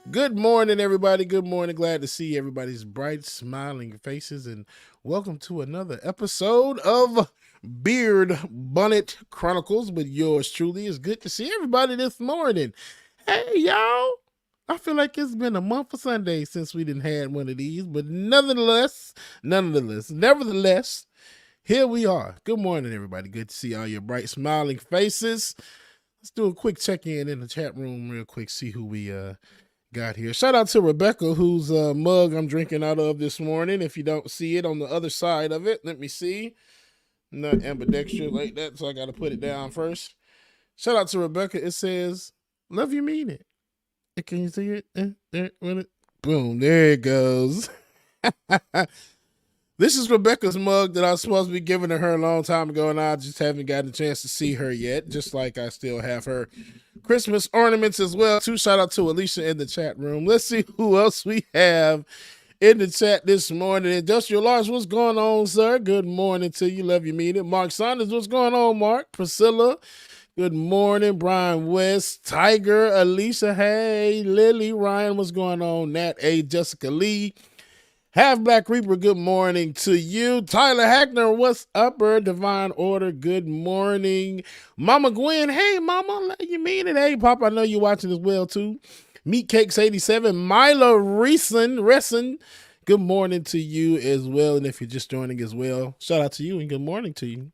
Good morning, everybody. Good morning. Glad to see everybody's bright, smiling faces, and welcome to another episode of Beard Bonnet Chronicles with yours truly. It's good to see everybody this morning. Hey, y'all. I feel like it's been a month of Sundays since we didn't had one of these, but nevertheless, here we are. Good morning, everybody. Good to see all your bright, smiling faces. Let's do a quick check-in in the chat room real quick, see who we got here. Shout out to Rebecca, whose mug I'm drinking out of this morning. If you don't see it on the other side of it, let me see. Not ambidextrous like that, so I got to put it down first. Shout out to Rebecca. It says, love you, mean it. Can you see it? Boom, there it goes. This is Rebecca's mug that I was supposed to be giving to her a long time ago, and I just haven't gotten a chance to see her yet, just like I still have her Christmas ornaments as well, too. Shout out to Alicia in the chat room. Let's see who else we have in the chat this morning. Industrial Lars, what's going on, sir? Good morning to you. Love you, mean it. Mark Saunders, what's going on, Mark? Priscilla, good morning. Brian West, Tiger, Alicia, hey. Lily, Ryan, what's going on? Nat A, Jessica Lee. Half Black Reaper, good morning to you. Tyler Hackner, what's upper Divine Order? Good morning. Mama Gwen, hey mama, you mean it? Hey Pop, I know you're watching as well too. Meat Cakes 87, Mila Reeson, good morning to you as well. And if you're just joining as well, shout out to you and good morning to you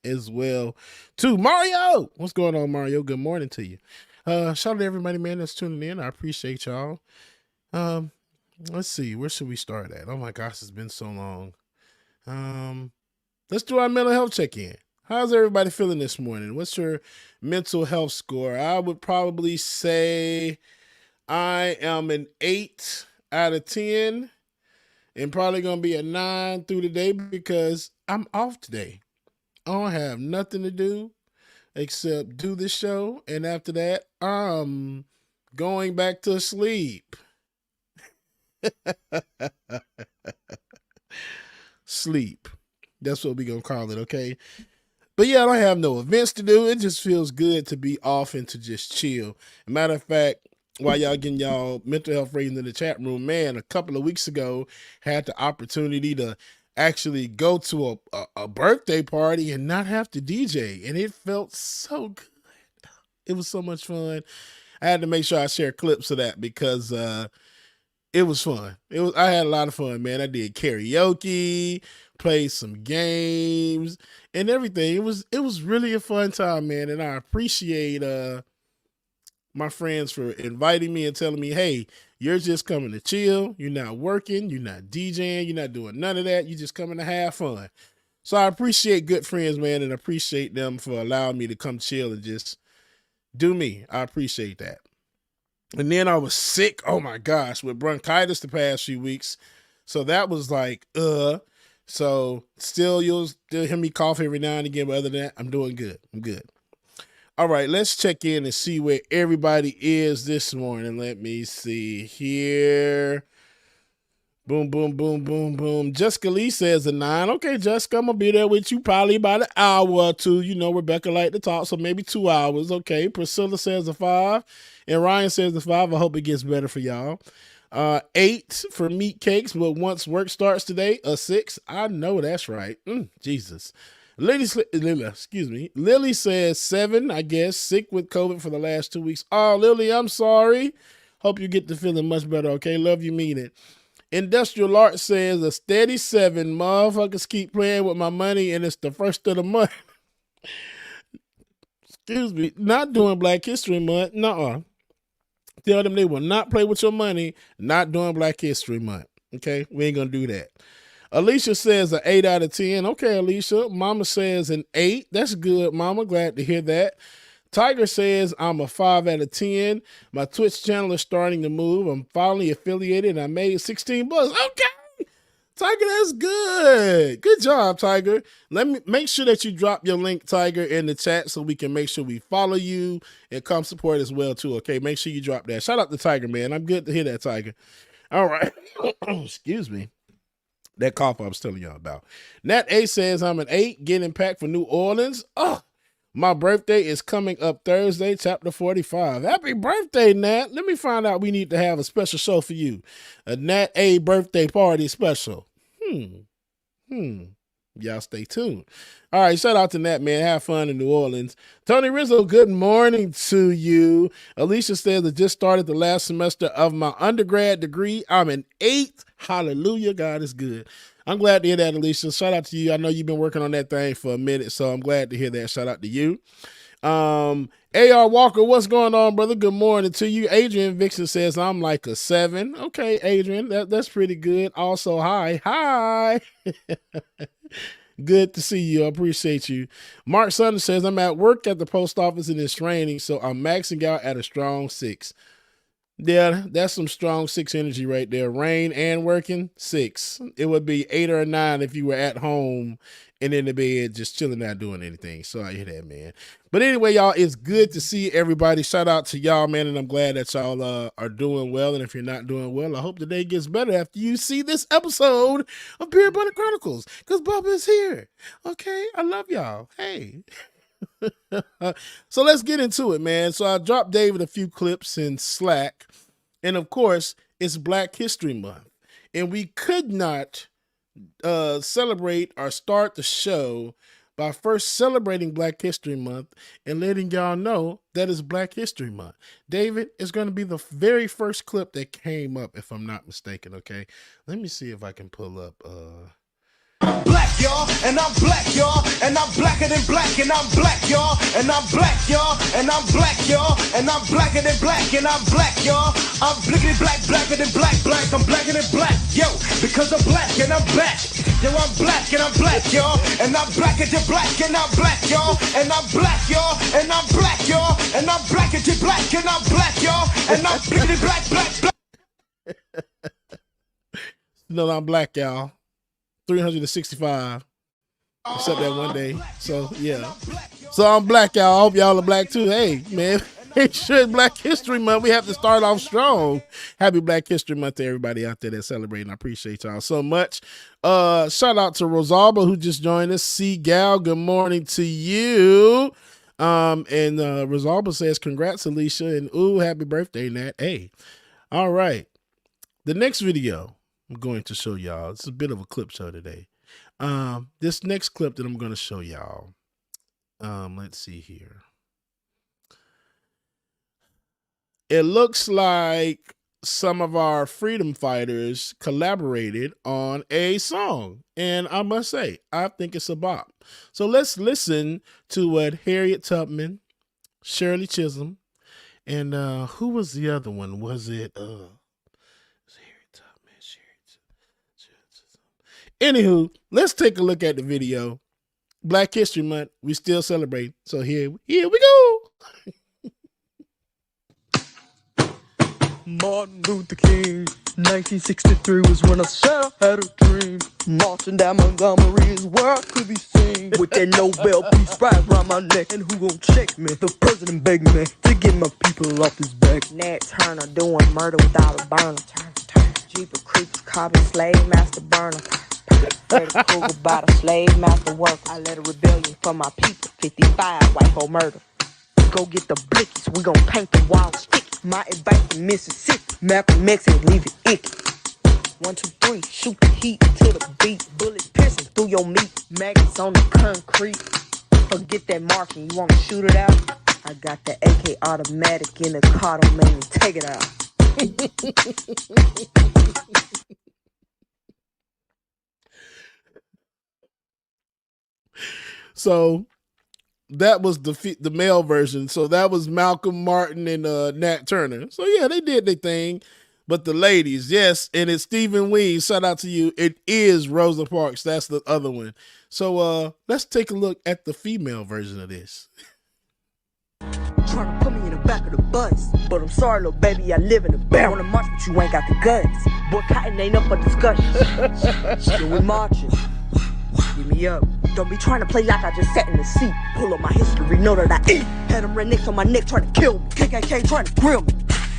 as well too. Mario, what's going on, Mario? Good morning to you. Shout out to everybody, man, that's tuning in. I appreciate y'all. Let's see, where should we start at? Oh my gosh, it's been so long. Let's do our mental health check-in. How's everybody feeling this morning? What's your mental health score? I would probably say I am an 8 out of 10 and probably going to be a 9 through the day because I'm off today. I don't have nothing to do except do this show, and after that, I'm going back to sleep. Sleep. That's what we gonna call it, okay? But yeah, I don't have no events to do. It just feels good to be off and to just chill. Matter of fact, while y'all getting y'all mental health ratings in the chat room, man, a couple of weeks ago, had the opportunity to actually go to a birthday party and not have to DJ, and it felt so good. It was so much fun. I had to make sure I share clips of that because it was fun. I had a lot of fun, man. I did karaoke, played some games, and everything. It was really a fun time, man. And I appreciate my friends for inviting me and telling me, hey, you're just coming to chill. You're not working. You're not DJing. You're not doing none of that. You're just coming to have fun. So I appreciate good friends, man, and appreciate them for allowing me to come chill and just do me. I appreciate that. And then I was sick, oh my gosh, with bronchitis the past few weeks. So that was like, So you'll still hear me cough every now and again, but other than that, I'm doing good. I'm good. All right, let's check in and see where everybody is this morning. Let me see here. Boom, boom, boom, boom, boom. Jessica Lee says a 9. Okay, Jessica, I'm going to be there with you probably about an hour or two. You know, Rebecca like to talk, so maybe 2 hours. Okay, Priscilla says a 5. And Ryan says a 5. I hope it gets better for y'all. 8 for meat cakes, but once work starts today, a 6. I know that's right. Jesus. Lily says 7, I guess. Sick with COVID for the last 2 weeks. Oh, Lily, I'm sorry. Hope you get to feeling much better, okay? Love you, mean it. Industrial Art says a steady 7. Motherfuckers keep playing with my money and it's the first of the month. Excuse me. Not doing Black History Month. Nuh-uh. Tell them they will not play with your money, not doing Black History Month. Okay? We ain't going to do that. Alicia says an 8 out of 10. Okay, Alicia. Mama says an 8. That's good, Mama. Glad to hear that. Tiger says I'm a 5 out of 10. My Twitch channel is starting to move. I'm finally affiliated and I made $16. Okay. Tiger, that's good. Good job, Tiger. Let me make sure that you drop your link, Tiger, in the chat so we can make sure we follow you and come support as well, too. Okay, make sure you drop that. Shout out to Tiger, man. I'm good to hear that, Tiger. All right. Excuse me. That cough I was telling y'all about. Nat A says I'm an 8, getting packed for New Orleans. Oh, My birthday is coming up Thursday, chapter 45. Happy birthday, Nat. Let me find out we need to have a special show for you. A Nat A birthday party special. Y'all stay tuned. All right, shout out to Nat, man. Have fun in New Orleans. Tony Rizzo, good morning to you. Alicia says, I just started the last semester of my undergrad degree. I'm in 8th. Hallelujah. God is good. I'm glad to hear that, Alicia. Shout out to you. I know you've been working on that thing for a minute, so I'm glad to hear that. Shout out to you. A.R. Walker, what's going on, brother? Good morning to you. Adrian Vixen says, I'm like a 7. Okay, Adrian, that's pretty good. Also, hi. Good to see you. I appreciate you. Mark Sutton says, I'm at work at the post office and it's raining, so I'm maxing out at a strong 6. Yeah, that's some strong 6 energy right there. Rain and working, 6. It would be 8 or 9 if you were at home and in the bed just chilling, not doing anything. So I hear that, man. But anyway, y'all, it's good to see everybody. Shout out to y'all, man, and I'm glad that y'all are doing well. And if you're not doing well, I hope the day gets better after you see this episode of Bonnet Chronicles, because Bubba is here. Okay, I love y'all. Hey. So let's get into it, man. So I dropped David a few clips in Slack, and of course it's Black History Month, and we could not celebrate or start the show by first celebrating Black History Month and letting y'all know that it's Black History Month. David, is going to be the very first clip that came up, if I'm not mistaken. Okay, let me see if I can pull up Black, y'all, and I'm black, y'all, and I'm blacker than black, and I'm black, y'all, and I'm black, y'all, and I'm black, y'all, and I'm blacker than black, and I'm black, y'all. I'm blickety black, blacker than black, I'm blacker than black, yo, because I'm black and I'm back. Yo, I'm black and I'm black, y'all, and I'm blacker than black, and I'm black, y'all, and I'm black, y'all, and I'm black, y'all, and I'm blacker than black, and I'm black, y'all, and I'm blickety black. No, I'm black, y'all. 365 except that one day. So yeah, so I'm black, y'all. I hope y'all are black too. Hey man, make sure it's Black History Month. We have to start off strong. Happy Black History Month to everybody out there that's celebrating. I appreciate y'all so much. Shout out to Rosalba who just joined us. C Gal, good morning to you. And Rosalba says congrats Alicia, and ooh, happy birthday Nat. Hey, all right, the next video I'm going to show y'all, it's a bit of a clip show today. This next clip that I'm going to show y'all, let's see here. It looks like some of our freedom fighters collaborated on a song, and I must say, I think it's a bop. So let's listen to what Harriet Tubman, Shirley Chisholm, and who was the other one? Was it Anywho, let's take a look at the video. Black History Month, we still celebrate. So here we go. Martin Luther King, 1963 was when I said I had a dream. Marching down Montgomery is where I could be seen. With that Nobel Peace Prize around my neck. And who gon' check me? The president begged me to get my people off his back. Nat Turner doing murder without a burner. Jeepers Creepers copping slave master burner. Freddy Krueger by the slave master worker. I led a rebellion for my people. 55 white folk murder. Go get the blickies, we gon' paint the walls sticky. My advice to Mississippi, Malcolm X and leave it icky. 1, 2, 3, shoot the heat to the beat. Bullets piercing through your meat, maggots on the concrete. Forget that marking, you wanna shoot it out? I got the AK automatic in the car, don't make me take it out. So that was the male version. So that was Malcolm Martin and Nat Turner. So yeah, they did their thing. But the ladies, yes, and it's Stephen Weed. Shout out to you. It is Rosa Parks. That's the other one. So let's take a look at the female version of this. Trying to put me in the back of the bus, but I'm sorry, little baby, I live in the barrel. Wanna march, but you ain't got the guts. Boy, cotton ain't up for discussion. Still we marching. Give me up. Don't be trying to play like I just sat in the seat. Pull up my history, know that I eat. Had them rednecks on my neck trying to kill me. KKK trying to grill me.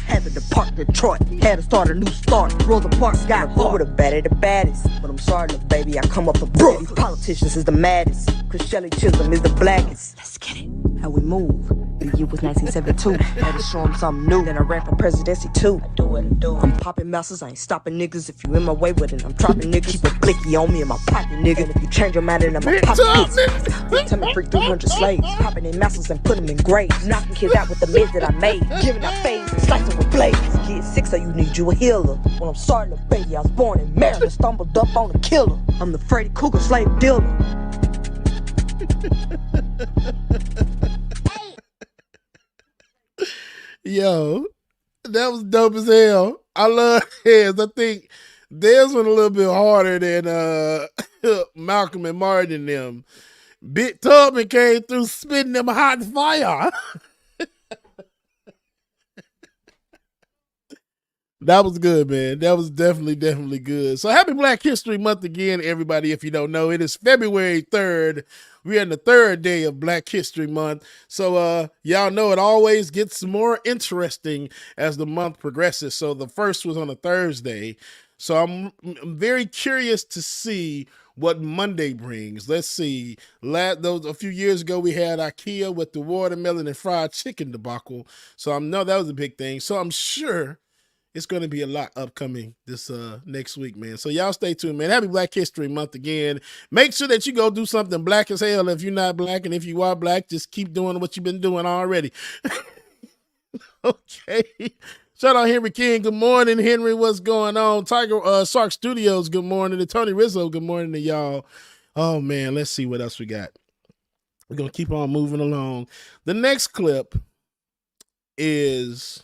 Had to depart Detroit, had to start a new start. Rosa Parks got hard with a baddie the baddest. But I'm sorry, little baby, I come up the brook. These politicians is the maddest, cause Shelley Chisholm is the blackest. Let's get it, how we move. The year was 1972. Had to show them something new. Then I ran for presidency too. I do it, I do it. I'm popping mouses, I ain't stopping niggas. If you in my way with it, I'm dropping niggas. Keep a blicky on me in my pocket, nigga. And if you change your mind, then I'ma pop it. Tell me free 300 slaves. Popping in mouses and putting them in graves. Knocking kids out with the mids that I made. Giving out fades and slicing with blades. Get sick, so you need you a healer. Well, I'm sorry, little baby, I was born in Maryland. Stumbled up on a killer. I'm the Freddy Cougar slave dealer. Yo, that was dope as hell. I love his. I think theirs went a little bit harder than Malcolm and Martin and them. Big Tubman came through spitting them hot fire. That was good, man. That was definitely good. So happy Black History Month again, everybody. If you don't know, it is February 3rd. We're in the third day of Black History Month. So y'all know it always gets more interesting as the month progresses. So the first was on a Thursday. So I'm very curious to see what Monday brings. Let's see. A few years ago, we had IKEA with the watermelon and fried chicken debacle. So I know that was a big thing. So I'm sure it's going to be a lot upcoming this next week, man. So y'all stay tuned, man. Happy Black History Month again. Make sure that you go do something black as hell if you're not black. And if you are black, just keep doing what you've been doing already. Okay. Shout out Henry King. Good morning, Henry. What's going on? Tiger Sark Studios, good morning. And Tony Rizzo, good morning to y'all. Oh, man, let's see what else we got. We're going to keep on moving along. The next clip is...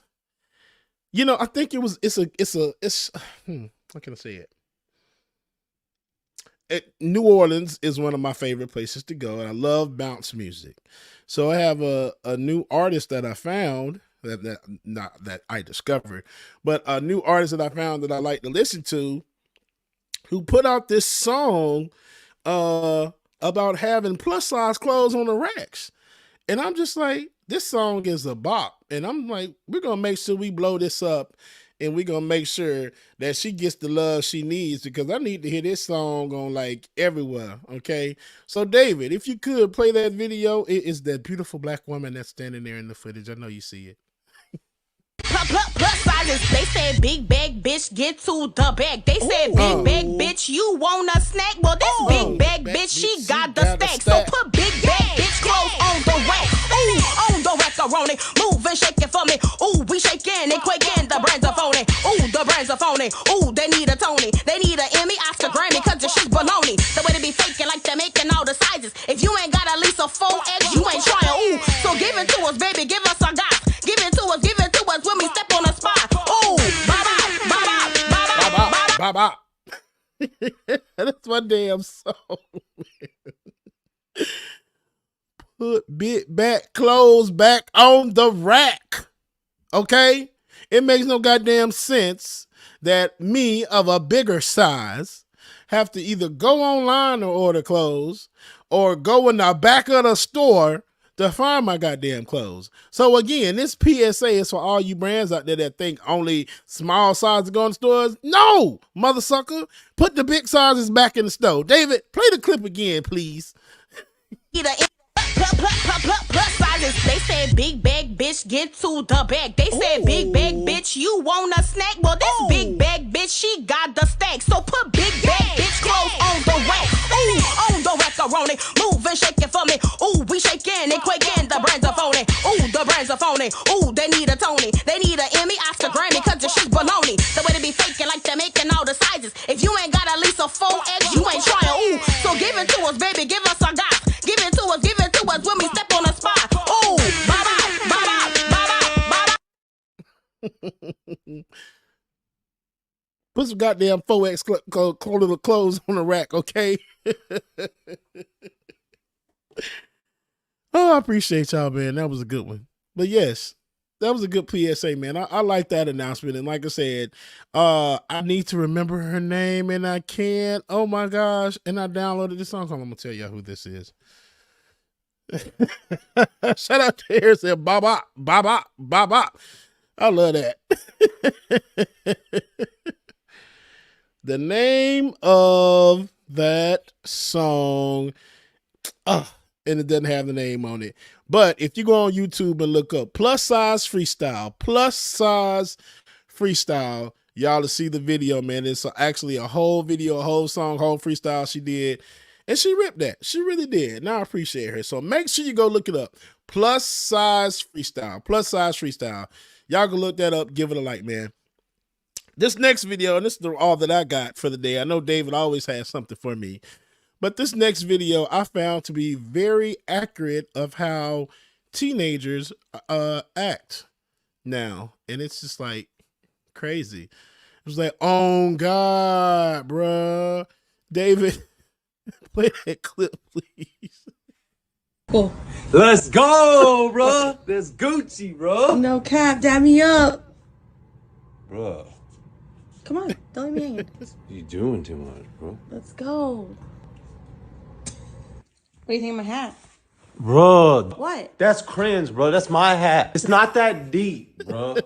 You know, I think how can I say it? New Orleans is one of my favorite places to go, and I love bounce music. So I have a new artist that I found, not that I discovered, but a new artist that I found that I like to listen to, who put out this song about having plus size clothes on the racks. And I'm just like, this song is a bop. And I'm like, we're going to make sure we blow this up, and we're going to make sure that she gets the love she needs, because I need to hear this song on like everywhere. Okay. So David, if you could play that video, it is that beautiful black woman that's standing there in the footage. I know you see it. Plus sizes, they said big bag bitch, get to the bag. They said big bag bitch, you want a snack? Well, this big bag bitch, she got the stack. So put big bag bitch clothes on the rack. Ooh, on the macaroni, move and shake it for me. Ooh, we shaking and quaking, the brands are phony. Ooh, the brands are phony. Ooh, they need a Tony, they need a Emmy, Oscar, Grammy, cause the shit's baloney. The way they be faking like they're making all the sizes. If you ain't got at least a 4X, you ain't trying. Ooh, so give it to us, baby, give us a got. Give it to us when we step on the spot. Ooh, Bye. That's my damn song. Put big back clothes back on the rack. Okay? It makes no goddamn sense that me of a bigger size have to either go online or order clothes, or go in the back of the store to find my goddamn clothes. So again, this PSA is for all you brands out there that think only small sizes go in stores. No, mother sucker. Put the big sizes back in the store. David, play the clip again, please. Plus sizes, they said big bag bitch, get to the bag. They said big bag bitch, you want a snack? Well, this big bag bitch, she got the stack. So put big bag bitch clothes on the rack. Ooh, on the macaroni, move and shake it for me. Ooh, we shaking and quaking, the brands are phony. Ooh, the brands are phony. Ooh, they need a Tony, they need a Emmy, Oscar, Grammy, cause the shit's baloney. The way they be faking like they're making all the sizes. If you ain't got at least a 4X, you ain't trying. Ooh, so give it to us, baby, give us a got. Give it to us when we step on the spot. Ooh, bye. Put some goddamn 4X little clothes on the rack, okay? Oh, I appreciate y'all, man. That was a good one. But yes, that was a good PSA, man. I like that announcement. And like I said, I need to remember her name, and I can't. Oh my gosh. And I downloaded this song. I'm going to tell y'all who this is. Shout out to here, said bop. I love that. The name of that song, and it doesn't have the name on it. But if you go on YouTube and look up plus size freestyle, y'all to see the video, man. It's actually a whole video, a whole song, whole freestyle she did. And she ripped that. She really did. And I appreciate her. So make sure you go look it up. Plus size freestyle. Y'all can look that up. Give it a like, man. This next video, and this is all that I got for the day. I know David always has something for me. But this next video I found to be very accurate of how teenagers act now. And it's just like crazy. It was like, oh God, bruh. David, play that clip, please. Cool. Let's go, bro. That's Gucci, bro. No cap, dab me up. Bro, Come on, don't leave me hanging. you doing too much, bro. Let's go. What do you think of my hat? Bro, What? that's cringe, bro. That's my hat. It's not that deep, bro.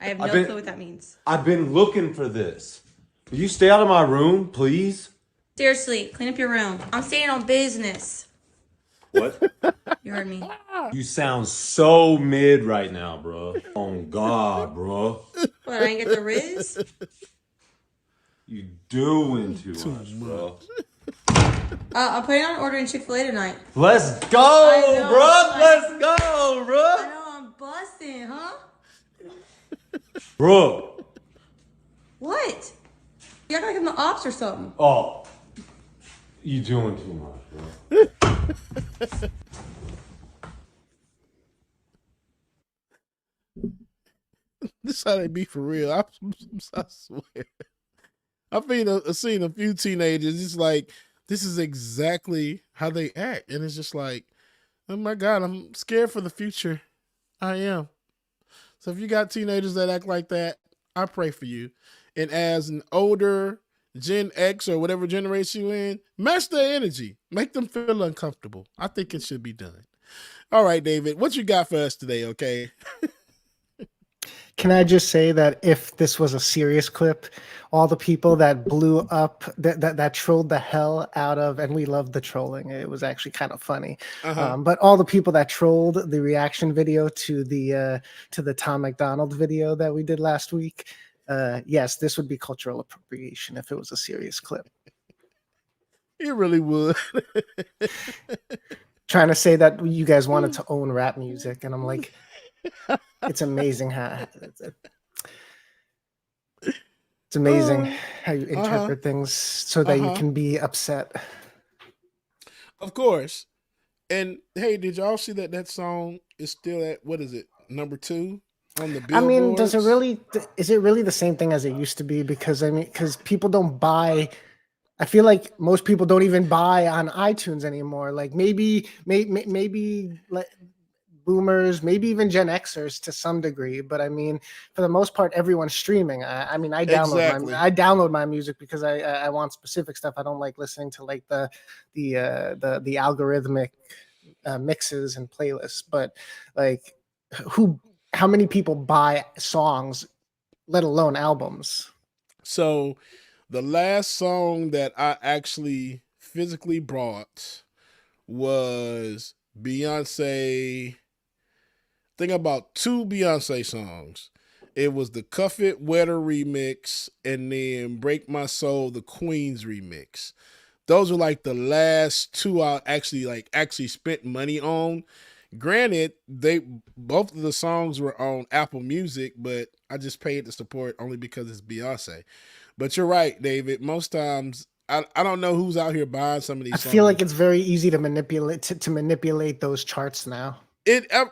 I have no clue what that means. I've been looking for this. Will you stay out of my room, please? Seriously, clean up your room. I'm staying on business. What? You heard me. You sound so mid right now, bro. Oh God, bro. What, I didn't get the Riz? You doing too much, bro. I'm putting on ordering Chick-fil-A tonight. Let's go, I know, bro. Let's go, I bro. know I'm busting, huh? Bro. What? You act like I'm the ops or something. Oh. You doing too much, bro. This how they be for real. I swear. I've seen a few teenagers. It's like, this is exactly how they act. And it's just like, oh my God, I'm scared for the future. I am. So if you got teenagers that act like that, I pray for you. And as an older Gen X or whatever generation you're in, match their energy. Make them feel uncomfortable. I think it should be done. All right, David, what you got for us today, okay? Can I just say that if this was a serious clip, all the people that blew up, that trolled the hell out of, and we loved the trolling. It was actually kind of funny. But all the people that trolled the reaction video to the Tom McDonald video that we did last week, yes, this would be cultural appropriation if it was a serious clip. It really would. Trying to say that you guys wanted to own rap music, and I'm like, it's amazing how you interpret things so that you can be upset. Of course. And hey, did y'all see that song is still at, what is it, number 2 on the Billboards? I mean, is it really the same thing as it used to be? Because people don't buy. I feel like most people don't even buy on iTunes anymore. Like maybe like boomers, maybe even Gen Xers to some degree. But I mean, for the most part, everyone's streaming. I download my music because I want specific stuff. I don't like listening to like the algorithmic mixes and playlists. But like, how many people buy songs, let alone albums? So the last song that I actually physically brought was Beyonce. Think about 2 Beyonce songs. It was the Cuff It Wetter remix and then Break My Soul, the Queen's remix. Those were like the last 2 I actually spent money on. Granted, both of the songs were on Apple Music, but I just paid the support only because it's Beyonce. But you're right, David. Most times, I don't know who's out here buying some of these songs. I feel like it's very easy to manipulate those charts now. I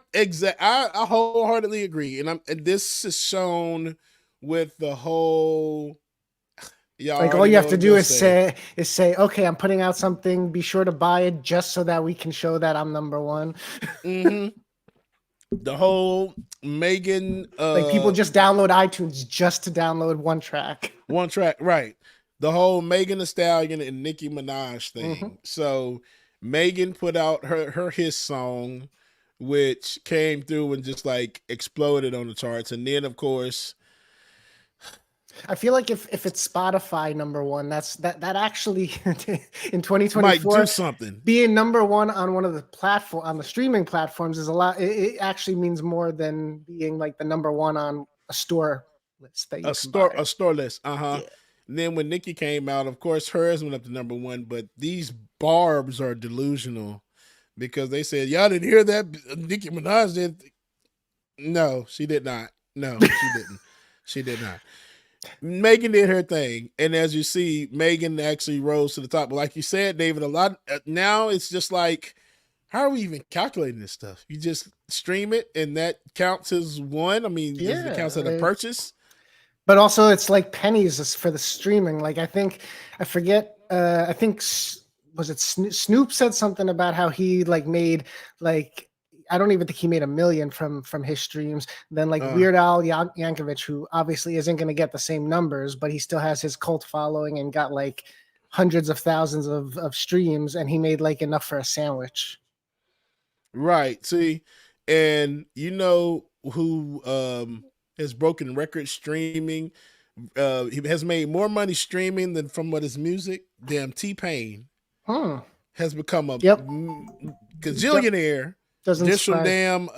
wholeheartedly agree, and this is shown with the whole. Like all you have to do is say, okay, I'm putting out something. Be sure to buy it just so that we can show that I'm number one. Mm-hmm. The whole Megan, like people just download iTunes just to download one track, right? The whole Megan Thee Stallion and Nicki Minaj thing. Mm-hmm. So Megan put out her his song which came through and just like exploded on the charts. And then, of course, I feel like if it's Spotify #1, that actually in might 2024 do something. being #1 on one of the streaming platforms is a lot. It actually means more than being like the #1 on a store list that you can buy. A store list. Yeah. And then when Nicki came out, of course, hers went up to #1. But these barbs are delusional because they said y'all didn't hear that Nicki Minaj did. No, she did not. No, she didn't. She did not. Megan did her thing, and as you see, Megan actually rose to the top. But like you said, David, a lot now it's just like, how are we even calculating this stuff? You just stream it, and that counts as one. I mean, it counts as a purchase. But also, it's like pennies for the streaming. Like I think was it Snoop said something about how he like made like. I don't even think he made $1 million from his streams. Then like Weird Al Yankovic, who obviously isn't going to get the same numbers, but he still has his cult following and got like hundreds of thousands of streams, and he made like enough for a sandwich. Right. See, and you know who has broken record streaming? He has made more money streaming than from what his music. Damn, T-Pain has become a gajillionaire. Just from damn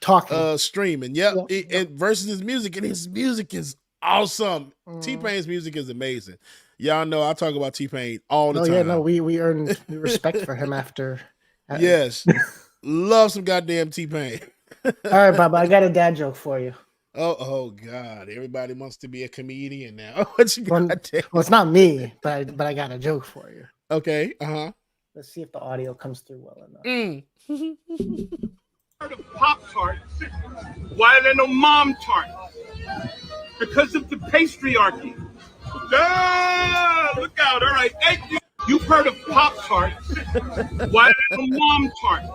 talking streaming. Yep. And versus his music, and his music is awesome. T-Pain's music is amazing. Y'all know I talk about T-Pain all the time. Yeah, no, we earned respect for him after. Yes. Love some goddamn T-Pain. All right, Baba, I got a dad joke for you. Oh God. Everybody wants to be a comedian now. What you got? Well, it's not me, but I got a joke for you. Okay. Let's see if the audio comes through well enough. Pop-Tart. Why are there no Mom-Tart? Because of the patriarchy. Look out, all right. Hey, you've heard of Pop-Tart. Why are there no Mom-Tart?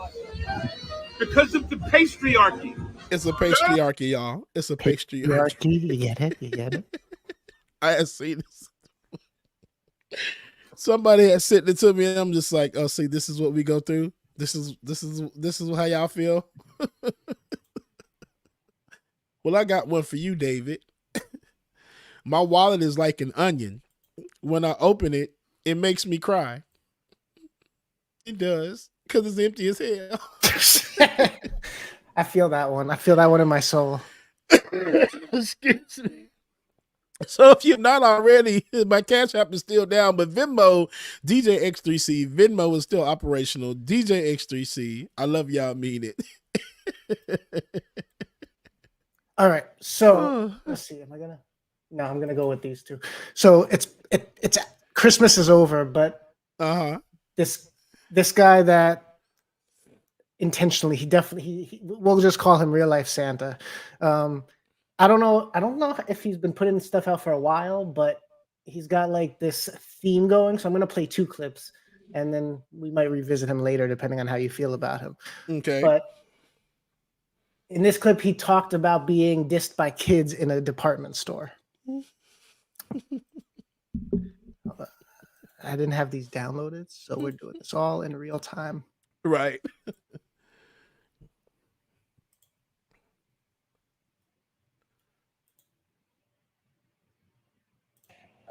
Because of the patriarchy. It's a patriarchy, y'all. It's a patriarchy. You get it? You get it? I have seen this. Somebody had sent it to me, and I'm just like, oh, see, this is what we go through. This is how y'all feel. Well, I got one for you, David. My wallet is like an onion. When I open it, it makes me cry. It does, because it's empty as hell. I feel that one. I feel that one in my soul. Excuse me. So if you're not already, my Cash App is still down, but Venmo, DJ X3C, Venmo is still operational. DJ X3C, I love y'all, mean it. All right, so let's see. No, I'm gonna go with these two. So it's Christmas is over, but this guy that intentionally, we'll just call him real life Santa. I don't know if he's been putting stuff out for a while, but he's got like this theme going. So I'm going to play 2 clips, and then we might revisit him later, depending on how you feel about him. Okay. But in this clip, he talked about being dissed by kids in a department store. I didn't have these downloaded, so we're doing this all in real time. Right.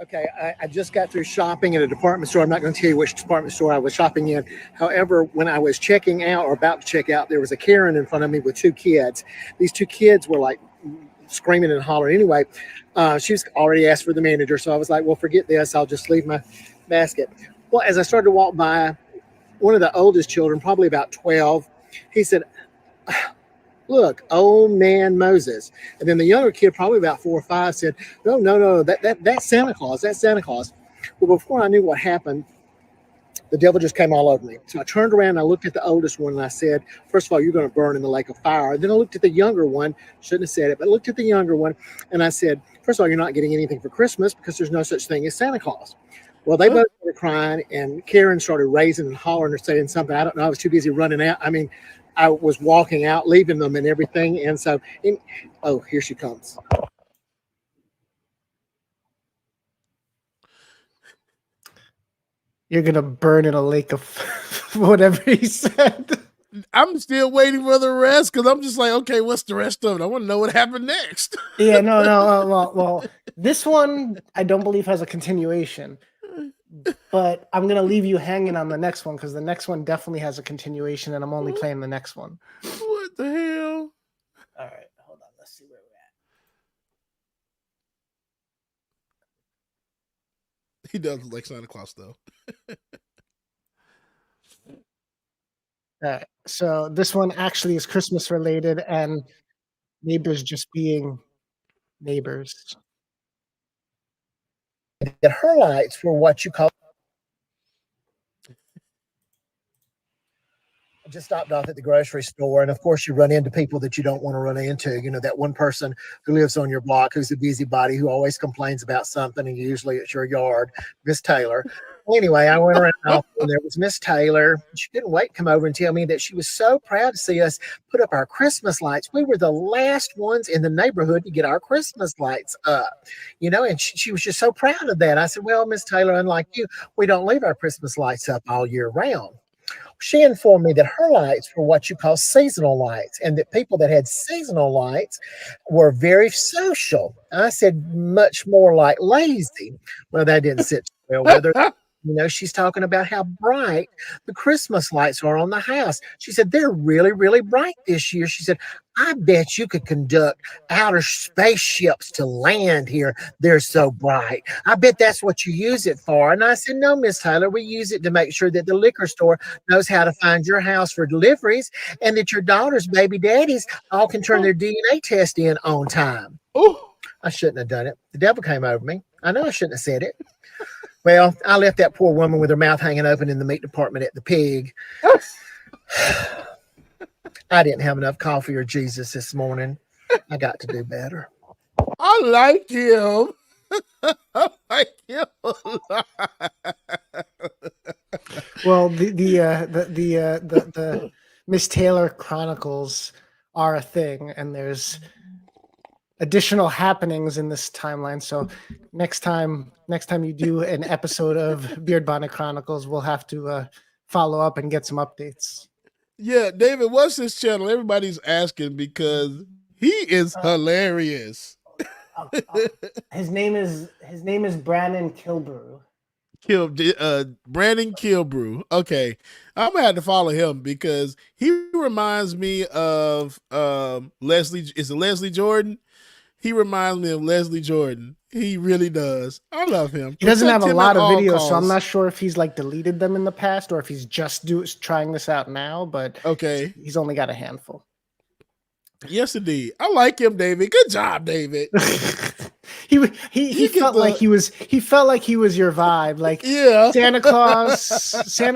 Okay, I just got through shopping at a department store. I'm not going to tell you which department store I was shopping in. However, when I was checking out or about to check out, there was a Karen in front of me with 2 kids. These 2 kids were like screaming and hollering. Anyway, she was already asked for the manager, so I was like, well, forget this. I'll just leave my basket. Well, as I started to walk by, one of the oldest children, probably about 12, he said, look, old man Moses. And then the younger kid, probably about 4 or 5, said, no, that's Santa Claus. That's Santa Claus. Well, before I knew what happened, the devil just came all over me. So I turned around and I looked at the oldest one and I said, first of all, you're going to burn in the lake of fire. Then I looked at the younger one, shouldn't have said it, but I looked at the younger one and I said, first of all, you're not getting anything for Christmas because there's no such thing as Santa Claus. Well, they both started crying, and Karen started raising and hollering or saying something. I don't know. I was too busy running out. I mean, I was walking out, leaving them and everything. And so, here she comes. You're going to burn in a lake of whatever he said. I'm still waiting for the rest because I'm just like, okay, what's the rest of it? I want to know what happened next. Yeah, no. Well, this one I don't believe has a continuation, but I'm gonna leave you hanging on the next one because the next one definitely has a continuation, and I'm only playing the next one. What the hell? All right, hold on. Let's see where we're at. He does look like Santa Claus though. All right, so this one actually is Christmas related, and neighbors just being neighbors. That her lights were what you call. I just stopped off at the grocery store, and of course, you run into people that you don't want to run into. You know, that one person who lives on your block who's a busybody who always complains about something, and usually it's your yard, Miss Taylor. Anyway, I went around and there was Miss Taylor. She didn't wait to come over and tell me that she was so proud to see us put up our Christmas lights. We were the last ones in the neighborhood to get our Christmas lights up, you know, and she was just so proud of that. I said, well, Miss Taylor, unlike you, we don't leave our Christmas lights up all year round. She informed me that her lights were what you call seasonal lights, and that people that had seasonal lights were very social. I said, much more like lazy. Well, that didn't sit well with her. You know, she's talking about how bright the Christmas lights are on the house. She said, they're really, really bright this year. She said, I bet you could conduct outer spaceships to land here. They're so bright. I bet that's what you use it for. And I said, no, Miss Taylor, we use it to make sure that the liquor store knows how to find your house for deliveries and that your daughter's baby daddies all can turn their DNA test in on time. Oh, I shouldn't have done it. The devil came over me. I know I shouldn't have said it. Well, I left that poor woman with her mouth hanging open in the meat department at the Pig. I didn't have enough coffee or Jesus this morning. I got to do better. I like him. I like him a lot. Well, the Miss Taylor Chronicles are a thing, and there's additional happenings in this timeline. So next time you do an episode of Beard Bonnet Chronicles, we'll have to follow up and get some updates. Yeah, David, what's his channel? Everybody's asking because he is hilarious. His name is Brandon Kilbrew. Brandon Kilbrew. Okay, I'm gonna have to follow him because he reminds me of Leslie. Is it Leslie Jordan? He reminds me of Leslie Jordan. He really does. I love him. He doesn't have a lot of videos, calls. so I'm not sure if he's like deleted them in the past or if he's just trying this out now. But okay, he's only got a handful. Yes, indeed. I like him, David. Good job, David. he felt like he was your vibe, like Santa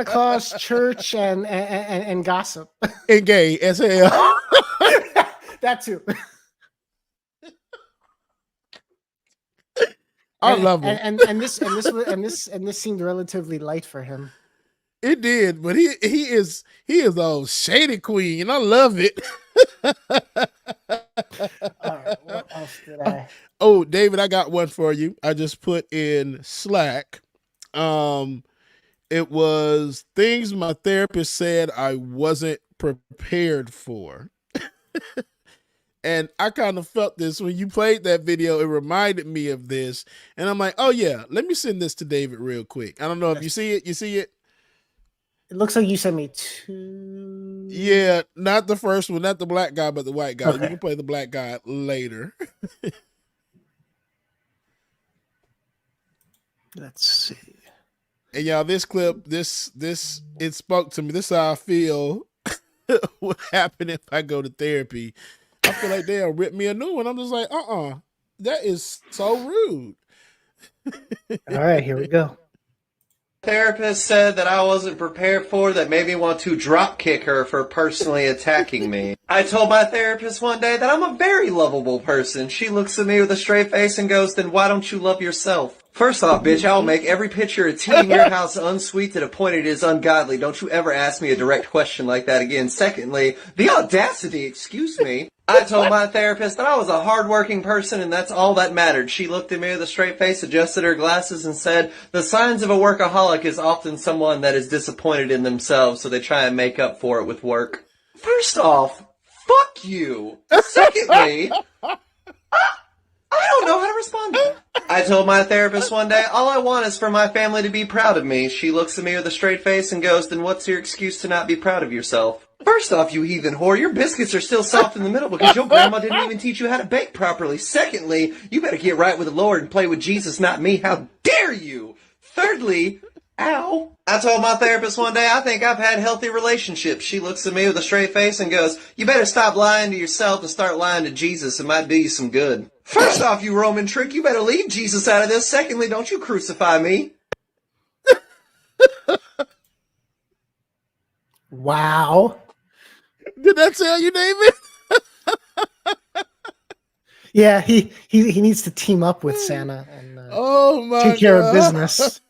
Claus, church, and gossip, and gay as hell. That too. I love him, and this seemed relatively light for him. It did, but he is a shady queen, and I love it. All right, what else did I? Oh, David, I got one for you. I just put in Slack. It was things my therapist said I wasn't prepared for. And I kind of felt this when you played that video. It reminded me of this. And I'm like, oh, yeah, let me send this to David real quick. I don't know if you see it. You see it? It looks like you sent me two. Yeah, not the first one, not the black guy, but the white guy. Okay. You can play the black guy later. Let's see. And y'all, this clip, it spoke to me. This is how I feel what happened if I go to therapy. I feel like they'll rip me a new one. I'm just like, that is so rude. All right, here we go. Therapist said that I wasn't prepared for that made me want to drop kick her for personally attacking me. I told my therapist one day that I'm a very lovable person. She looks at me with a straight face and goes, then why don't you love yourself? First off, bitch, I'll make every picture of tea in your house unsweet to the point it is ungodly. Don't you ever ask me a direct question like that again. Secondly, the audacity, excuse me. I told my therapist that I was a hardworking person and that's all that mattered. She looked at me with a straight face, adjusted her glasses, and said, the signs of a workaholic is often someone that is disappointed in themselves, so they try and make up for it with work. First off, fuck you. Secondly, I don't know how to respond to that. I told my therapist one day, all I want is for my family to be proud of me. She looks at me with a straight face and goes, then what's your excuse to not be proud of yourself? First off, you heathen whore, your biscuits are still soft in the middle because your grandma didn't even teach you how to bake properly. Secondly, you better get right with the Lord and play with Jesus, not me. How dare you? Thirdly, ow. I told my therapist one day, I think I've had healthy relationships. She looks at me with a straight face and goes, you better stop lying to yourself and start lying to Jesus. It might do you some good. First off, you Roman trick, you better leave Jesus out of this. Secondly, don't you crucify me. Wow. Did that tell you, David? Yeah, he needs to team up with Santa and oh my take care God. of business.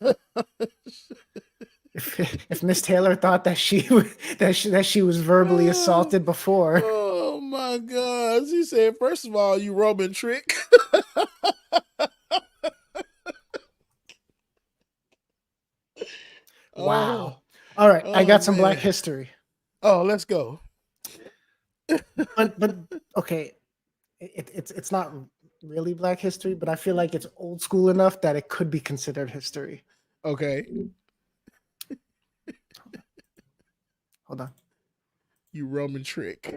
If Miss Taylor thought that she was verbally assaulted before. Oh my God. He said, first of all, you Roman trick. Wow. All right, I got some man. Black history. Oh, let's go. But okay, it's not really Black history, but I feel like it's old school enough that it could be considered history. Okay. Hold on. You Roman trick.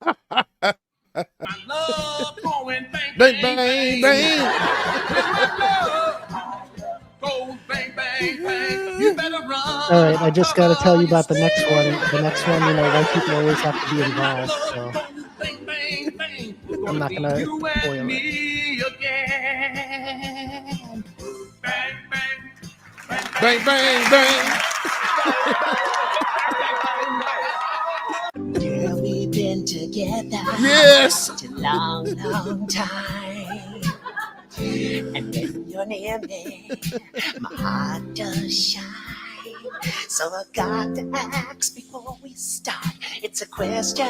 I love going Bang, bang, bang. Go bang, bang, bang. You better run. All right, I just got to tell you about the next one. The next one, white people always have to be involved, so I'm not going to spoil it. Bang, bang, bang. Girl, we've been together Yes. such a long, long time. And when you're near me, my heart does shine. So I got to ask before we start. It's a question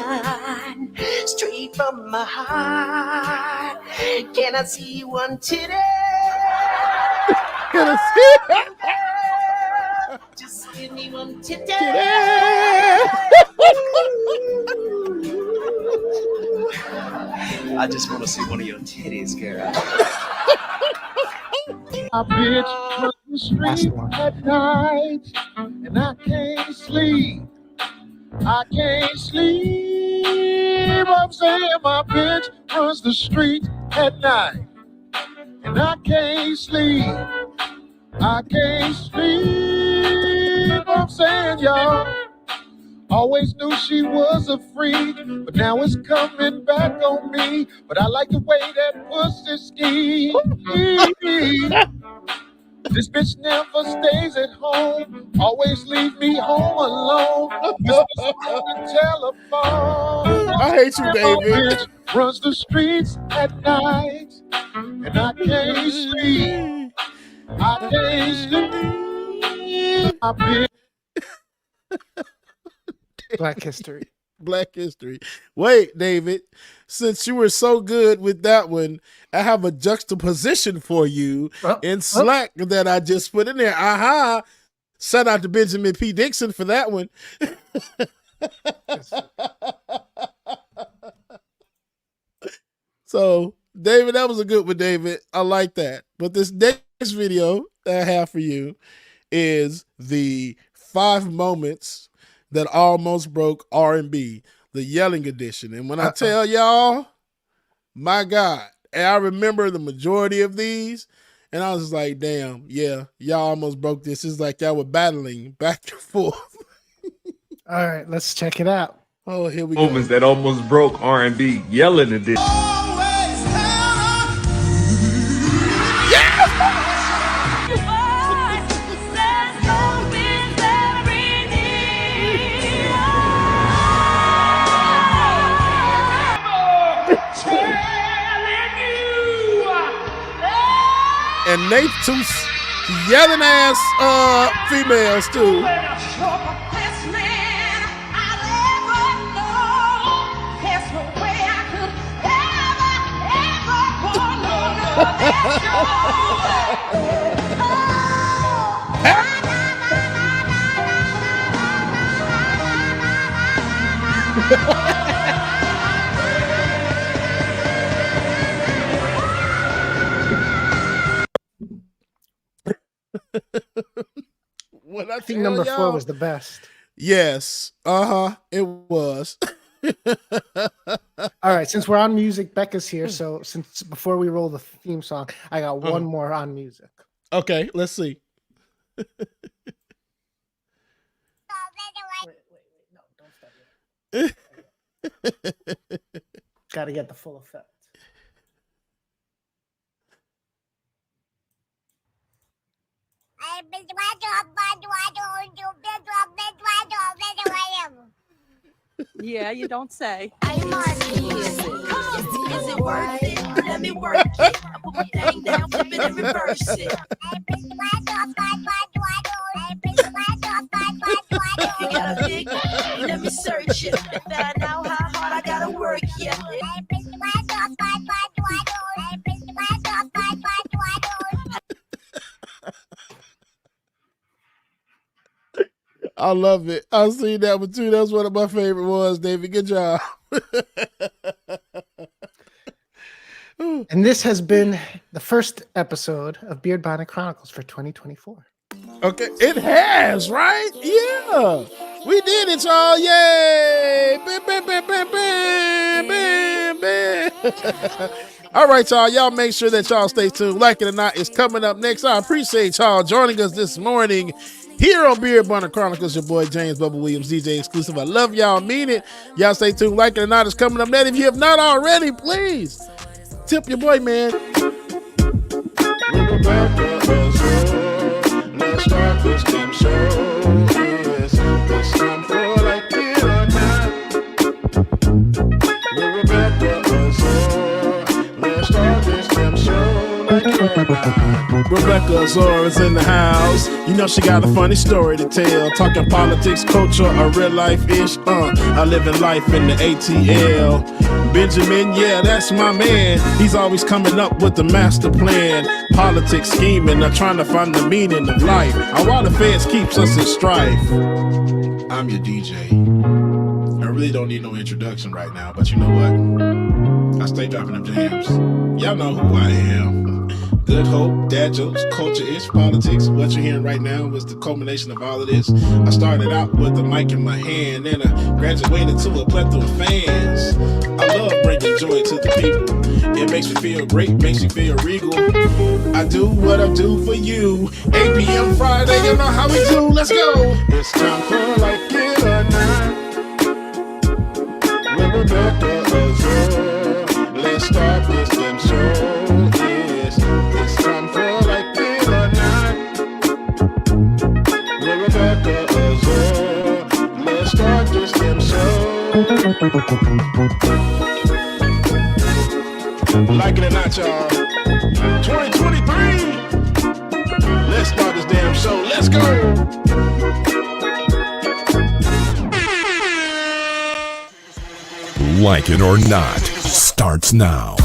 straight from my heart. Can I see one today? Can I see? Just give me one today. I just want to see one of your titties, girl. I bitch from the street at night, and I can't sleep. I can't sleep. I'm saying my bitch runs the street at night, and I can't sleep. I can't sleep. I'm saying, y'all, always knew she was a freak, but now it's coming back on me. But I like the way that pussy ski. This bitch never stays at home, always leave me home alone. Whispers on the telephone. I hate you, David. My bitch runs the streets at night, and I can't sleep. I can't sleep. My bitch. Black history. Black history. Wait, David, since you were so good with that one, I have a juxtaposition for you in Slack that I just put in there. Aha! Shout out to Benjamin P. Dixon for that one. So, David, that was a good one, David. I like that. But this next video that I have for you is the 5 moments that almost broke R&B, the yelling edition. And when I tell y'all, my God, and I remember the majority of these, and I was just like, damn, yeah, y'all almost broke this. It's like y'all were battling back and forth. All right, let's check it out. Oh, here we go. Moments that almost broke R&B yelling edition. And they two yelling ass females too. What I think number 4 was the best. Yes. It was. All right, since we're on music, Becca's here. So since before we roll the theme song, I got one more on music. Okay, let's see. Wait, no, don't stop yet. Got to get the full effect. Yeah, you don't say. Is it worth it? Let me work it. I put my thing down, flip it and reverse it. You got a big body, let me search it. Find out how hard I gotta work, yeah. I love it. I seen that one too. That's one of my favorite ones, David. Good job. And this has been the first episode of Beard Bonnet Chronicles for 2024. Okay, it has, right? Yeah, we did it, y'all. Yay! Bam, bam, bam, bam, bam, bam, bam. All right, y'all. Y'all make sure that y'all stay tuned. Like it or not, it's coming up next. I appreciate y'all joining us this morning here on Beard Bonnet Chronicles. Your boy James Bubba Williams, DJ exclusive. I love y'all. Mean it. Y'all stay tuned. Like it or not, it's coming up next. If you have not already, please tip your boy, man. Let's start this damn show. Yes, it's time for like it or not. Rebecca Azor. Let's start this damn show like it or not. Rebecca Azor is in the house. You know she got a funny story to tell. Talking politics, culture, or real life ish. I live in life in the ATL. Benjamin, yeah, that's my man. He's always coming up with the master plan. Politics scheming, or trying to find the meaning of life. And while the feds keeps us in strife. I'm your DJ. I really don't need no introduction right now, but you know what? I stay dropping them jams. Y'all know who I am. Good hope, dad jokes, culture-ish, politics. What you're hearing right now was the culmination of all of this. I started out with the mic in my hand, then I graduated to a plethora of fans. I love bringing joy to the people. It makes me feel great, makes me feel regal. I do what I do for you. 8 p.m. Friday, you know how we do. Let's go. It's time for like it or not. With Rebecca Azor. Let's start this damn show. It's time for like it or not. With Rebecca Azor. Let's start this damn show. Like it or not, y'all. 2023. Let's start this damn show. Let's go. Like it or not starts now.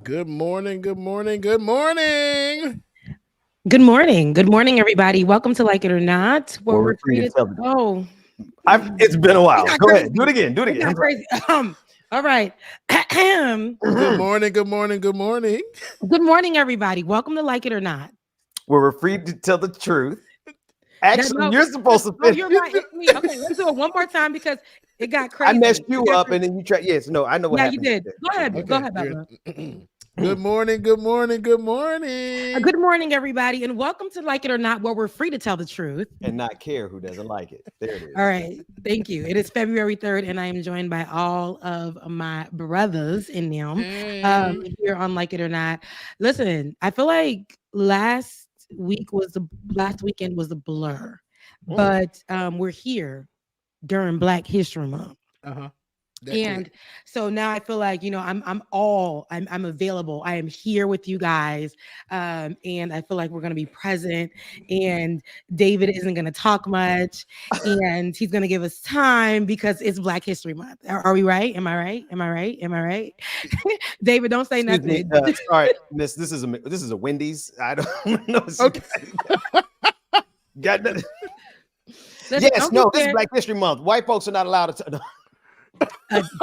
Good morning, good morning, good morning. Good morning. Good morning, everybody. Welcome to Like It or Not. Where we're free to go. It's been a while. Go ahead. Do it again. Do it again. Crazy. All right. Good morning, good morning, good morning. Good morning, everybody. Welcome to Like It or Not. Where we're free to tell the truth. Actually, you're supposed to finish. You're right. It's me. Okay, let's do it one more time because it got crazy. I messed you up and then you tried. Yes, no, I know what happened. Yeah, you did. Go ahead. Okay, go ahead, Bella. Good morning, good morning, good morning. Good morning, everybody, and welcome to Like It or Not, where we're free to tell the truth and not care who doesn't like it. There it is. All right, thank you. It is February 3rd, and I am joined by all of my brothers in them here on Like It or Not. Listen, I feel like last weekend was a blur. but we're here during Black History Month. And so now I feel like, I'm available. I am here with you guys. And I feel like we're going to be present, and David isn't going to talk much, and he's going to give us time because it's Black History Month. Are we right? Am I right? Am I right? Am I right? David, don't say nothing. Sorry, miss. This is a Wendy's. I don't know. Okay. Got that? Listen, Yes, no, this is Black History Month. White folks are not allowed to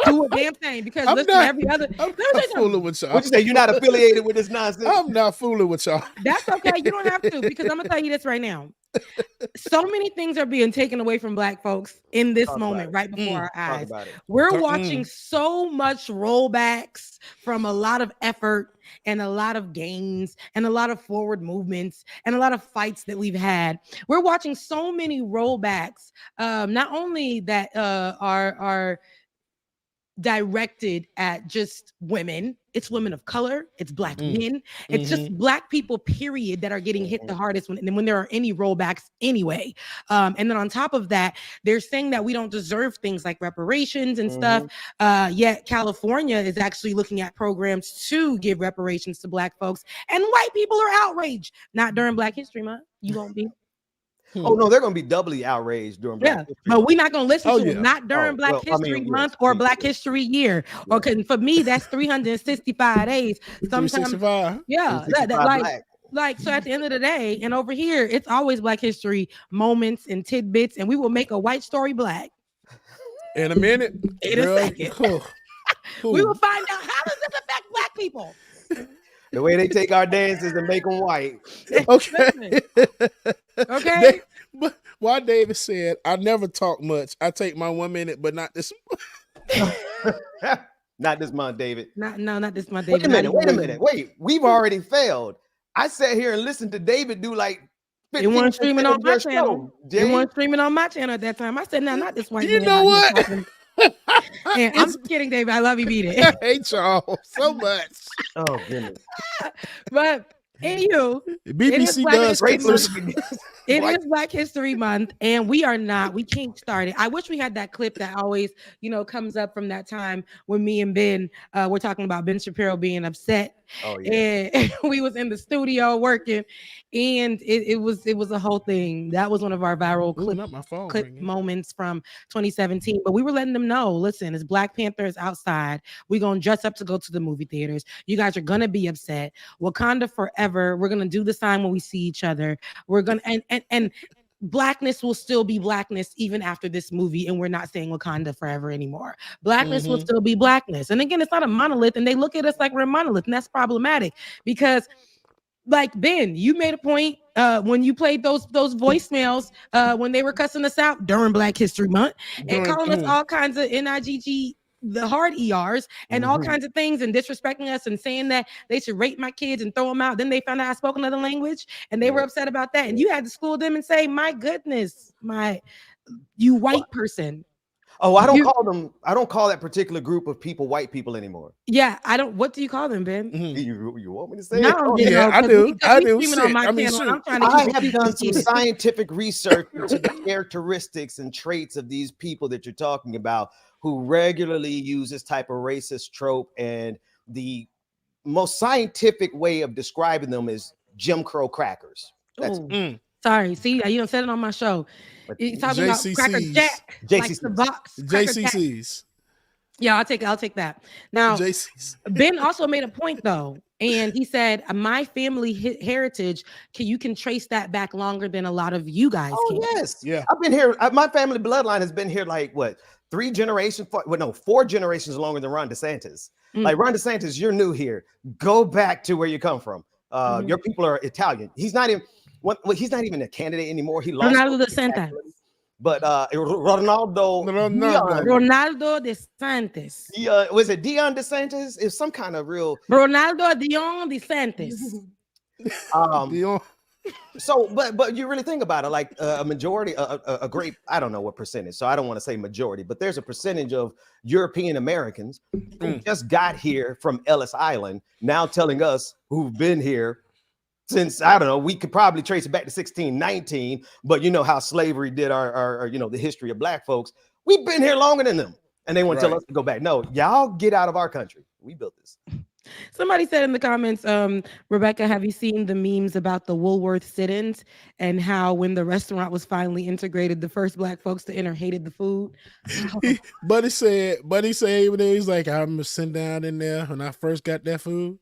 do a damn thing because I'm listen, not, every other. I'm not fooling with y'all. What you say? You're not affiliated with this nonsense? I'm not fooling with y'all. That's okay. You don't have to, because I'm gonna tell you this right now. So many things are being taken away from Black folks in this moment, right before our eyes. We're watching so much rollbacks from a lot of effort and a lot of gains and a lot of forward movements and a lot of fights that we've had. We're watching so many rollbacks, not only that are directed at just women, it's women of color, it's Black men, it's just Black people, period, that are getting hit the hardest when there are any rollbacks anyway. And then on top of that, they're saying that we don't deserve things like reparations and stuff. Yet California is actually looking at programs to give reparations to Black folks, and white people are outraged. Not during Black History Month. You won't be. Oh no, they're gonna be doubly outraged during Black History but we're not gonna listen to them. Not during Black well, History Month or Black History Year. Or for me, that's 365 days. Sometimes, 365. yeah, like so. At the end of the day, and over here, it's always Black History moments and tidbits, and we will make a white story Black in a minute. In a second, we will find out how does this affect Black people. The way they take our dances and make them white. Okay. Okay. But why David said, I never talk much. I take my 1 minute, but not this. Not this month, David. Not this month, David. Wait a minute. Wait, we've already failed. I sat here and listened to David do like 15 it wasn't streaming on my show. channel. It wasn't streaming on my channel at that time. I said, no, not this white. You know what? And I'm kidding, David. I love you, beat it. I hate y'all so much. Oh goodness. But anywho, BBC does it is Black History Month, and we can't start it. I wish we had that clip that always, comes up from that time when me and Ben were talking about Ben Shapiro being upset. Oh, yeah. And we was in the studio working, and it was a whole thing. That was one of our viral clip moments from 2017. But we were letting them know, listen, it's Black Panthers outside. We're gonna dress up to go to the movie theaters. You guys are gonna be upset. Wakanda forever. We're gonna do the sign when we see each other. We're gonna and Blackness will still be Blackness even after this movie, and we're not saying Wakanda forever anymore. Blackness will still be Blackness. And again, it's not a monolith, and they look at us like we're a monolith, and that's problematic because, like Ben, you made a point when you played those voicemails when they were cussing us out during Black History Month and calling us all kinds of NIGG, the hard ERs and all kinds of things, and disrespecting us and saying that they should rape my kids and throw them out. Then they found out I spoke another language and they were upset about that. And you had to school them and say, my goodness, you white person. Oh, I don't call that particular group of people white people anymore. Yeah, I don't. What do you call them, Ben? You want me to say no, it? Yeah, I do. I do. I have done some scientific research into the characteristics and traits of these people that you're talking about, who regularly use this type of racist trope, and the most scientific way of describing them is Jim Crow crackers. That's Sorry, see, you don't said it on my show. You're talking about Cracker Jack, like the box. JCCs. Yeah, I'll take that. Now, Ben also made a point though, and he said, "My family heritage, you can trace that back longer than a lot of you guys can." Yes, yeah. I've been here. My family bloodline has been here like what? 4 generations longer than Ron DeSantis. Like Ron DeSantis, you're new here. Go back to where you come from. Your people are Italian. He's not even a candidate anymore. He lost Ronaldo DeSantis. But Ronaldo DeSantis. Was it Dion DeSantis? It's some kind of real Ronaldo Dion DeSantis. Dion. So, but you really think about it, like a majority, a great, I don't know what percentage, so I don't want to say majority, but there's a percentage of European Americans who just got here from Ellis Island, now telling us who've been here since I don't know, we could probably trace it back to 1619, but you know how slavery did our you know, the history of black folks. We've been here longer than them, and they want to tell us to go back. No, y'all get out of our country. We built this. Somebody said in the comments, Rebecca, have you seen the memes about the Woolworth sit-ins and how when the restaurant was finally integrated, the first black folks to enter hated the food? Buddy said when he's like, I remember sitting down in there when I first got that food.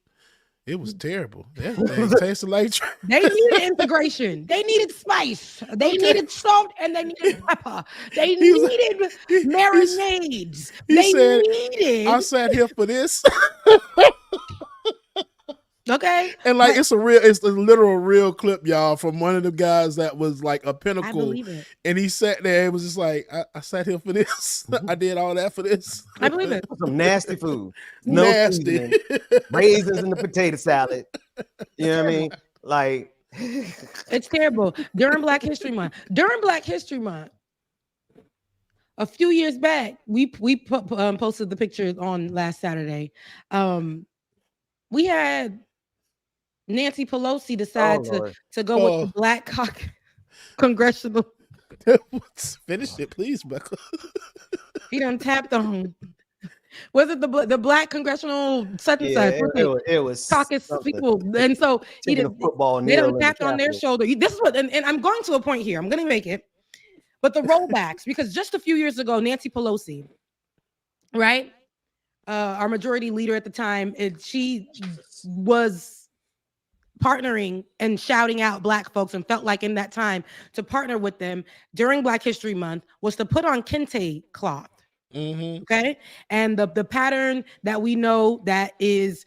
It was terrible. That thing tasted like they needed integration. They needed spice. They needed salt, and they needed pepper. They needed marinades. He said, I sat here for this. Okay. And like it's a literal real clip, y'all, from one of the guys that was like a pinnacle. I believe it. And he sat there and was just like, I sat here for this. I did all that for this. I believe it. Some nasty food. No nasty. Seasoning. Raisins in the potato salad. You know what I mean? Like it's terrible. During Black History Month, a few years back, we posted the pictures on last Saturday. We had Nancy Pelosi decide to go with the Black congressional. Finish it, please, Becca. He done tapped on. Was it the Black congressional such and such? It was caucus people, and so he did. They done tapped on their shoulder. This is what, and I'm going to a point here. I'm going to make it, but the rollbacks, because just a few years ago, Nancy Pelosi, right, our majority leader at the time, she was partnering and shouting out Black folks, and felt like in that time to partner with them during Black History Month was to put on kente cloth. Okay, and the pattern that we know that is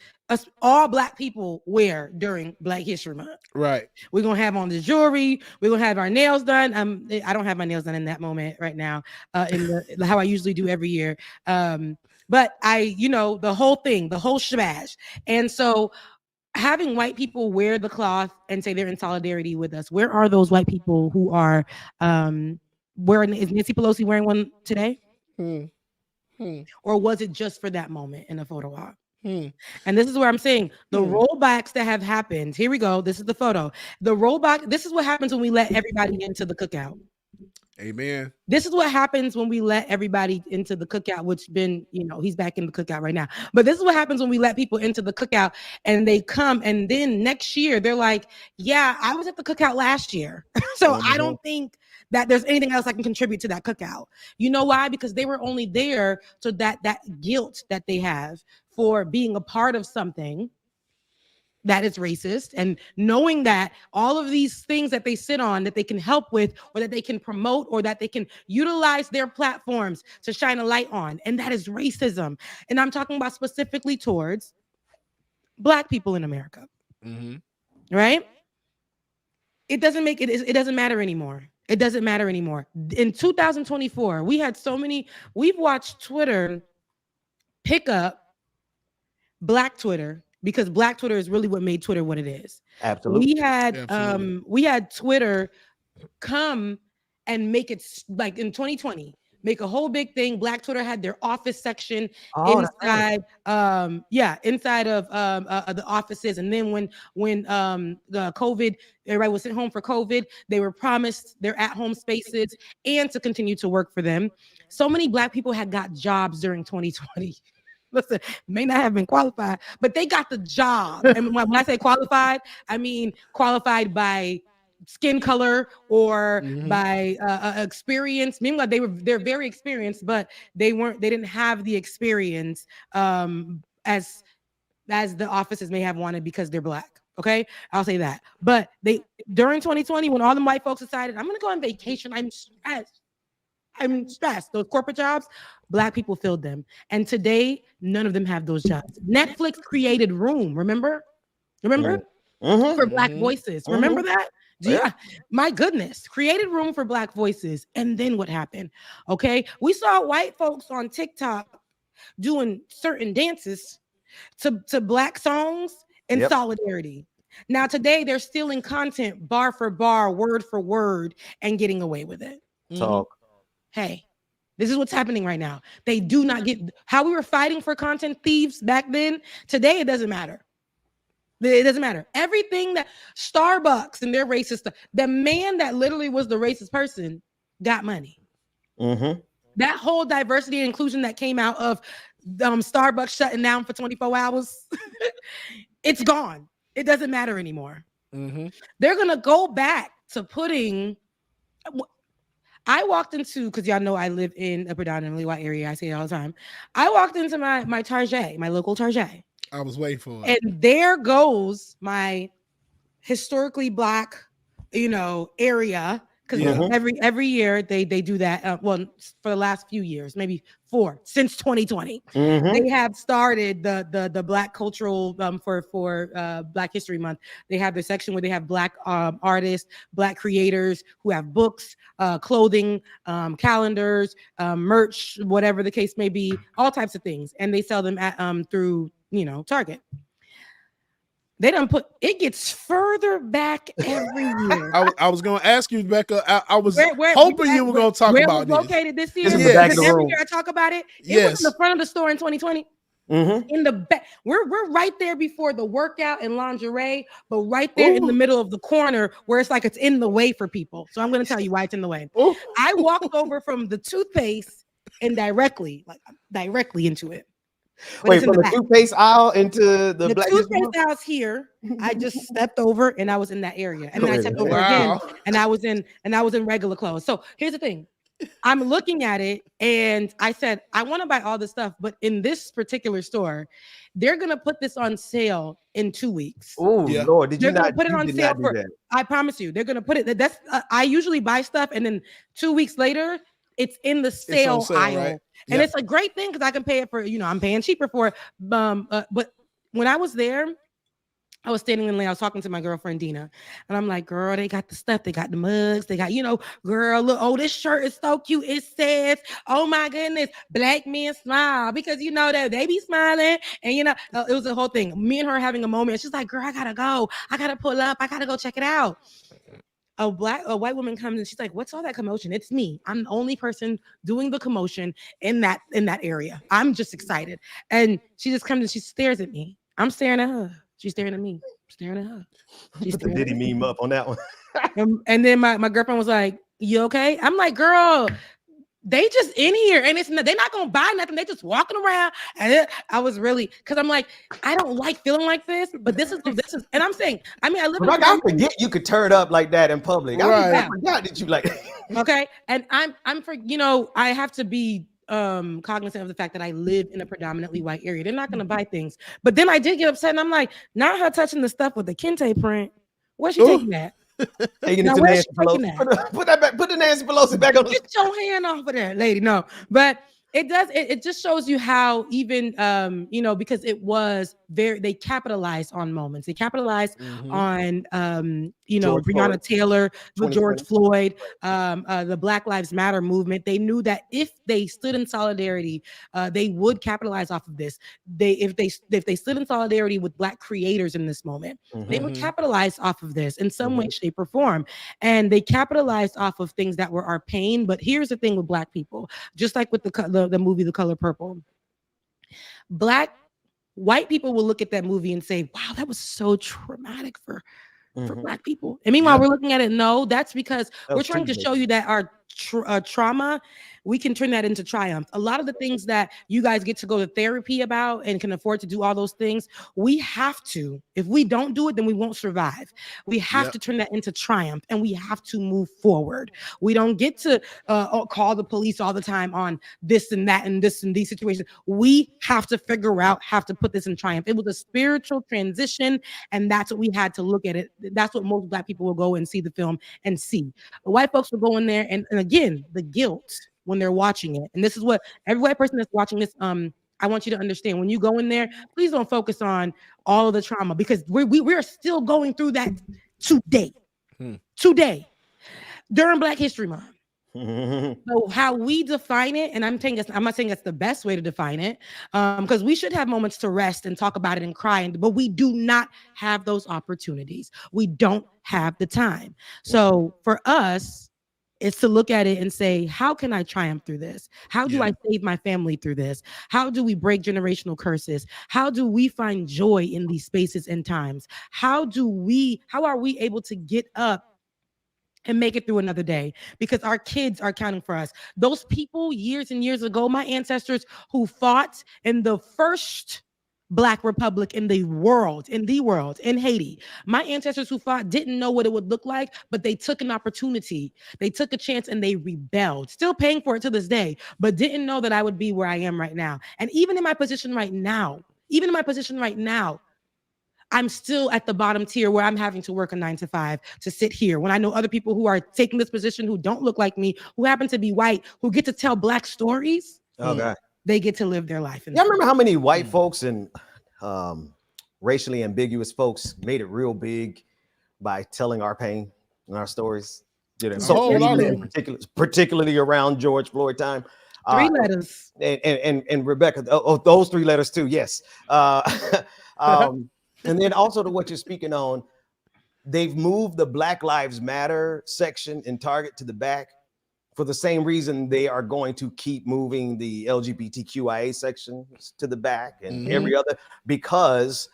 all Black people wear during Black History Month. Right. We're gonna have on the jewelry. We're gonna have our nails done. I don't have my nails done in that moment right now. In how I usually do every year. But the whole thing, the whole shabash, and so having white people wear the cloth and say they're in solidarity with us. Where are those white people who are wearing? Is Nancy Pelosi wearing one today? Or was it just for that moment in a photo op? And this is where I'm saying the rollbacks that have happened. Here we go. This is the photo. The rollback. This is what happens when we let everybody into the cookout. Amen. This is what happens when we let everybody into the cookout, which he's back in the cookout right now. But this is what happens when we let people into the cookout and they come, and then next year they're like, yeah, I was at the cookout last year. So I don't think that there's anything else I can contribute to that cookout. You know why? Because they were only there so that guilt that they have for being a part of something that is racist, and knowing that all of these things that they sit on that they can help with, or that they can promote, or that they can utilize their platforms to shine a light on, and that is racism. And I'm talking about specifically towards Black people in America. Right? It doesn't matter anymore. It doesn't matter anymore. In 2024, we've watched Twitter pick up Black Twitter, because Black Twitter is really what made Twitter what it is. Absolutely. We had Twitter come and make it, like in 2020, make a whole big thing. Black Twitter had their office section inside of the offices. And then when the COVID, everybody was sent home for COVID, they were promised their at-home spaces and to continue to work for them. So many Black people had got jobs during 2020. Listen, may not have been qualified, but they got the job. And when I say qualified, I mean qualified by skin color or by experience. Meanwhile, they're very experienced, but they didn't have the experience as the offices may have wanted because they're Black. Okay, I'll say that. But during 2020, when all the white folks decided, I'm gonna go on vacation, I'm stressed. Those corporate jobs, Black people filled them. And today, none of them have those jobs. Netflix created room, remember? For Black voices. Remember that? Yeah. My goodness. Created room for Black voices. And then what happened? Okay. We saw white folks on TikTok doing certain dances to Black songs in solidarity. Now, today, they're stealing content bar for bar, word for word, and getting away with it. Talk. Hey, this is what's happening right now. They do not get how we were fighting for content thieves back then. Today, it doesn't matter. It doesn't matter. Everything that Starbucks and their racist stuff, the man that literally was the racist person got money. That whole diversity and inclusion that came out of Starbucks shutting down for 24 hours, it's gone. It doesn't matter anymore. They're going to go back to putting... I walked into, because y'all know I live in a predominantly white area. I say it all the time. I walked into my Target, my local Target. I was waiting for it. And there goes my historically Black, area. Because every year they do that. Well, for the last few years, maybe 4 since 2020, they have started the Black cultural for Black History Month. They have their section where they have Black artists, Black creators who have books, clothing, calendars, merch, whatever the case may be, all types of things, and they sell them at through Target. They don't put it gets further back every year. I was going to ask you, Becca. I was hoping you were going to talk about this. Located this year. Yes. Every year I talk about it. It was in the front of the store in 2020. In the back, we're right there before the workout and lingerie, but right there in the middle of the corner where it's like it's in the way for people. So I'm going to tell you why it's in the way. I walked over from the toothpaste and directly into it. But wait, from the toothpaste aisle into the Black toothpaste aisle's here. I just stepped over and I was in that area, and then I stepped over again, and I was in regular clothes. So here's the thing: I'm looking at it, and I said I want to buy all this stuff, but in this particular store, they're gonna put this on sale in 2 weeks. Oh Lord, did you not put it on sale for? I promise you, they're gonna put it. That's I usually buy stuff, and then 2 weeks later, it's in the sale aisle. Right? And it's a great thing because I can pay it for, I'm paying cheaper for it. But when I was there, I was standing in line, I was talking to my girlfriend Dina, and I'm like, girl, they got the stuff, they got the mugs, they got, girl, look, this shirt is so cute. It says, oh my goodness, Black men smile, because that they be smiling, and it was a whole thing. Me and her having a moment. She's like, girl, I gotta go, I gotta pull up, I gotta go check it out. A white woman comes and she's like, what's all that commotion? It's me. I'm the only person doing the commotion in that area. I'm just excited. And she just comes and she stares at me. I'm staring at her. She's staring at me. I'm staring at her. She's Put the Diddy meme up on that one. and then my girlfriend was like, you okay? I'm like, girl, they just in here and they're not gonna buy nothing. They just walking around. And I was really, because I'm like, I don't like feeling like this, but this is, and I'm saying, I live. I forget you could turn up like that in public. I forgot that you like. Okay, and I'm for I have to be cognizant of the fact that I live in a predominantly white area. They're not gonna buy things, but then I did get upset, and I'm like, not her touching the stuff with the kente print. Where's she taking that? Taking it to Nancy Pelosi. Put that back. Put the Nancy Pelosi back on. Get your hand off of there, lady. No, but it does. It just shows you how even because it was they capitalized on moments. They capitalized on Breonna Taylor, George Floyd, the Black Lives Matter movement. They knew that if they stood in solidarity, they would capitalize off of this. If they stood in solidarity with Black creators in this moment, they would capitalize off of this in some way, shape, or form. And they capitalized off of things that were our pain. But here's the thing with Black people, just like with the movie The Color Purple, white people will look at that movie and say, wow, that was so traumatic for Black people. And meanwhile, we're looking at it. No, that's because we're trying to show you that our trauma, we can turn that into triumph. A lot of the things that you guys get to go to therapy about and can afford to do all those things, we have to. If we don't do it, then we won't survive. We have to turn that into triumph, and we have to move forward. We don't get to call the police all the time on this and that and this and these situations. We have to figure out how to put this in triumph. It was a spiritual transition, and that's what we had to look at it. That's what most Black people will go and see the film and see. The white folks will go in there, and again, the guilt when they're watching it. And this is what every white person that's watching this, I want you to understand. When you go in there, please don't focus on all of the trauma, because we're still going through that today. Today, during Black History Month. So how we define it, and I'm not saying that's the best way to define it, because we should have moments to rest and talk about it and cry, but we do not have those opportunities. We don't have the time. So for us, is to look at it and say, how can I triumph through this? How do I save my family through this? How do we break generational curses? How do we find joy in these spaces and times? How are we able to get up and make it through another day, because our kids are counting for us? Those people years and years ago, my ancestors who fought in the first Black Republic in the world, in Haiti. My ancestors who fought didn't know what it would look like, but they took an opportunity. They took a chance and they rebelled, still paying for it to this day, but didn't know that I would be where I am right now. And even in my position right now, I'm still at the bottom tier where I'm having to work a 9 to 5 to sit here when I know other people who are taking this position who don't look like me, who happen to be white, who get to tell Black stories. Oh, God. They get to live their life. Y'all remember how many white folks and racially ambiguous folks made it real big by telling our pain and our stories? You know, particularly around George Floyd time. 3 letters. And Rebecca, those 3 letters too, yes. And then also to what you're speaking on, they've moved the Black Lives Matter section in Target to the back for the same reason they are going to keep moving the LGBTQIA section to the back and every other, because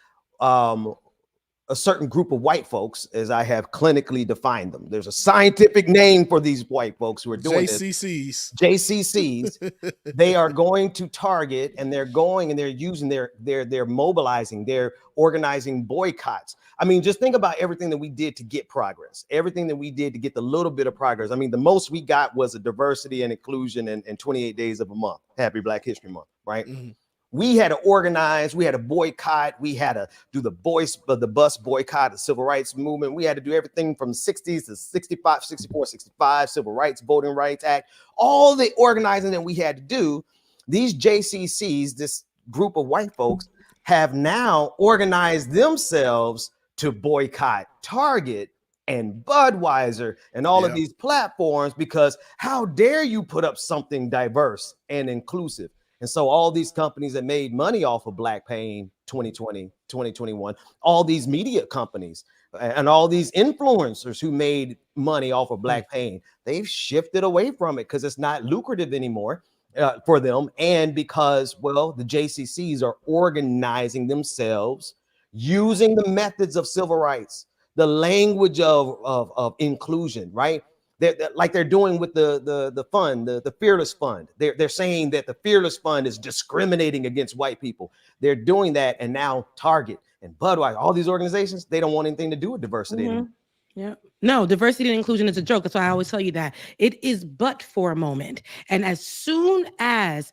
a certain group of white folks, as I have clinically defined them, there's a scientific name for these white folks who are doing JCCs. They are going to Target, and they're going and they're using they're mobilizing, they're organizing boycotts. I mean, just think about everything that we did to get progress, everything that we did to get the little bit of progress. I mean, the most we got was a diversity and inclusion in 28 days of a month. Happy Black History Month, right? We had to organize, we had to boycott, we had to do the bus boycott, the civil rights movement. We had to do everything from 60s to 65, 64, 65, Civil Rights, Voting Rights Act, all the organizing that we had to do. These JCCs, this group of white folks, have now organized themselves to boycott Target and Budweiser and all of these platforms, because how dare you put up something diverse and inclusive? And so all these companies that made money off of Black pain 2020, 2021, all these media companies and all these influencers who made money off of Black pain, they've shifted away from it because it's not lucrative anymore for them. And because, well, the JCCs are organizing themselves using the methods of civil rights, the language of inclusion, right? Like they're doing with the fund, the Fearless Fund. They're saying that the Fearless Fund is discriminating against white people. They're doing that, and now Target and Budweiser, all these organizations, they don't want anything to do with diversity anymore. Yeah. No, diversity and inclusion is a joke. That's why I always tell you that it is but for a moment. And as soon as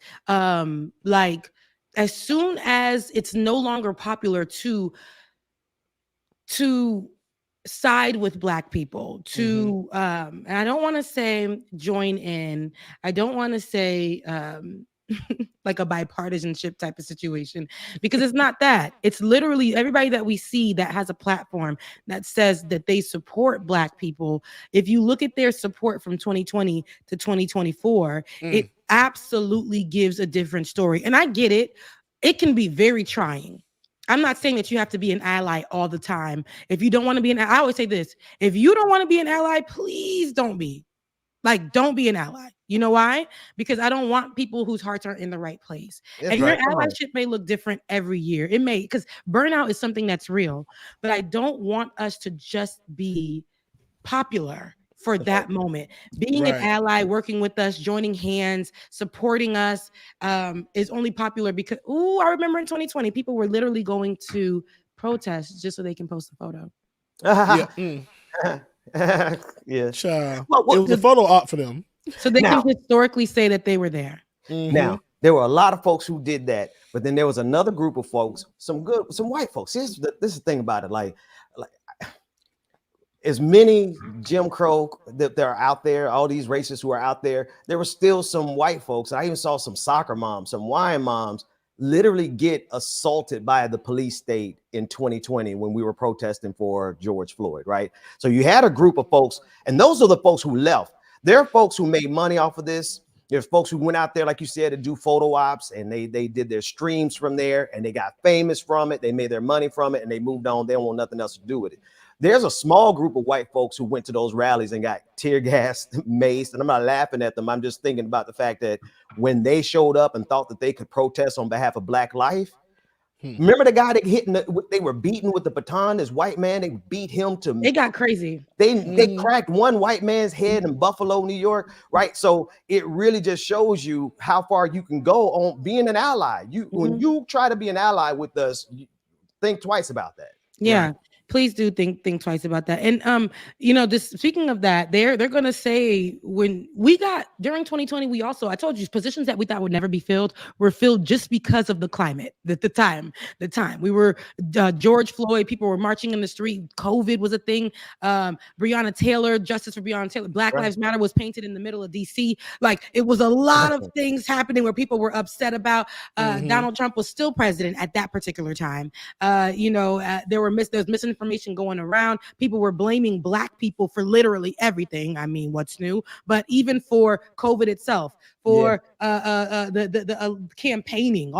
it's no longer popular to side with Black people, to and I don't want to say join in, I don't want to say like a bipartisanship type of situation, because it's not that. It's literally everybody that we see that has a platform that says that they support Black people. If you look at their support from 2020 to 2024, it absolutely gives a different story. And I get it. It can be very trying. I'm not saying that you have to be an ally all the time. If you don't want to be I always say this: if you don't want to be an ally, please don't be. Like, don't be an ally. You know why? Because I don't want people whose hearts aren't in the right place. And your allyship may look different every year. It may, because burnout is something that's real. But I don't want us to just be popular for that moment. Being an ally, working with us, joining hands, supporting us is only popular because, I remember in 2020, people were literally going to protest just so they can post a photo. Child. It was a photo op for them. So they can historically say that they were there. Now, there were a lot of folks who did that, but then there was another group of folks, some white folks. This is the thing about it. Like as many Jim Crow that are out there, all these racists who are out there, there were still some white folks. I even saw some soccer moms, some wine moms literally get assaulted by the police state in 2020 when we were protesting for George Floyd, right? So you had a group of folks, and those are the folks who left. There are folks who made money off of this. There's folks who went out there, like you said, to do photo ops, and they did their streams from there, and they got famous from it. They made their money from it, and they moved on. They don't want nothing else to do with it. there's a small group of white folks who went to those rallies and got tear gassed, maced, and I'm not laughing at them. I'm just thinking about the fact that when they showed up and thought that they could protest on behalf of Black life, remember the guy that they were beating with the baton, this white man, they beat him to. It got crazy. They cracked one white man's head in Buffalo, New York, right? So it really just shows you how far you can go on being an ally. When you try to be an ally with us, think twice about that. Yeah. Right. Please do think twice about that. And just speaking of that, they're gonna say when we got during 2020, I told you positions that we thought would never be filled were filled just because of the climate, the time. We were George Floyd, people were marching in the street, COVID was a thing. Breonna Taylor, justice for Breonna Taylor, Black Lives Matter was painted in the middle of DC. Like it was a lot of things happening where people were upset about. Donald Trump was still president at that particular time. There's misinformation going around. People were blaming Black people for literally everything. I mean, what's new? But even for COVID itself, for the campaigning,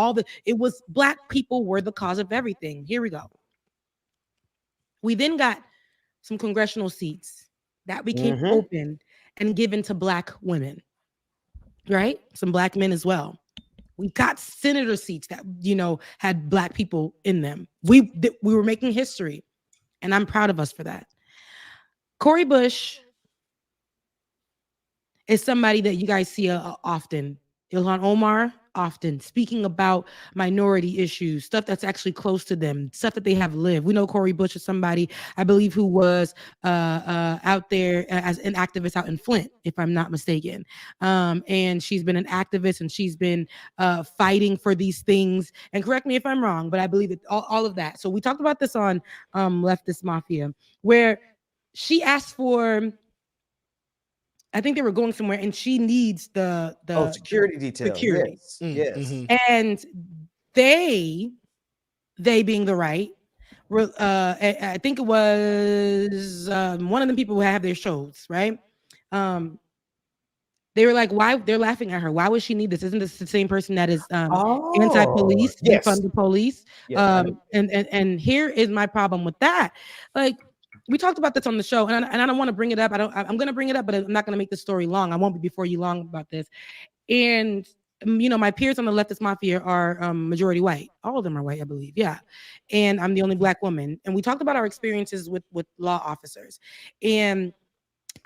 it was Black people were the cause of everything. Here we go. We then got some congressional seats that became open and given to Black women, right? Some Black men as well. We got senator seats that had Black people in them. We were making history. And I'm proud of us for that. Cori Bush is somebody that you guys see often. Ilhan Omar, often speaking about minority issues, stuff that's actually close to them, stuff that they have lived. We know Cori Bush is somebody, I believe, who was out there as an activist out in Flint, if I'm not mistaken. And she's been an activist and she's been fighting for these things. And correct me if I'm wrong, but I believe that all of that. So we talked about this on Leftist Mafia, where she asked for, I think they were going somewhere, and she needs the security detail. Security. Yes. And they being the right, I think it was one of the people who have their shows, right? They were like, why? They're laughing at her. Why would she need this? Isn't this the same person that is anti-police, defund the police? Yes. And here is my problem with that. Like, we talked about this on the show, and I don't want to bring it up. I'm going to bring it up, but I'm not going to make the story long. I won't be before you long about this. And my peers on the Leftist Mafia are majority white. All of them are white, I believe. Yeah, and I'm the only Black woman. And we talked about our experiences with law officers, and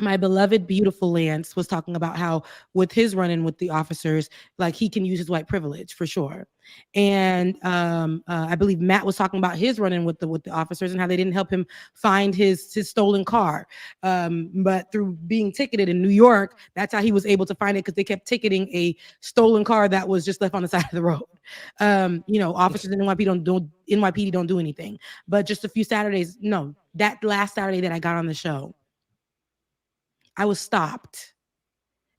my beloved, beautiful Lance was talking about how with his run-in with the officers, like he can use his white privilege for sure. And I believe Matt was talking about his run-in with the officers and how they didn't help him find his stolen car. But through being ticketed in New York, that's how he was able to find it, because they kept ticketing a stolen car that was just left on the side of the road. Officers in NYPD don't do anything. But just a few Saturdays, that last Saturday that I got on the show, I was stopped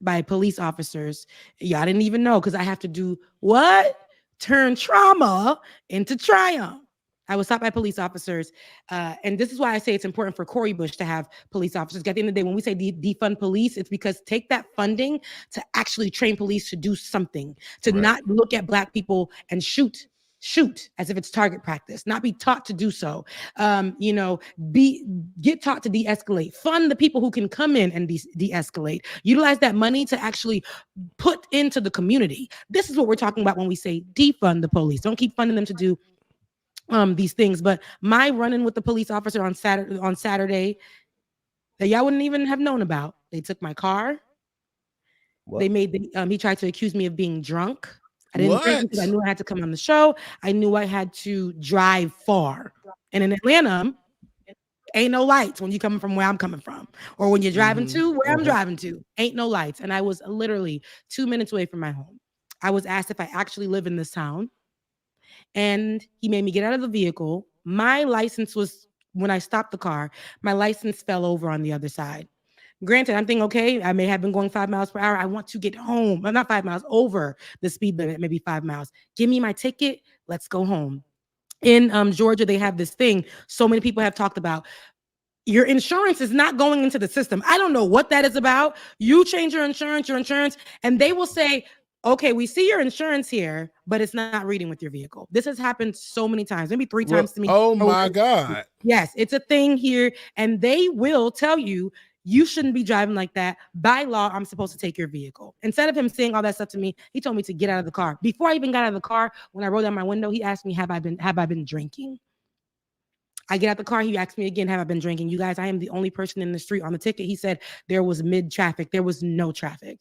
by police officers. Y'all didn't even know, because I have to do what? Turn trauma into triumph. I was stopped by police officers. And this is why I say it's important for Cori Bush to have police officers. At the end of the day, when we say defund police, it's because take that funding to actually train police to do something, to not look at Black people and shoot as if it's target practice, not be taught to do so. Get taught to de-escalate, fund the people who can come in and de-escalate, utilize that money to actually put into the community. This is what we're talking about when we say defund the police. Don't keep funding them to do these things. But my run-in with the police officer on Saturday that y'all wouldn't even have known about. They took my car. What? They made he tried to accuse me of being drunk. I didn't drink because I knew I had to come on the show. I knew I had to drive far. And in Atlanta, ain't no lights when you're coming from where I'm coming from. Or when you're driving to where I'm driving to. Ain't no lights. And I was literally 2 minutes away from my home. I was asked if I actually live in this town. And he made me get out of the vehicle. My license was, when I stopped the car, my license fell over on the other side. Granted, I'm thinking, okay, I may have been going 5 miles per hour. I want to get home. I'm not 5 miles over the speed limit, maybe 5 miles. Give me my ticket. Let's go home. In Georgia, they have this thing so many people have talked about. Your insurance is not going into the system. I don't know what that is about. You change your insurance, and they will say, okay, we see your insurance here, but it's not reading with your vehicle. This has happened so many times, maybe 3 times to me. Oh my God. Yes, it's a thing here. And they will tell you, you shouldn't be driving like that. By law, I'm supposed to take your vehicle. Instead of him saying all that stuff to me, he told me to get out of the car. Before I even got out of the car, when I rolled down my window, he asked me, have I been drinking? I get out the car. He asked me again, have I been drinking? You guys, I am the only person in the street on the ticket. He said there was mid traffic. There was no traffic.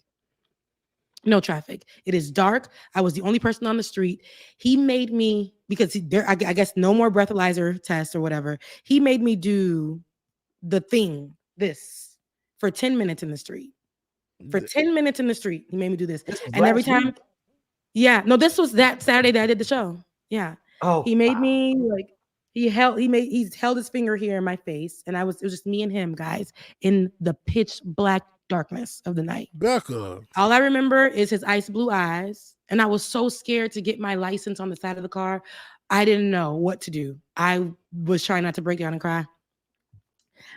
No traffic. It is dark. I was the only person on the street. He made me, because I guess no more breathalyzer tests or whatever. He made me do the thing, this, for 10 minutes in the street. For 10 minutes in the street, he made me do this. And every time, yeah, no, this was that Saturday that I did the show. Yeah. Oh, he made me like, he held his finger here in my face. And it was just me and him, guys, in the pitch black darkness of the night. Becca. All I remember is his ice blue eyes. And I was so scared to get my license on the side of the car. I didn't know what to do. I was trying not to break down and cry.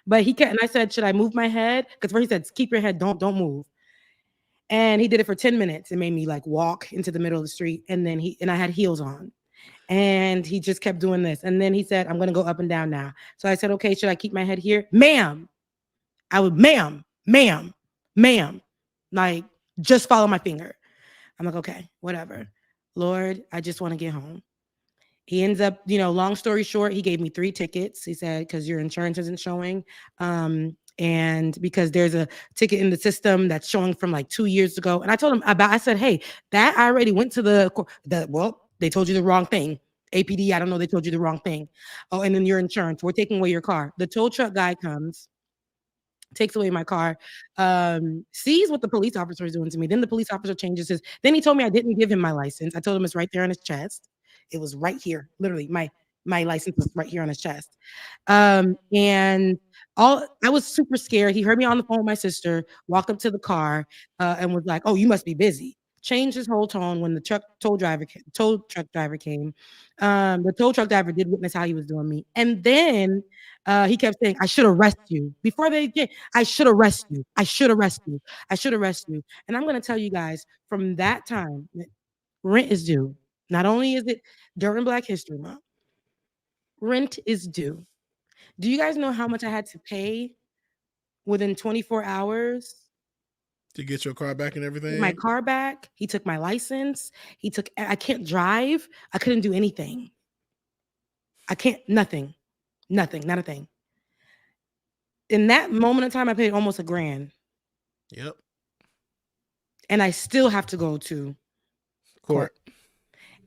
But he kept, and I said, should I move my head? Because first he said, keep your head, don't move. And he did it for 10 minutes. It made me like walk into the middle of the street. And then I had heels on. And he just kept doing this. And then he said, I'm going to go up and down now. So I said, okay, should I keep my head here? Ma'am. I would, ma'am. Like, just follow my finger. I'm like, okay, whatever. Lord, I just want to get home. He ends up, long story short, he gave me 3 tickets. He said, because your insurance isn't showing. And because there's a ticket in the system that's showing from like 2 years ago. And I told him I said, hey, that I already went to they told you the wrong thing. APD, I don't know, they told you the wrong thing. Oh, and then your insurance, we're taking away your car. The tow truck guy comes, takes away my car, sees what the police officer is doing to me. Then the police officer changes then he told me I didn't give him my license. I told him it's right there on his chest. It was right here. Literally, my license was right here on his chest. And I was super scared. He heard me on the phone with my sister, walked up to the car, and was like, oh, you must be busy. Changed his whole tone when the tow truck driver came. The tow truck driver did witness how he was doing me. And then he kept saying, I should arrest you. Before they did, I should arrest you. I should arrest you. I should arrest you. And I'm going to tell you guys, from that time, rent is due. Not only is it during Black History Month, rent is due. Do you guys know how much I had to pay within 24 hours? To get your car back and everything? My car back. He took my license. I can't drive. I couldn't do anything. Nothing, not a thing. In that moment of time, I paid almost $1,000. Yep. And I still have to go to court.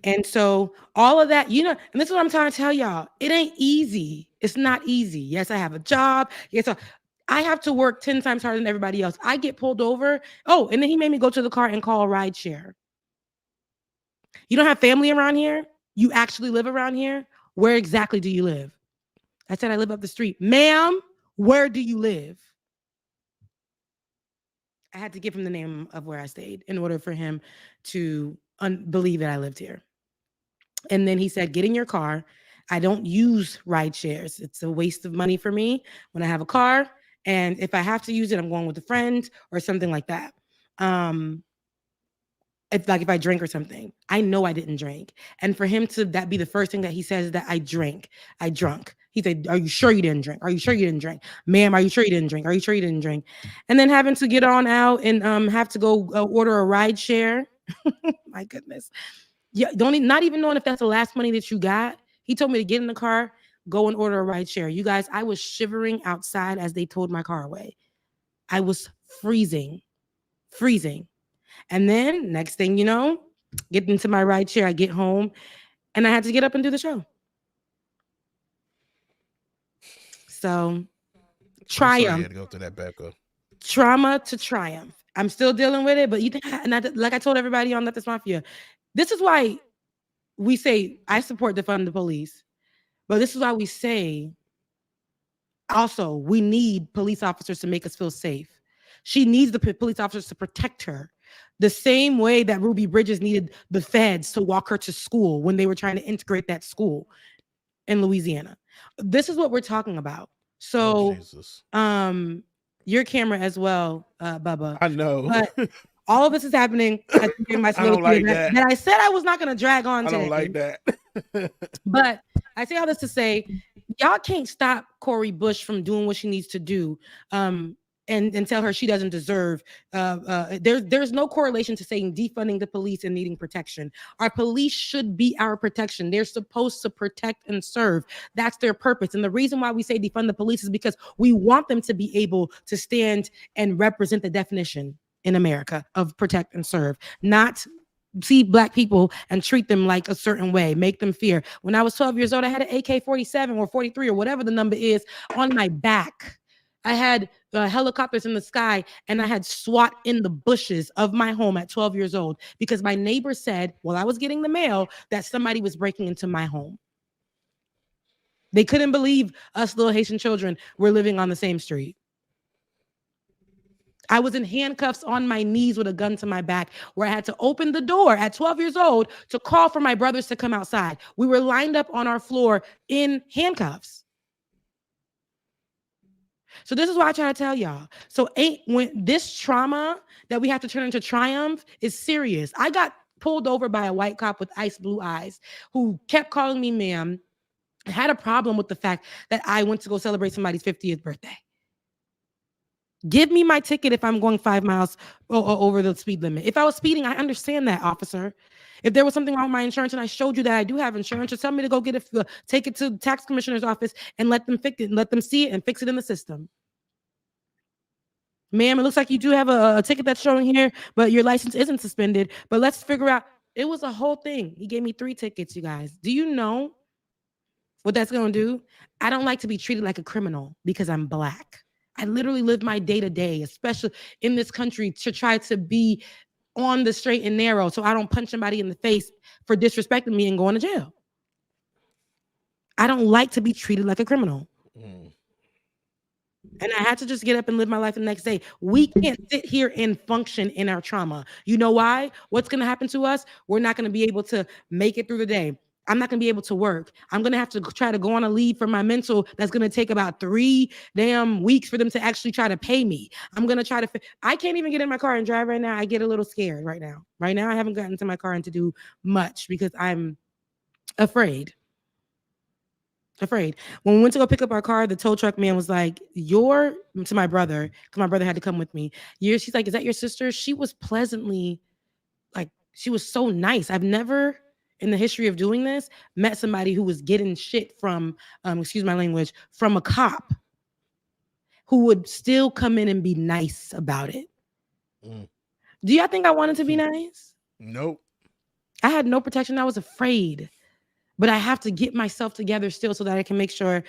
And so all of that, and this is what I'm trying to tell y'all. It ain't easy. It's not easy. Yes, I have a job. Yes, I have to work 10 times harder than everybody else. I get pulled over. Oh, and then he made me go to the car and call a ride share. You don't have family around here? You actually live around here? Where exactly do you live? I said, I live up the street. Ma'am, where do you live? I had to give him the name of where I stayed in order for him to believe that I lived here. And then he said, get in your car. I don't use ride shares. It's a waste of money for me when I have a car. And if I have to use it, I'm going with a friend or something like that. If I drink or something, I know I didn't drink. And for him to that be the first thing that he says is that I drunk. He said, are you sure you didn't drink? Are you sure you didn't drink? Ma'am, are you sure you didn't drink? Are you sure you didn't drink? And then having to get on out and have to go order a ride share. My goodness. Yeah, not even knowing if that's the last money that you got. He told me to get in the car, go and order a ride share. You guys, I was shivering outside as they towed my car away. I was freezing. And then next thing you know, get into my ride share, I get home and I had to get up and do the show. So triumph. You had to go through that back up. Trauma to triumph. I'm still dealing with it, but like I told everybody on Let This Mafia, this is why we say I support defund the police, but this is why we say also we need police officers to make us feel safe. She needs the police officers to protect her the same way that Ruby Bridges needed the feds to walk her to school when they were trying to integrate that school in Louisiana. This is what we're talking about. So, your camera as well, Bubba. I know. But All of this is happening at the my I don't like that. that I said I was not going to drag on I today. don't like that. But I say all this to say, y'all can't stop Cori Bush from doing what she needs to do. And tell her she doesn't deserve. There's no correlation to saying defunding the police and needing protection. Our police should be our protection. They're supposed to protect and serve. That's their purpose. And the reason why we say defund the police is because we want them to be able to stand and represent the definition in America of protect and serve, not see Black people and treat them like a certain way, make them fear. When I was 12 years old, I had an AK-47 or 43 or whatever the number is on my back. I had helicopters in the sky, and I had SWAT in the bushes of my home at 12 years old because my neighbor said, while I was getting the mail, that somebody was breaking into my home. They couldn't believe us little Haitian children were living on the same street. I was in handcuffs on my knees with a gun to my back, where I had to open the door at 12 years old to call for my brothers to come outside. We were lined up on our floor in handcuffs. So this is why I try to tell y'all. So when this trauma that we have to turn into triumph is serious. I got pulled over by a white cop with ice blue eyes who kept calling me ma'am. I had a problem with the fact that I went to go celebrate somebody's 50th birthday. Give me my ticket if I'm going 5 miles over the speed limit. If I was speeding, I understand that, officer. If there was something wrong with my insurance and I showed you that I do have insurance, just tell me to go get it, take it to the tax commissioner's office and let them fix it, and let them see it and fix it in the system. Ma'am, it looks like you do have a ticket that's showing here, but your license isn't suspended. But let's figure out. It was a whole thing. He gave me 3 tickets, you guys. Do you know what that's going to do? I don't like to be treated like a criminal because I'm Black. I literally live my day-to-day, especially in this country, to try to be on the straight and narrow so I don't punch somebody in the face for disrespecting me and going to jail. I don't like to be treated like a criminal. And I had to just get up and live my life the next day. We can't sit here and function in our trauma. You know why? What's going to happen to us? We're not going to be able to make it through the day. I'm not going to be able to work. I'm going to have to try to go on a leave for my mental. That's going to take about 3 damn weeks for them to actually try to pay me. I'm going to try to, I can't even get in my car and drive right now. I get a little scared right now. Right now, I haven't gotten into my car and to do much because I'm afraid. When we went to go pick up our car, the tow truck man was like, to my brother, because my brother had to come with me. She's like, is that your sister? She was pleasantly, like, she was so nice. I've never, in the history of doing this, met somebody who was getting shit from, excuse my language, from a cop who would still come in and be nice about it. Do y'all think I wanted to be nice? Nope. I had no protection. I was afraid. But I have to get myself together still so that I can make sure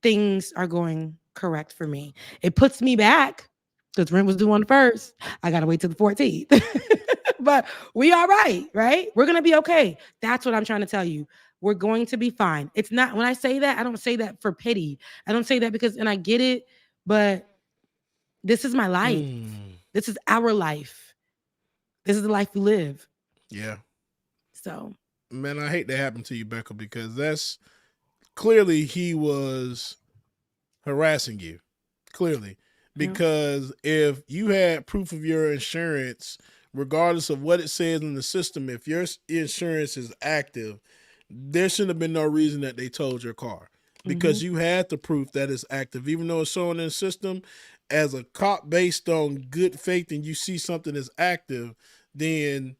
things are going correct for me. It puts me back because rent was due on the 1st. I got to wait till the 14th. But we all right? We're going to be okay. That's what I'm trying to tell you. We're going to be fine. It's not, when I say that, I don't say that for pity. I don't say that because, and I get it, but this is my life. This is our life. This is the life we live. Yeah. So. Man, I hate that happened to you, Becca, because that's clearly he was harassing you. Clearly. Because if you had proof of your insurance, regardless of what it says in the system, if your insurance is active, there shouldn't have been no reason that they towed your car. Because you had the proof that it's active. Even though it's showing in the system, as a cop based on good faith and you see something is active, then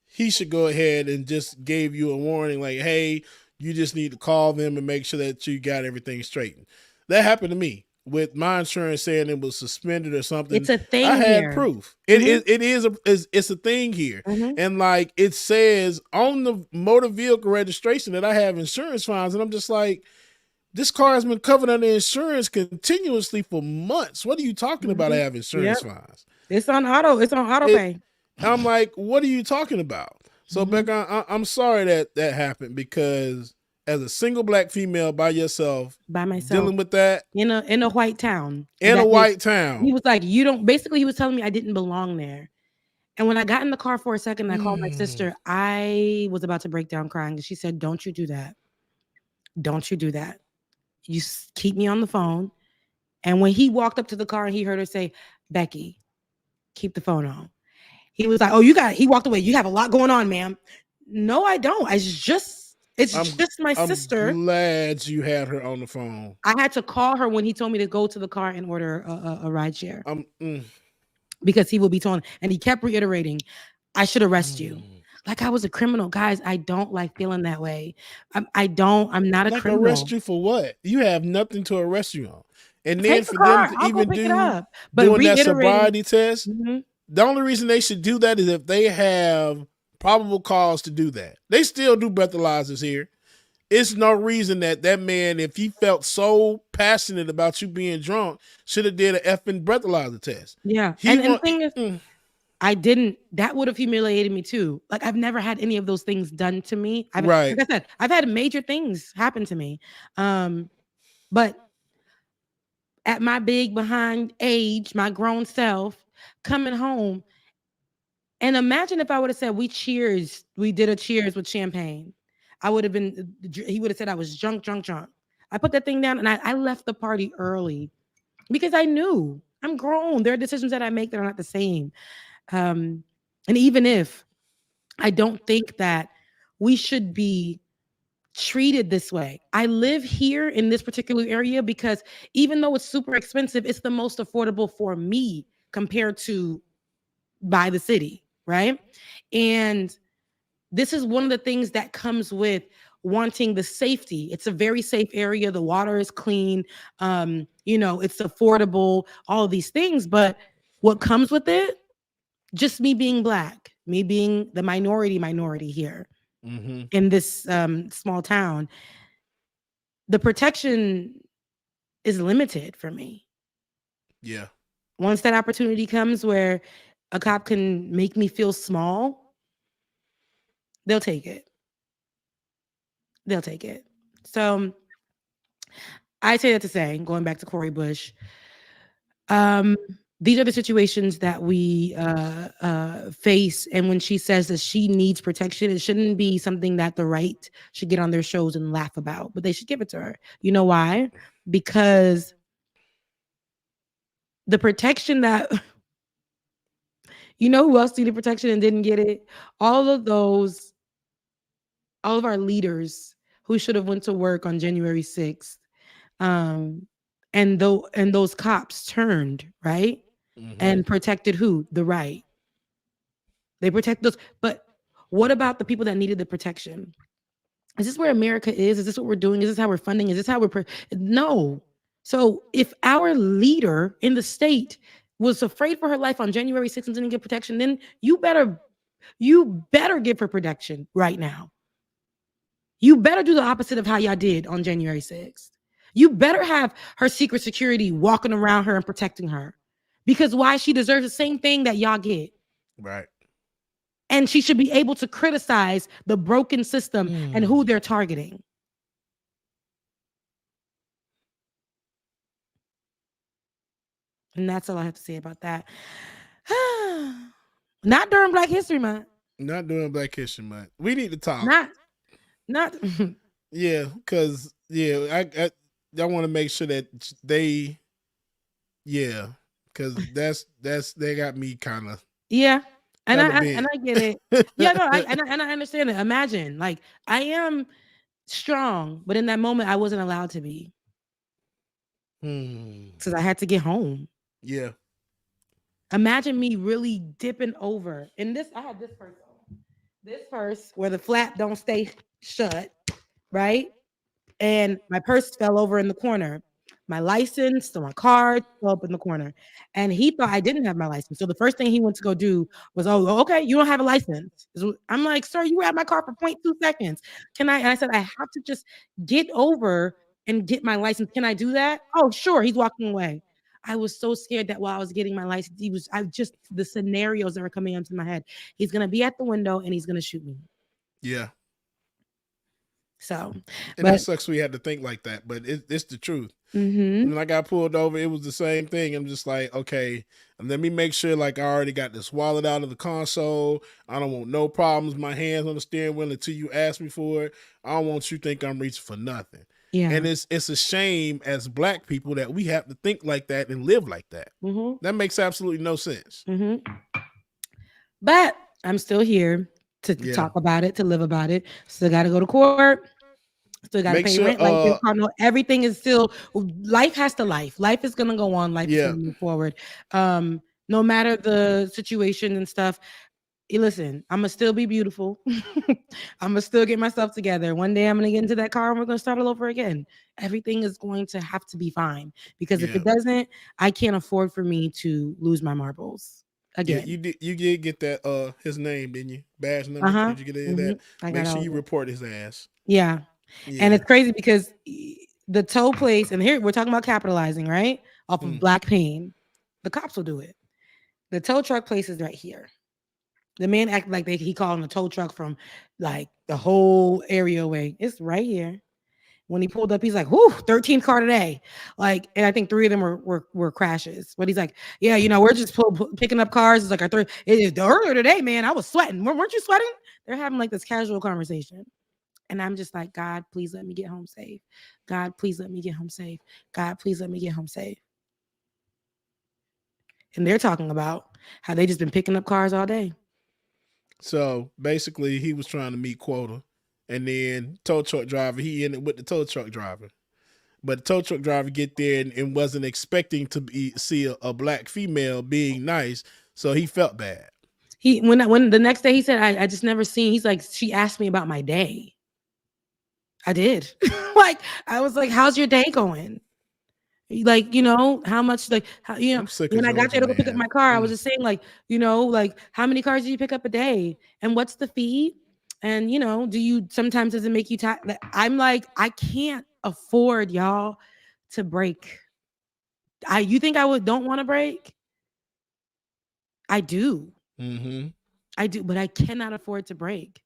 he should go ahead and just gave you a warning like, hey, you just need to call them and make sure that you got everything straightened. That happened to me with my insurance saying it was suspended or something. It's a thing. I had here. proof. It's a thing here. And like it says on the motor vehicle registration that I have insurance fines. And I'm just like, this car has been covered under insurance continuously for months. What are you talking about? I have insurance fines. It's on auto pay. I'm like, what are you talking about? So, Becca, I'm sorry that happened because as a single Black female by yourself, dealing with that in a white town, he was like, you don't. Basically, he was telling me I didn't belong there. And when I got in the car for a second, I called my sister. I was about to break down crying, and she said, "Don't you do that? Don't you do that? You keep me on the phone." And when he walked up to the car and he heard her say, "Becky, keep the phone on," He was like, "Oh, he walked away. You have a lot going on, ma'am." No, I don't. It's just my sister. I'm glad you had her on the phone. I had to call her when he told me to go to the car and order a ride share. Mm. Because he will be told, and he kept reiterating, "I should arrest you." Like I was a criminal. Guys, I don't like feeling that way. I'm not a criminal. Arrest you for what? You have nothing to arrest you on. And then Take for the car. them to I'll even go pick do it up. But doing that reiterating- sobriety test, the only reason they should do that is if they have probable cause to do that. They still do breathalyzers here. It's no reason that man, if he felt so passionate about you being drunk, should have did an effing breathalyzer test. Yeah. And the thing is, I didn't. That would have humiliated me too. Like I've never had any of those things done to me. Right. Like I said, I've had major things happen to me. But at my big behind age, my grown self coming home, and imagine if I would have said we did a cheers with champagne. He would have said I was drunk. I put that thing down and I left the party early because I knew I'm grown. There are decisions that I make that are not the same. And even if I don't think that we should be treated this way, I live here in this particular area because even though it's super expensive, it's the most affordable for me compared to by the city, right? And this is one of the things that comes with wanting the safety. It's a very safe area. The water is clean. It's affordable, all of these things. But what comes with it, just me being Black, me being the minority here in this small town, the protection is limited for me. Yeah. Once that opportunity comes where a cop can make me feel small, they'll take it. So I say that to say, going back to Cori Bush, these are the situations that we face. And when she says that she needs protection, it shouldn't be something that the right should get on their shows and laugh about, but they should give it to her. You know why? Because the protection that, you know who else needed protection and didn't get it? All of our leaders who should have went to work on January 6th. And those cops turned, right? And protected who? The right. They protect those. But what about the people that needed the protection? Is this where America is? Is this what we're doing? Is this how we're funding? Is this how we're no. So if our leader in the state was afraid for her life on January 6th and didn't get protection, then you better give her protection right now. You better do the opposite of how y'all did on January 6th. You better have her secret security walking around her and protecting her. Because why? She deserves the same thing that y'all get. Right. And she should be able to criticize the broken system and who they're targeting. And that's all I have to say about that. Not during Black History Month. Not during Black History Month. We need to talk. Not. Yeah, because I want to make sure that they, because that's they got me kind of. Yeah. And I get it. Yeah, no, I understand it. Imagine, like, I am strong, but in that moment, I wasn't allowed to be. Because I had to get home. Yeah. Imagine me really dipping over. In this, I had this purse on. This purse where the flap don't stay shut, right? And my purse fell over in the corner. My license, so my card fell up in the corner. And he thought I didn't have my license. So the first thing he went to go do was, oh, okay, you don't have a license. I'm like, sir, you were at my car for 0.2 seconds. And I said, I have to just get over and get my license. Can I do that? Oh, sure. He's walking away. I was so scared that while I was getting my license, the scenarios that were coming into my head. He's going to be at the window and he's going to shoot me. Yeah. So, that sucks. We had to think like that, but it's the truth. When I got pulled over, it was the same thing. I'm just like, okay, let me make sure like I already got this wallet out of the console. I don't want no problems. My hands on the steering wheel until you ask me for it. I don't want you to think I'm reaching for nothing. Yeah. And it's a shame as Black people that we have to think like that and live like that. That makes absolutely no sense. But I'm still here to Yeah. talk about it, to live about it. Still got to go to court. Still got to Make pay sure, rent. Life is no, everything is still, life has to life. Life is gonna go on. Life is yeah, gonna move forward. No matter the situation and stuff. Listen, I'm gonna still be beautiful. I'm gonna still get myself together. One day I'm gonna get into that car and we're gonna start all over again. Everything is going to have to be fine because if yeah, it doesn't, I can't afford for me to lose my marbles yeah. again. You did get that his name, didn't you? Badge number. Uh-huh. Did you get any of that? I Make got sure all you of it. report his ass. Yeah. And Yeah. it's crazy because the tow place, and here we're talking about capitalizing, right? Off of black pain. The cops will do it. The tow truck place is right here. The man acted like he called him a tow truck from like the whole area away. It's right here. When he pulled up, he's like, "Whoo, 13th car today." Like, and I think 3 of them were crashes. But he's like, "Yeah, we're just picking up cars. It's like our third. It is earlier today, man. I was sweating. Weren't you sweating?" They're having like this casual conversation. And I'm just like, God, please let me get home safe. God, please let me get home safe. God, please let me get home safe. And they're talking about how they just been picking up cars all day. So basically, he was trying to meet quota, and then tow truck driver he ended with the tow truck driver, but the tow truck driver get there and wasn't expecting to see a black female being nice, so he felt bad. He when the next day he said, I just never seen. He's like, she asked me about my day. I did. Like, I was like, how's your day going? Like, how much, like, how, I'm sick of when I got Georgia, there to go pick up man. my car, I was just saying, like, like, how many cars do you pick up a day? And what's the fee? And, do you sometimes does it make you tired? I'm like, I can't afford y'all to break. You think I don't want to break? I do. Mm-hmm. I do, but I cannot afford to break.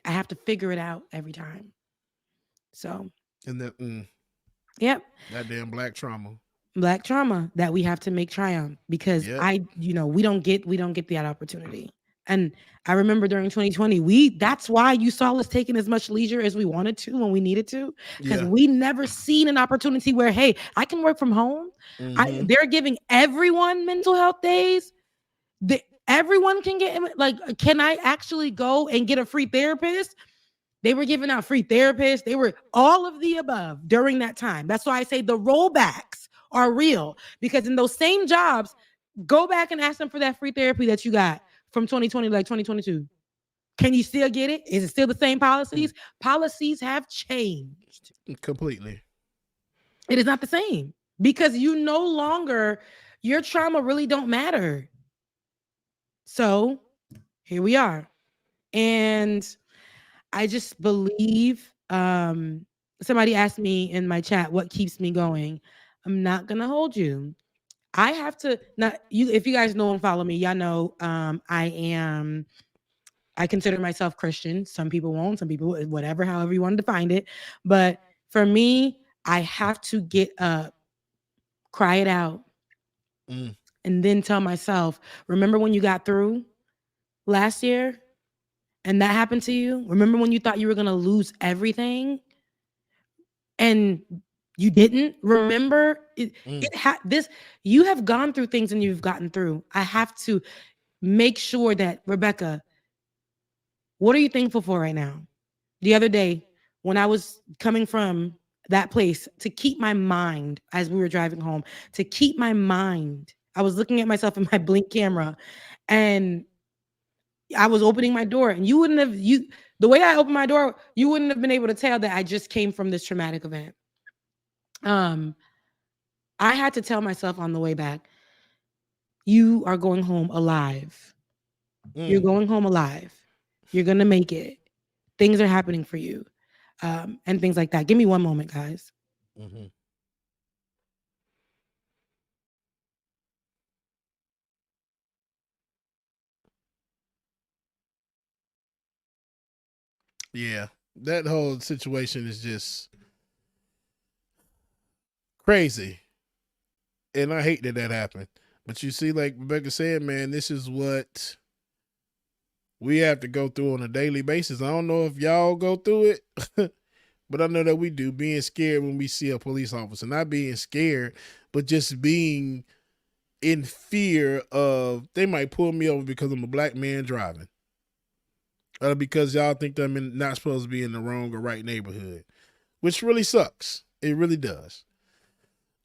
I have to figure it out every time. So, And that, yep. that damn black trauma. Black trauma that we have to make triumph because Yep. we don't get that opportunity. And I remember during 2020, that's why you saw us taking as much leisure as we wanted to when we needed to, because Yeah. we never seen an opportunity where, hey, I can work from home. Mm-hmm. They're giving everyone mental health days. Everyone can get, like, can I actually go and get a free therapist? They were giving out free therapists. They were all of the above during that time. That's why I say the rollbacks are real, because in those same jobs, go back and ask them for that free therapy that you got from 2020, like 2022. Can you still get it? Is it still the same policies? Policies have changed. Completely. It is not the same because your trauma really don't matter. So here we are. And I just believe, somebody asked me in my chat, what keeps me going? I'm not going to hold you. I have to if you guys know and follow me, y'all know, I consider myself Christian. Some people won't, some people, whatever, however you want to define it. But for me, I have to get up, cry it out, and then tell myself, remember when you got through last year and that happened to you? Remember when you thought you were going to lose everything and you didn't? Remember you have gone through things and you've gotten through. I have to make sure that, Rebecca, what are you thankful for right now? The other day, when I was coming from that place, to keep my mind, as we were driving home, to keep my mind, I was looking at myself in my blink camera and I was opening my door, and the way I opened my door, you wouldn't have been able to tell that I just came from this traumatic event. I had to tell myself on the way back, you are going home alive. You're going home alive. You're going to make it. Things are happening for you. And things like that. Give me one moment, guys. Mm-hmm. Yeah, that whole situation is just crazy, and I hate that happened. But you see, like Rebecca said, man, this is what we have to go through on a daily basis. I don't know if y'all go through it, but I know that we do. Being scared when we see a police officer, not being scared, but just being in fear of they might pull me over because I'm a black man driving. Because y'all think that I'm not supposed to be in the wrong or right neighborhood, which really sucks. It really does.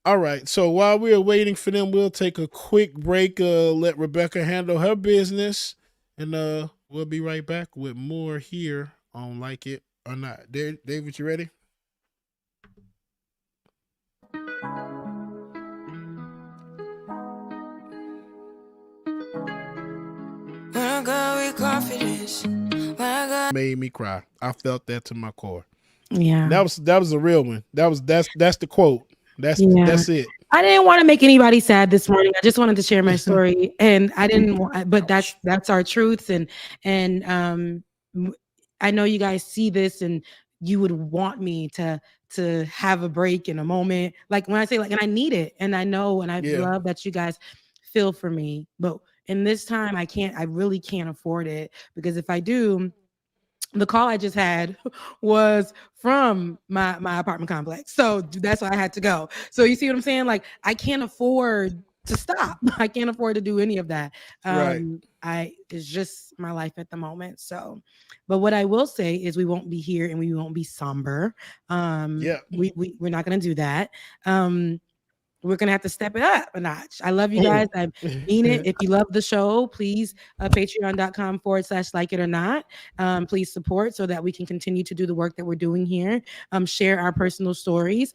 All right, so while we're waiting for them, we'll take a quick break. Let Rebecca handle her business, and we'll be right back with more here on Like It or Not. David, you ready? Made me cry. I felt that to my core. Yeah, that was a real one. That's the quote. That's it. I didn't want to make anybody sad this morning. I just wanted to share my story, and I didn't want, but that's our truths, and I know you guys see this, and you would want me to have a break in a moment, like when I say like, and I need it, and I know, and I love that you guys feel for me, but in this time, I really can't afford it, because if I do, the call I just had was from my apartment complex. So that's why I had to go. So you see what I'm saying? Like, I can't afford to stop. I can't afford to do any of that. Right. It's just my life at the moment. So, but what I will say is we won't be here and we won't be somber. We're not going to do that. We're going to have to step it up a notch. I love you guys. I mean it. If you love the show, please, patreon.com/like it or not. Please support so that we can continue to do the work that we're doing here. Share our personal stories.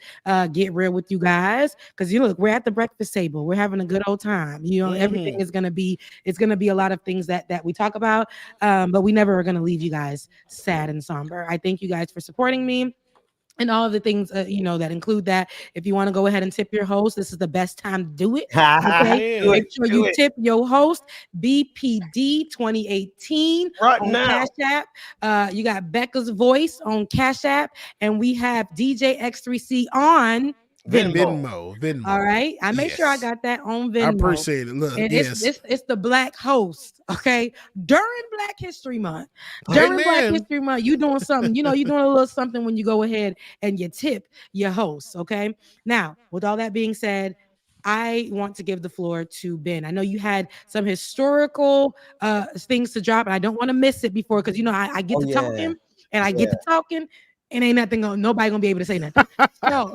Get real with you guys. Because, look, we're at the breakfast table. We're having a good old time. Everything is going to be, it's going to be a lot of things that we talk about. But we never are going to leave you guys sad and somber. I thank you guys for supporting me. And all of the things, that include that. If you want to go ahead and tip your host, this is the best time to do it. Okay? Make sure you tip your host, BPD 2018 right on now. Cash App. You got Becca's Voice on Cash App, and we have DJ X3C on Venmo. All right, I made sure I got that on Venmo. I appreciate it. Look, and yes, it's the Black host. Okay, during Black History Month, Black History Month, you doing something. You're doing a little something when you go ahead and you tip your host. Okay, now with all that being said, I want to give the floor to Ben. I know you had some historical things to drop, and I don't want to miss it before, because I get to talking and I get to talking. And ain't nobody gonna be able to say nothing. So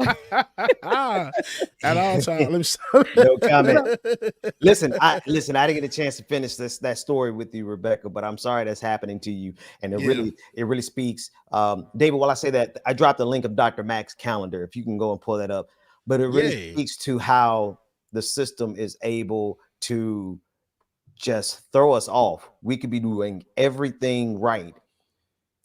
at all times, no comment. Listen, I didn't get a chance to finish that story with you, Rebecca, but I'm sorry that's happening to you. And it really speaks. David, while I say that, I dropped a link of Dr. Mac's calendar, if you can go and pull that up. But it really speaks to how the system is able to just throw us off. We could be doing everything right,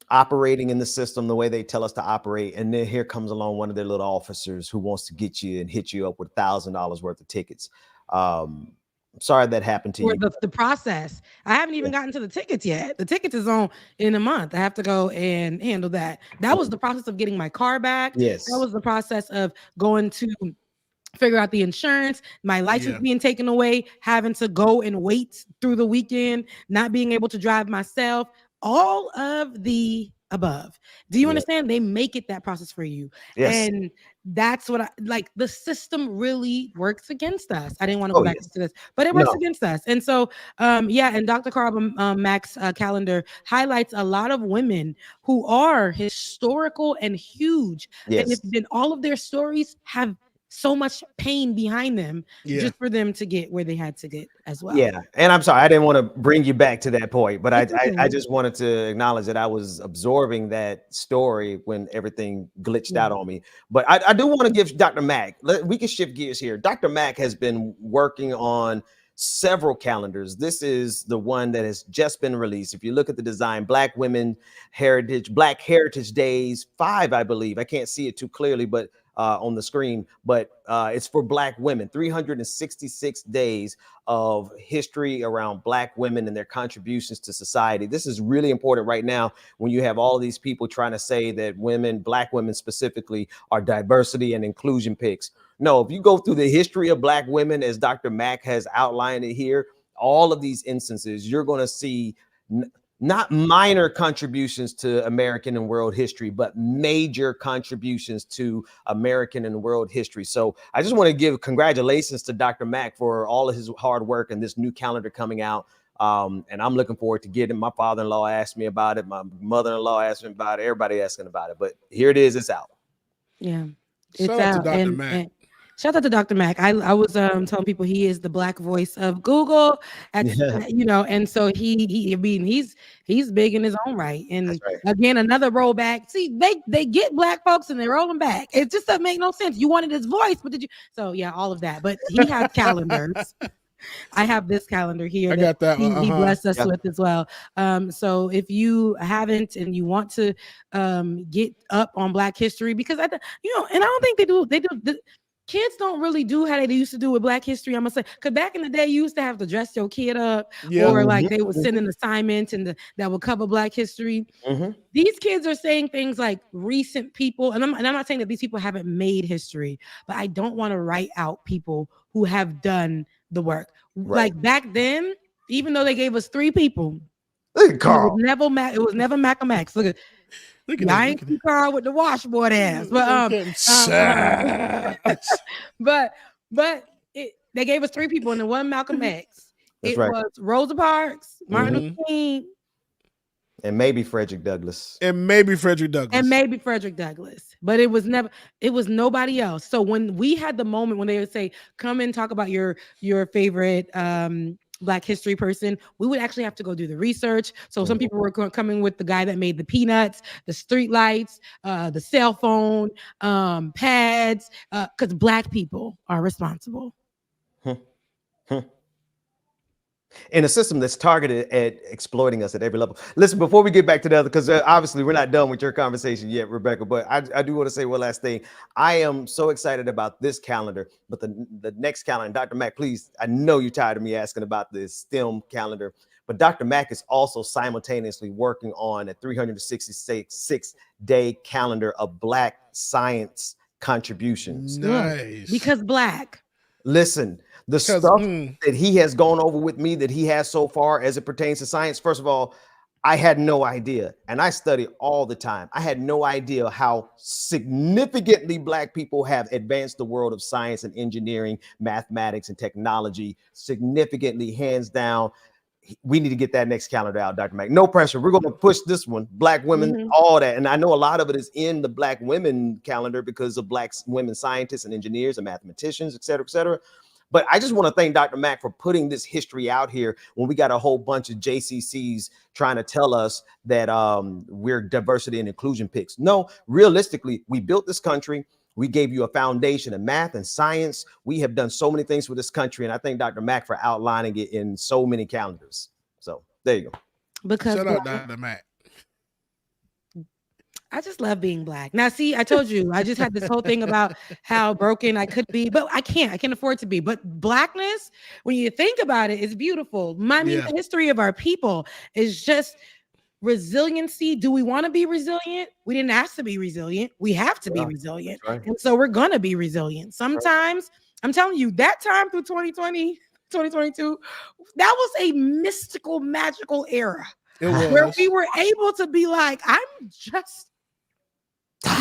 operating in the system the way they tell us to operate, and then here comes along one of their little officers who wants to get you and hit you up with $1,000 worth of tickets. Sorry that happened to you. The process. I haven't even gotten to the tickets yet. The tickets is on in a month. I have to go and handle that. That was the process of getting my car back. Yes. That was the process of going to figure out the insurance, my license being taken away, having to go and wait through the weekend, not being able to drive myself. All of the above. Do you understand? They make it that process for you. Yes. And that's what I like. The system really works against us. I didn't want to go back to this, but it works against us. And so, and Dr. Carl Mac's calendar highlights a lot of women who are historical and huge. Yes. And then all of their stories have so much pain behind them just for them to get where they had to get as well. Yeah. And I'm sorry, I didn't want to bring you back to that point, but I just wanted to acknowledge that I was absorbing that story when everything glitched out on me. But I do want to give Dr. Mac, we can shift gears here. Dr. Mac has been working on several calendars. This is the one that has just been released. If you look at the design, Black Heritage Days 5, I believe. I can't see it too clearly, but on the screen, but it's for Black women. 366 days of history around Black women and their contributions to society. This is really important right now when you have all these people trying to say that women, Black women specifically, are diversity and inclusion picks. No, if you go through the history of Black women, as Dr. Mac has outlined it here, all of these instances, you're going to see not minor contributions to American and world history, but major contributions to American and world history. So I just want to give congratulations to Dr. Mack for all of his hard work and this new calendar coming out. And I'm looking forward to getting. My father-in-law asked me about it. My mother-in-law asked me about it. Everybody asking about it. But here it is. It's out. Yeah. Shout out to Dr. Mack. Shout out to Dr. Mack. I was telling people he is the Black voice of Google, you know, and so I mean he's big in his own right. And again, another rollback. See, they get Black folks and they roll them back. It just doesn't make no sense. You wanted his voice, but did you? So yeah, all of that. But he has calendars. I have this calendar here. I got that one. He blessed us with as well. So if you haven't and you want to get up on Black history, because and I don't think they do. Kids don't really do how they used to do with Black history. I'm gonna say, because back in the day, you used to have to dress your kid up, or like they would send an assignment and that would cover Black history. These kids are saying things like recent people, and I'm not saying that these people haven't made history, but I don't want to write out people who have done the work. Like back then, even though they gave us 3 people, look at Carl. It was never Malcolm X. Look at I ain't see Carl with the washboard ass, but they gave us 3 people, and it wasn't Malcolm X. It was Rosa Parks, Martin Luther King, and maybe Frederick Douglass. But it was nobody else. So when we had the moment when they would say, come and talk about your favorite Black history person, we would actually have to go do the research. So some people were coming with the guy that made the peanuts, the street lights, the cell phone, pads, because Black people are responsible. In a system that's targeted at exploiting us at every level. Listen, before we get back to the other, because obviously we're not done with your conversation yet, Rebecca, but I do want to say one last thing. I am so excited about this calendar, but the next calendar, Dr. Mack, please, I know you're tired of me asking about the STEM calendar, but Dr. Mack is also simultaneously working on a 366-day calendar of Black science contributions. Nice. Because Black. Listen, the stuff that he has gone over with me that he has so far as it pertains to science, first of all, I had no idea, and I study all the time. I had no idea how significantly Black people have advanced the world of science and engineering, mathematics, and technology significantly, hands down. We need to get that next calendar out, Dr. Mack. No pressure. We're going to push this one. Black women, all that. And I know a lot of it is in the Black women calendar because of Black women scientists and engineers and mathematicians, et cetera, et cetera. But I just want to thank Dr. Mack for putting this history out here when we got a whole bunch of JCCs trying to tell us that we're diversity and inclusion picks. No, realistically, we built this country. We gave you a foundation in math and science. We have done so many things for this country. And I thank Dr. Mack for outlining it in so many calendars. So there you go. Because shout out Dr. Mack. I just love being Black. Now, see, I told you, I just had this whole thing about how broken I could be, but I can't afford to be. But Blackness, when you think about it, is beautiful. The history of our people is just resiliency. Do we want to be resilient? We didn't ask to be resilient. We have to be resilient. And so we're going to be resilient. Sometimes, I'm telling you, that time through 2020, 2022, that was a mystical, magical era where we were able to be like, I'm just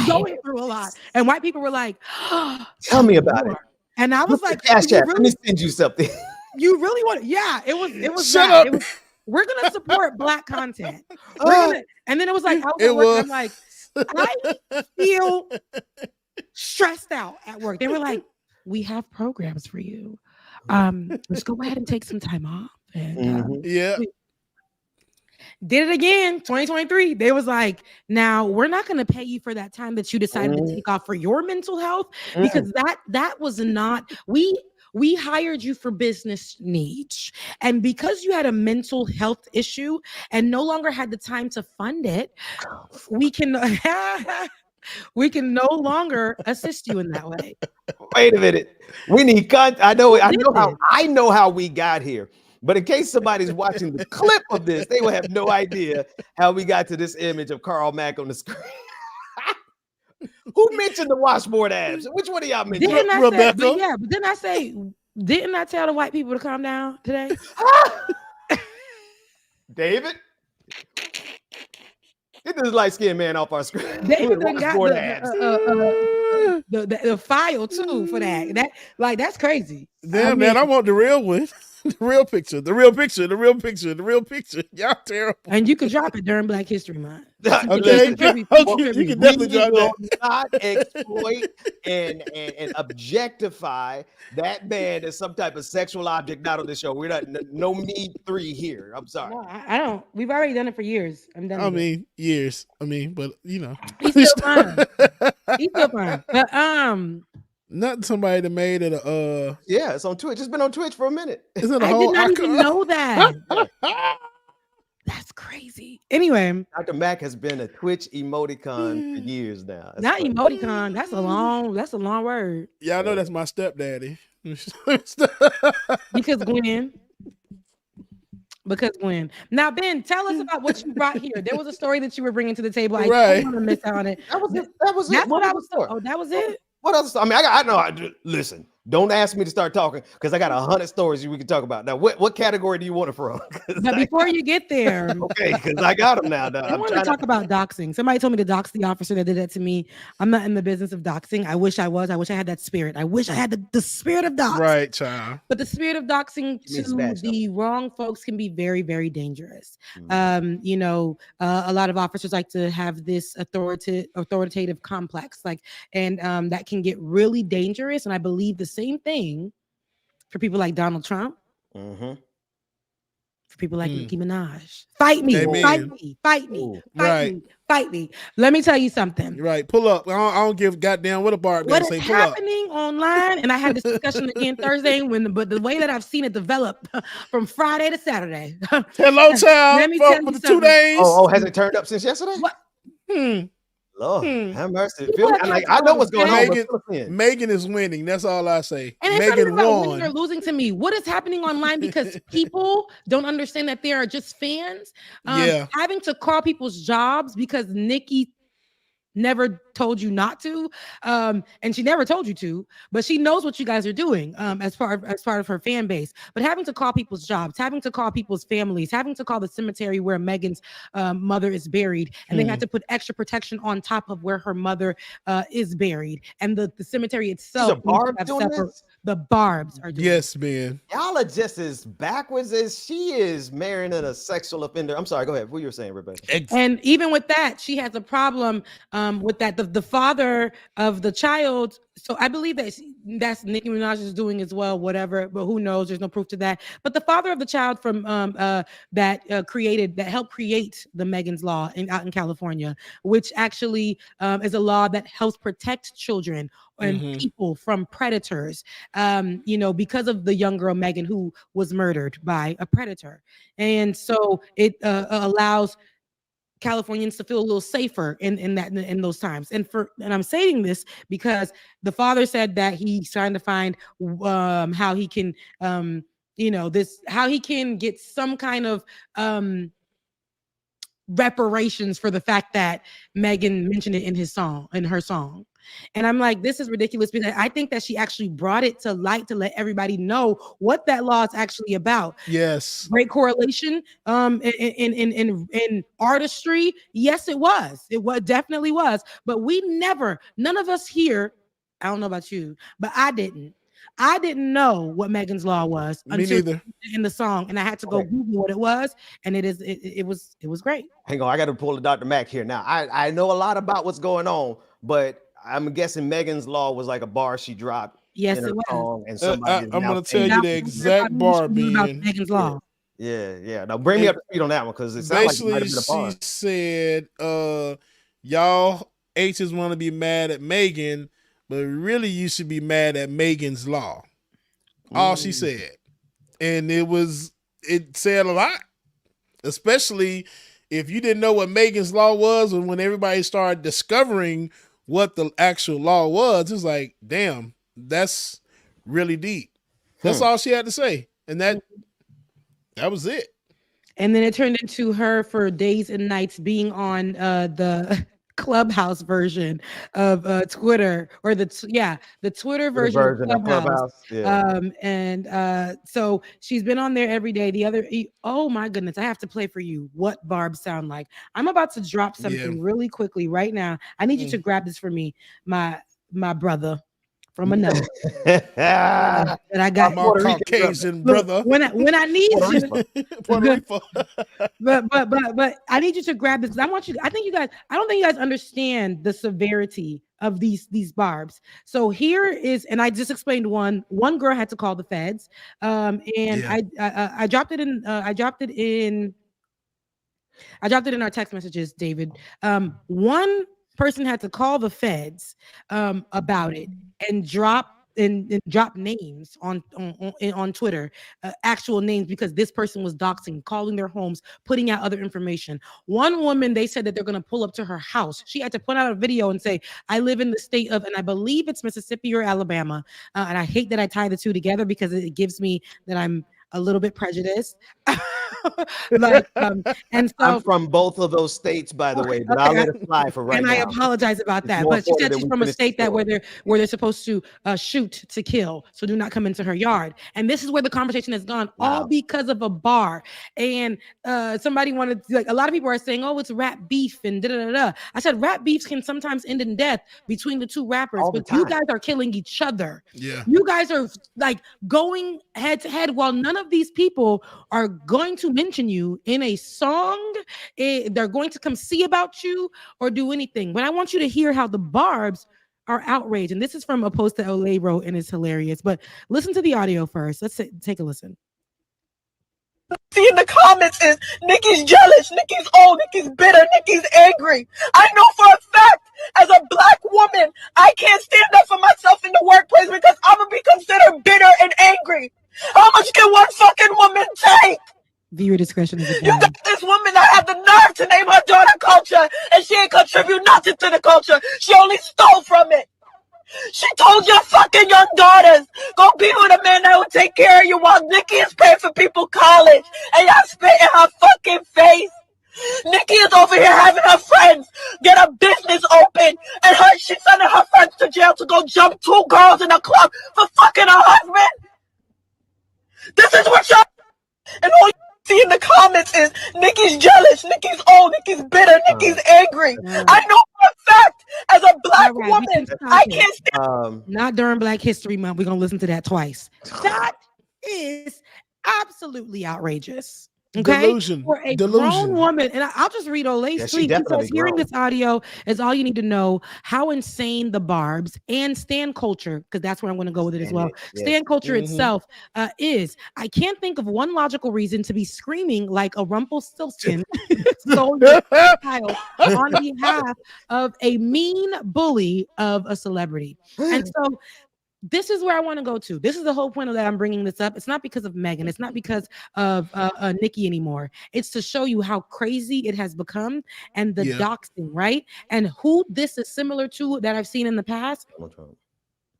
going through a lot. And white people were like, oh, tell me about it. And I was like, let me send you something. You really want it? Yeah, it was Shut that. up. We're gonna support Black content. And then it was like, I'm like, I feel stressed out at work. They were like, we have programs for you. Let's go ahead and take some time off. And did it again, 2023. They was like, now we're not going to pay you for that time that you decided to take off for your mental health, because that was not, we hired you for business needs. And because you had a mental health issue and no longer had the time to fund it, we can no longer assist you in that way. Wait a minute. We need I know how we got here. But in case somebody's watching the clip of this, they will have no idea how we got to this image of Carl Mack on the screen. Who mentioned the washboard abs? Which one of y'all mentioned? Rebecca. But didn't I tell the white people to calm down today? David, Get this light skinned man off our screen. They done got More the, ads. the file too for that. That's crazy. Damn, man, I want the real one. The real picture. Y'all terrible. And you can drop it during Black History Month. Okay, you can definitely drop will that. not exploit and objectify that man as some type of sexual object. Not on the show. We're not. No me 3 here. I'm sorry. No, I don't. We've already done it for years. I'm done. I mean, years. I mean, but you know, he's still fine. He's still fine. But not somebody that made it. Yeah, it's on Twitch. It's been on Twitch for a minute. Is it a I whole did not even know that. icon? That's crazy. Anyway, Dr. Mac has been a Twitch emoticon for years now. That's not funny. emoticon. That's a long word. Yeah, I know that's my stepdaddy. Because Gwen. Now, Ben, tell us about what you brought here. There was a story that you were bringing to the table. I don't want to miss out on it. That was it. That's what I was. Oh, that was it. What else? I mean, I know. Listen, don't ask me to start talking because I got 100 stories we can talk about. Now, what category do you want it from? But before you get there, okay, because I got them now. I want to talk about doxing. Somebody told me to dox the officer that did that to me. I'm not in the business of doxing. I wish I was. I wish I had that spirit. I wish I had the spirit of dox. Right, child. But the spirit of doxing to the wrong folks can be very, very dangerous. You know, a lot of officers like to have this authoritative complex, and that can get really dangerous. And I believe the same thing for people like Donald Trump. For people like Nicki Minaj. Fight me, Amen. fight me. Let me tell you something. Right, pull up. I don't give goddamn what a bar. What say, is pull up. happening online, and I had this discussion again Thursday, but the way that I've seen it develop from Friday to Saturday. Hello, child. Let me tell you the 2 something. days. Oh, has it turned up since yesterday? What? Lord, have mercy. People I know what's going on. Megan is winning. That's all I say. And it's not Megan even about won. winning or losing to me. What is happening online? Because people don't understand that they are just fans. Having to call people's jobs because Nicki never told you not to, and she never told you to, but she knows what you guys are doing as part of her fan base. But having to call people's jobs, having to call people's families, having to call the cemetery where Megan's mother is buried, and they had to put extra protection on top of where her mother is buried, and the cemetery itself. The Barbs are doing. Yes, man. Y'all are just as backwards as she is marrying a sexual offender. I'm sorry, go ahead. What you were saying, Rebecca? And even with that, she has a problem with that. The father of the child. So I believe that's Nicki Minaj is doing as well, whatever, but who knows? There's no proof to that. But the father of the child from that helped create the Megan's Law out in California, which actually is a law that helps protect children and people from predators, because of the young girl Megan who was murdered by a predator. And so it allows Californians to feel a little safer in those times. And I'm saying this because the father said that he's trying to find how he can how he can get some kind of reparations for the fact that Megan mentioned it in her song. And I'm like, this is ridiculous, because I think that she actually brought it to light to let everybody know what that law is actually about. Yes. Great correlation in artistry. Yes, it was. It definitely was. But none of us here, I don't know about you, but I didn't know what Megan's Law was until in the song, and I had to go Google what it was, and it was great. Hang on, I got to pull the Dr. Mac here now. I know a lot about what's going on, but I'm guessing Megan's Law was like a bar she dropped. Yes, in her it was. Song, and somebody I'm going to tell you the exact bar, being Megan's Law. Yeah. Now bring me up to speed on that one, because it sounds like it might have been a bar. She said, y'all H's want to be mad at Megan, but really you should be mad at Megan's Law. All she said. And it said a lot, especially if you didn't know what Megan's Law was, and when everybody started discovering what the actual law was, it's like, damn, that's really deep. That's all she had to say. And that was it. And then it turned into her for days and nights being on the Clubhouse version of Twitter, or the Twitter version of Clubhouse. So she's been on there every day. Oh my goodness, I have to play for you what barbs sound like. I'm about to drop something really quickly right now. I need you to grab this for me, my brother from another that I got. My Caucasian brother. When I need you, but I need you to grab this. I want you. I don't think you guys understand the severity of these barbs. So here is, and I just explained one girl had to call the feds, and I dropped it in. I dropped it in our text messages, David. One person had to call the feds about it and drop names on Twitter, actual names, because this person was doxing, calling their homes, putting out other information. One woman, they said that they're going to pull up to her house. She had to put out a video and say, I live in the state of, and I believe it's Mississippi or Alabama. And I hate that I tie the two together because it gives me that I'm a little bit prejudiced. And so I'm from both of those states, by the way, but I'll let it fly for right now. And I apologize about that. But she said she's from a state where they're supposed to shoot to kill, so do not come into her yard. And this is where the conversation has gone, all because of a bar. And somebody wanted to, a lot of people are saying, oh, it's rap beef and da da da. I said rap beefs can sometimes end in death between the two rappers, but you guys are killing each other. Yeah, you guys are going head to head, while none of these people are going to mention you in a song. They're going to come see about you or do anything. But I want you to hear how the barbs are outraged. And this is from a post that Olay wrote, and it's hilarious. But listen to the audio first. Let's take a listen. See in the comments is Nicki's jealous, Nicki's old, Nicki's bitter, Nicki's angry. I know for a fact, as a black woman, I can't stand up for myself in the workplace because I'm gonna be considered bitter and angry. How much can one fucking woman take? Viewer discretion is advised. You got this woman that had the nerve to name her daughter culture, and she ain't contribute nothing to the culture. She only stole from it. She told your fucking young daughters, go be with a man that will take care of you while Nicki is paying for people college, and y'all spit in her fucking face. Nicki is over here having her friends get a business open, and she's sending her friends to jail to go jump 2 girls in a club for fucking her husband. This is what y'all, and all you see in the comments is Nicki's jealous, Nicki's old, Nicki's bitter, Nicki's angry. I know for a fact, as a black woman, I can't stand. Not during Black History Month. We're gonna listen to that twice. That is absolutely outrageous. Okay, delusion for a grown woman, and I'll just read Olay's tweet. Because hearing this audio is all you need to know how insane the barbs and stan culture, because that's where I'm going to go with it as well. Stan culture itself is. I can't think of one logical reason to be screaming like a Rumpelstiltskin child on behalf of a mean bully of a celebrity. And so this is where I want to go to. This is the whole point of that I'm bringing this up. It's not because of Megan. It's not because of Nicki anymore. It's to show you how crazy it has become and the doxing, right? And who this is similar to that I've seen in the past.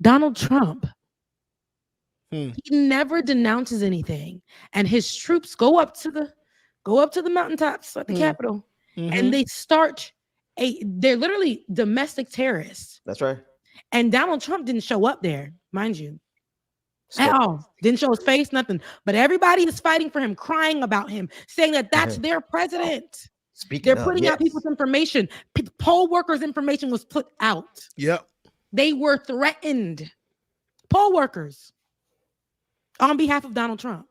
Donald Trump. He never denounces anything, and his troops go up to the mountaintops at the Capitol, and they start they're literally domestic terrorists. That's right. And Donald Trump didn't show up there, mind you, at all. Didn't show his face, nothing. But everybody is fighting for him, crying about him, saying that that's their president. They're putting out people's information. Poll workers' information was put out. Yep. They were threatened. Poll workers on behalf of Donald Trump.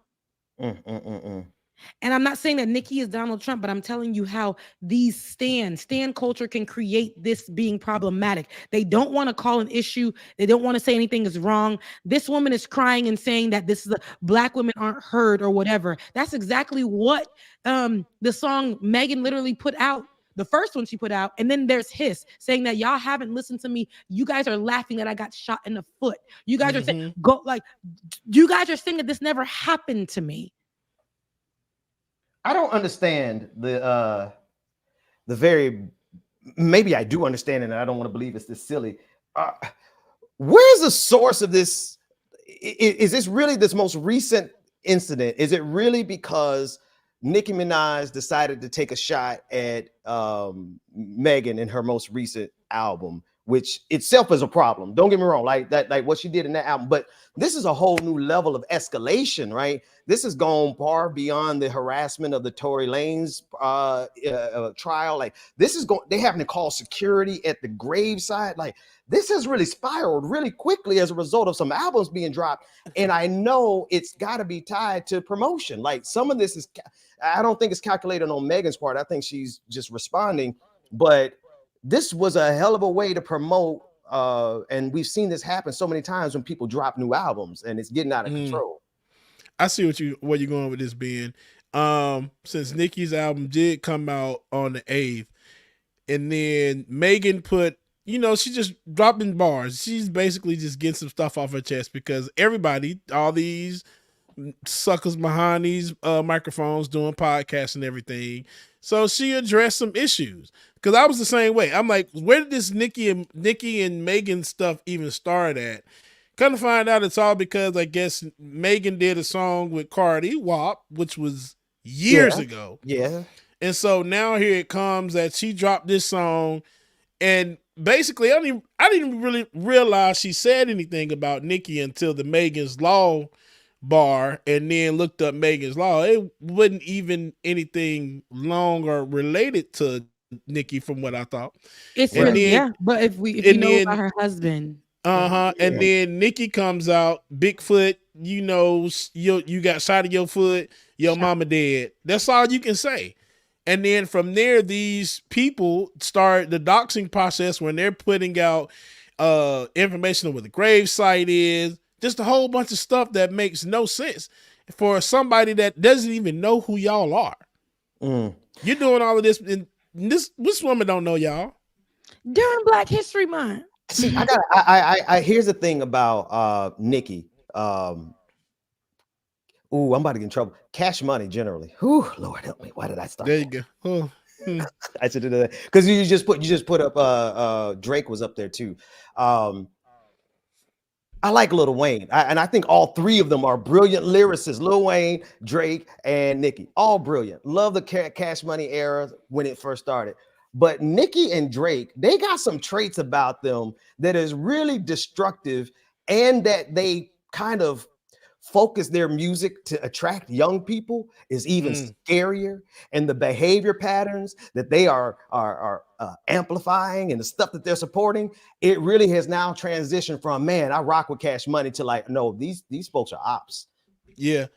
And I'm not saying that Nicki is Donald Trump, but I'm telling you how these stan culture can create this being problematic. They don't want to call an issue. They don't want to say anything is wrong. This woman is crying and saying that this is black women aren't heard or whatever. That's exactly what the song Megan literally put out. The first one she put out, and then there's his saying that y'all haven't listened to me. You guys are laughing that I got shot in the foot. You guys are saying you guys are saying that this never happened to me. I don't understand the very, maybe I do understand it, and I don't want to believe it's this silly. Where's the source of this? Is this really this most recent incident? Is it really because Nicki Minaj decided to take a shot at Megan in her most recent album, which itself is a problem. Don't get me wrong, like what she did in that album. But this is a whole new level of escalation, right? This has gone far beyond the harassment of the Tory Lanez trial. Like this is going, they having to call security at the graveside. Like this has really spiraled really quickly as a result of some albums being dropped. And I know it's got to be tied to promotion. Like some of this is, I don't think it's calculated on Megan's part. I think she's just responding, but this was a hell of a way to promote. And we've seen this happen so many times when people drop new albums and it's getting out of control. I see where you're going with this, Ben. Since Nicki's album did come out on the 8th, and then Megan put, she just dropping bars. She's basically just getting some stuff off her chest because everybody, all these suckers behind these microphones doing podcasts and everything. So she addressed some issues because I was the same way. I'm like, where did this Nicki and Megan stuff even start at? Come to find out, it's all because I guess Megan did a song with Cardi, WAP, which was years ago. Yeah. And so now here it comes that she dropped this song, and basically I didn't really realize she said anything about Nicki until the Megan's Law bar, and then looked up Megan's Law. It wasn't even anything long or related to Nicki from what I thought. It's really, but if you know about her husband. And then Nicki comes out, Bigfoot, you got shot in your foot, your mama dead. That's all you can say. And then from there, these people start the doxing process when they're putting out information on where the grave site is, just a whole bunch of stuff that makes no sense for somebody that doesn't even know who y'all are. You're doing all of this, and this woman don't know y'all. During Black History Month. See, I here's the thing about Nicki. I'm about to get in trouble. Cash Money generally. Whew, Lord help me. Why did I start? There you go. Oh. I should do that because you just put up Drake was up there too. I like Lil Wayne, and I think all three of them are brilliant lyricists. Lil Wayne, Drake, and Nicki, all brilliant. Love the Cash Money era when it first started. But Nicki and Drake, they got some traits about them that is really destructive, and that they kind of focus their music to attract young people is even scarier. And the behavior patterns that they are amplifying and the stuff that they're supporting, it really has now transitioned from, man, I rock with Cash Money to like, no, these folks are ops. Yeah.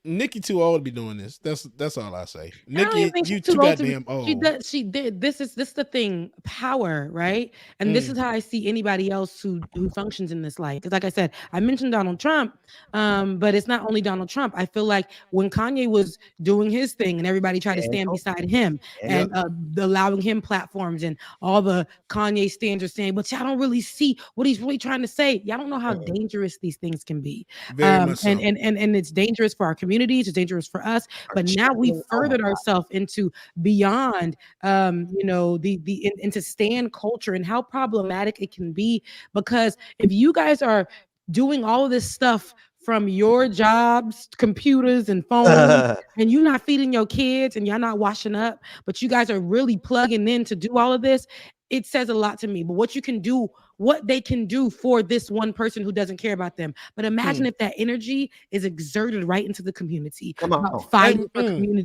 Nicki too old to be doing this. That's all I say. Nicki, you too goddamn old. She did. This is the thing, power, right? And this is how I see anybody else who functions in this life. Because like I said, I mentioned Donald Trump, but it's not only Donald Trump. I feel like when Kanye was doing his thing and everybody tried to stand beside him and allowing him platforms, and all the Kanye stands are saying, but y'all don't really see what he's really trying to say. Y'all don't know how dangerous these things can be. Very much so. And it's dangerous for our communities, it's dangerous for us, but now we've furthered ourselves into beyond into stan culture and how problematic it can be. Because if you guys are doing all of this stuff from your jobs, computers and phones, and you're not feeding your kids and you're not washing up, but you guys are really plugging in to do all of this, it says a lot to me. But what they can do for this one person who doesn't care about them. But imagine if that energy is exerted right into the community, about fighting for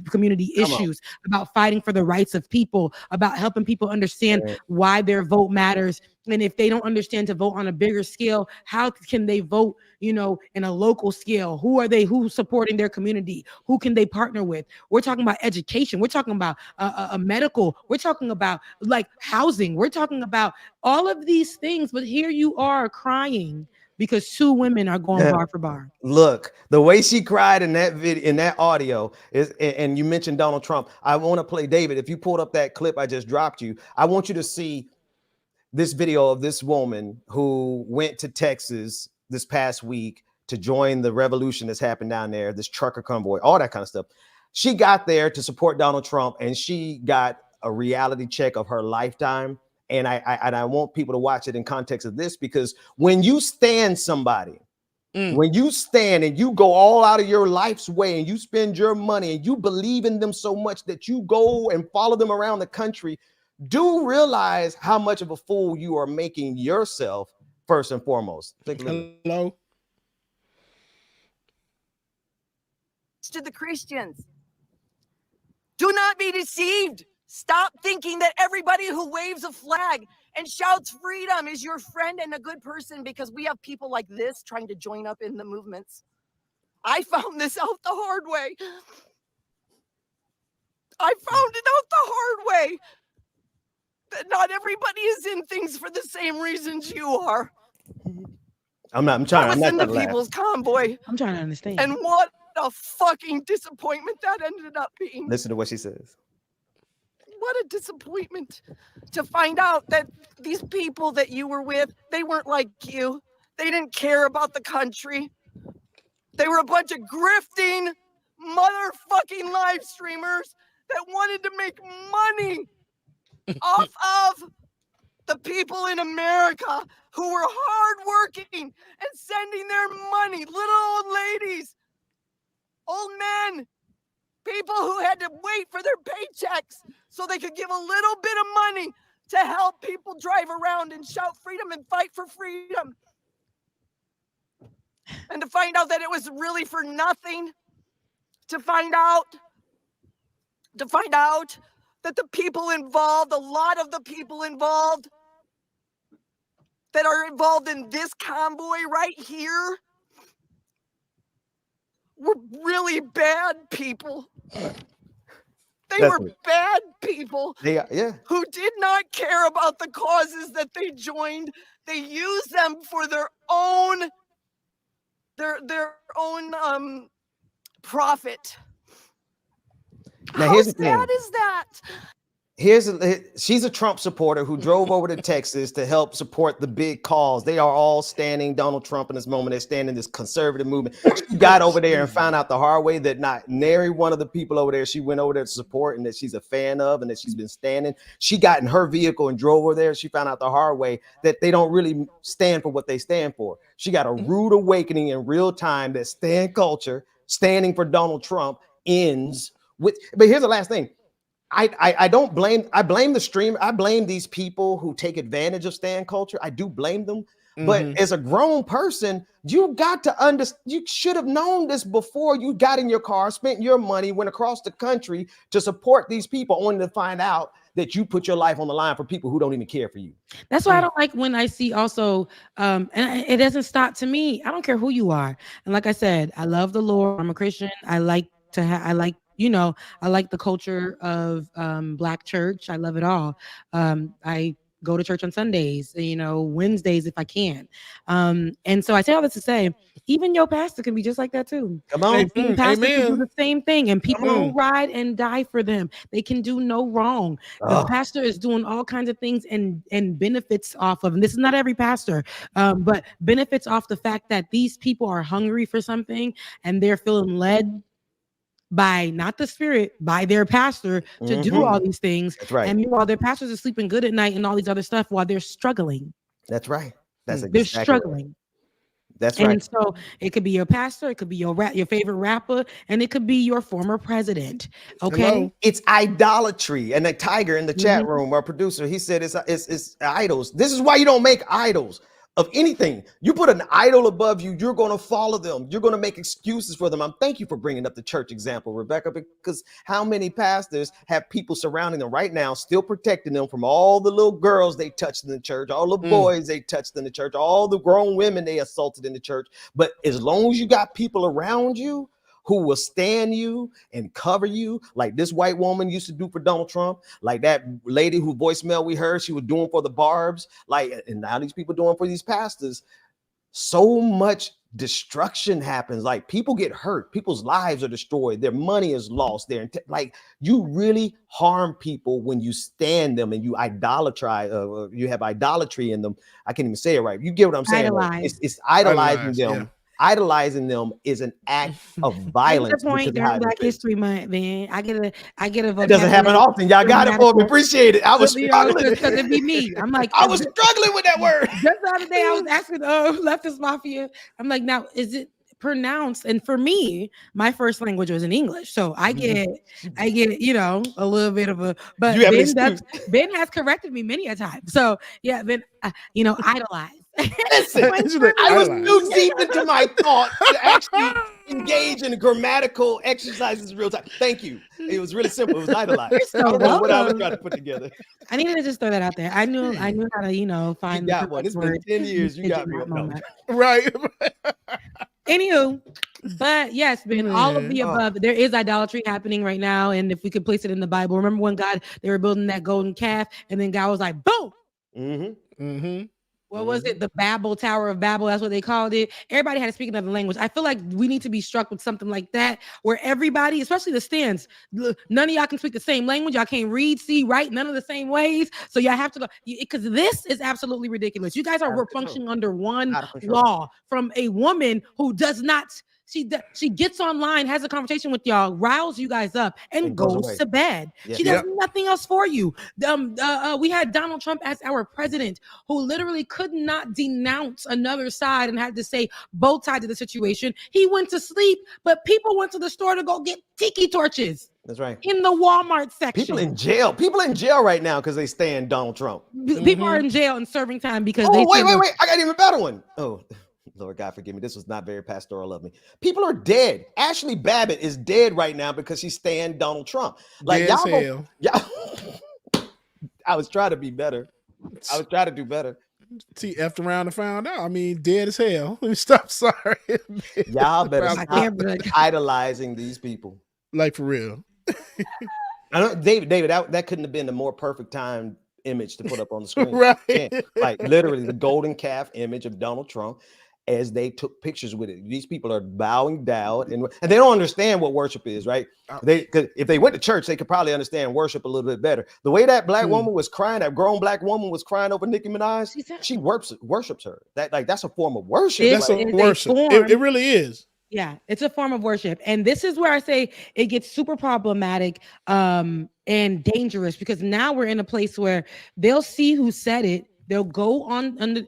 community issues, about fighting for the rights of people, about helping people understand why their vote matters. And if they don't understand to vote on a bigger scale, how can they vote, in a local scale? Who's supporting their community? Who can they partner with? We're talking about education. We're talking about a medical. We're talking about like housing. We're talking about all of these things. But here you are crying because two women are going bar for bar. Look, the way she cried in that video, in that audio is, and you mentioned Donald Trump. I want to play, David, if you pulled up that clip I just dropped you, I want you to see this video of this woman who went to Texas this past week to join the revolution that's happened down there, this trucker convoy, all that kind of stuff. She got there to support Donald Trump, and she got a reality check of her lifetime. And I want people to watch it in context of this, because when you stand somebody When you stand and you go all out of your life's way and you spend your money and you believe in them so much that you go and follow them around the country, do realize how much of a fool you are making yourself first and foremost. Hello. To the Christians, do not be deceived. Stop thinking that everybody who waves a flag and shouts freedom is your friend and a good person, because we have people like this trying to join up in the movements. I found this out the hard way. I found it out the hard way. That not everybody is in things for the same reasons you are. I'm trying. I was I'm in not the trying to People's Convoy. I'm trying to understand. And what a fucking disappointment that ended up being. Listen to what she says. What a disappointment to find out that these people that you were with, they weren't like you. They didn't care about the country. They were a bunch of grifting motherfucking live streamers that wanted to make money off of the people in America who were hardworking and sending their money, little old ladies, old men, people who had to wait for their paychecks so they could give a little bit of money to help people drive around and shout freedom and fight for freedom. And to find out that it was really for nothing, to find out that the people involved, a lot of the people involved that are involved in this convoy right here were really bad people. They were bad people who did not care about the causes that they joined. They used them for their own profit. Now, How here's the thing. sad is that? She's a Trump supporter who drove over to Texas to help support the big cause. They are all standing Donald Trump in this moment. They're standing this conservative movement. She got over there and found out the hard way that not nary one of the people over there she went over there to support and that she's a fan of and that she's been standing. She got in her vehicle and drove over there. She found out the hard way that they don't really stand for what they stand for. She got a rude awakening in real time that stand culture, standing for Donald Trump, ends with. But here's the last thing. I blame the stream. I blame these people who take advantage of stan culture. I do blame them. But as a grown person, you got to understand, you should have known this before you got in your car, spent your money, went across the country to support these people, only to find out that you put your life on the line for people who don't even care for you. That's why I don't like when I see also, and it doesn't stop to me. I don't care who you are. And like I said, I love the Lord. I'm a Christian. I like the culture of Black church. I love it all. I go to church on Sundays, Wednesdays if I can. And so I say all this to say, even your pastor can be just like that too. Come on. Pastor can do the same thing, and people will ride and die for them. They can do no wrong. The pastor is doing all kinds of things and benefits off of, and this is not every pastor, but benefits off the fact that these people are hungry for something and they're feeling led by not the spirit, by their pastor to do all these things. That's right. And meanwhile, their pastors are sleeping good at night and all these other stuff while they're struggling. That's right. They're struggling. Right. That's right. And so it could be your pastor, it could be your favorite rapper, and it could be your former president. Okay. Hello? It's idolatry. And the Tiger in the chat room, our producer, he said it's idols. This is why you don't make idols of anything. You put an idol above you, you're going to follow them. You're going to make excuses for them. Thank you for bringing up the church example, Rebecca, because how many pastors have people surrounding them right now, still protecting them from all the little girls they touched in the church, all the boys they touched in the church, all the grown women they assaulted in the church. But as long as you got people around you who will stand you and cover you, like this white woman used to do for Donald Trump, like that lady who voicemail we heard she was doing for the Barbs, and now these people doing for these pastors. So much destruction happens. Like people get hurt, people's lives are destroyed, their money is lost. Like you really harm people when you stand them and you you have idolatry in them. I can't even say it right. You get what I'm saying? Like, it's idolizing them. idolizing them is an act of violence. Point during Black History Month, man. I get a It doesn't happen often. Y'all got it for me. Appreciate it. I was struggling because it be me. I'm like, I was struggling with that word. Just the other day, I was asking Leftist Mafia. I'm like, now is it pronounced? And for me, my first language was in English, so I get a little bit of a. But Ben has corrected me many a time. So yeah, Ben, idolize. Listen, I was too deep into my thought to actually engage in grammatical exercises in real time. Thank you. It was really simple. It was idolized. I don't know what I was trying to put together. I needed to just throw that out there. I knew how to, find. You got one. It's been 10 years. You got me. Right. Anywho, but yes, Ben, all of the above. There is idolatry happening right now, and if we could place it in the Bible, remember when they were building that golden calf, and then God was like, boom. Mm-hmm. Mm-hmm. What was it? The Tower of Babel. That's what they called it. Everybody had to speak another language. I feel like we need to be struck with something like that, where everybody, especially the stands, none of y'all can speak the same language. Y'all can't read, see, write, none of the same ways. So y'all have to go, because this is absolutely ridiculous. You guys are functioning under one law from a woman who does not. She gets online, has a conversation with y'all, riles you guys up, and goes to bed. Yeah. She does nothing else for you. We had Donald Trump as our president, who literally could not denounce another side and had to say both sides of the situation. He went to sleep, but people went to the store to go get tiki torches. That's right. In the Walmart section. People in jail right now because they stand Donald Trump. People are in jail and serving time because wait. I got an even better one. Oh. Lord God, forgive me. This was not very pastoral of me. People are dead. Ashley Babbitt is dead right now because she's staying Donald Trump. Like y'all, I was trying to be better. I was trying to do better. See, after around and found out. I mean, dead as hell. Let me stop. Sorry. Y'all better stop idolizing these people. Like for real. I know, David, that couldn't have been a more perfect time image to put up on the screen. Right. Like literally the golden calf image of Donald Trump as they took pictures with it. These people are bowing down and they don't understand what worship is, right? If they went to church, they could probably understand worship a little bit better. The way that black woman was crying, that grown black woman was crying over Nicki Minaj, she worships her. That's a form of worship. That's a worship. It really is. Yeah, it's a form of worship. And this is where I say it gets super problematic and dangerous, because now we're in a place where they'll see who said it. They'll go on under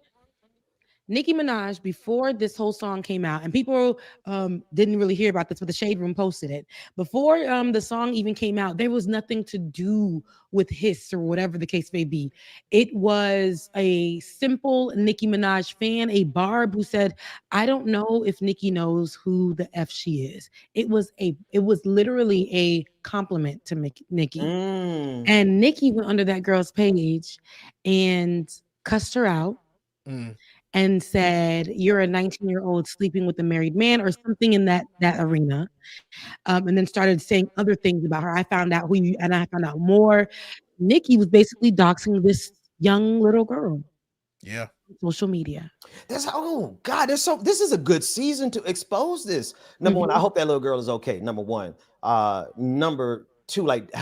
Nicki Minaj, before this whole song came out, and people didn't really hear about this, but the Shade Room posted it. Before the song even came out, there was nothing to do with Hiss or whatever the case may be. It was a simple Nicki Minaj fan, a Barb, who said, I don't know if Nicki knows who the F she is. It was literally a compliment to Nicki. And Nicki went under that girl's page and cussed her out. And said, you're a 19-year-old sleeping with a married man or something in that arena. And then started saying other things about her. I found out and I found out more. Nicki was basically doxing this young little girl. Yeah. Social media. This is a good season to expose this. Number one, I hope that little girl is okay. Number one. Number two, like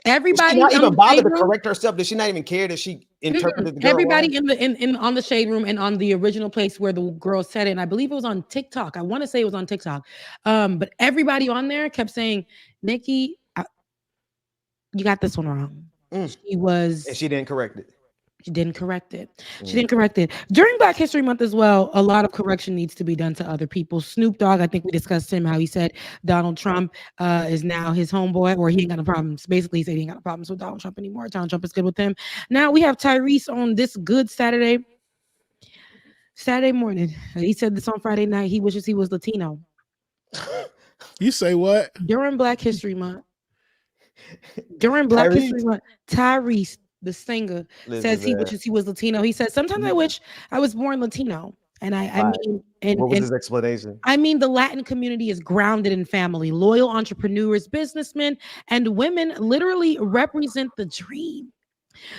everybody not even bothered to correct herself. Did she not even care that she interpreted the girl everybody wrong? in on the Shade Room and on the original place where the girl said it, and I believe it was on TikTok. I want to say it was on TikTok. But everybody on there kept saying, Nicki, you got this one wrong. And she didn't correct it. She didn't correct it. She didn't correct it. During Black History Month as well, a lot of correction needs to be done to other people. Snoop Dogg, I think we discussed him, how he said Donald Trump is now his homeboy, or he ain't got no problems. Basically, he said he ain't got no problems with Donald Trump anymore. Donald Trump is good with him. Now we have Tyrese on this good Saturday morning. He said this on Friday night. He wishes he was Latino. You say what? During Black History Month. Tyrese, the singer, says he wishes he was Latino. He says, sometimes I wish I was born Latino. And I mean, what was his explanation? I mean, the Latin community is grounded in family. Loyal entrepreneurs, businessmen, and women literally represent the dream,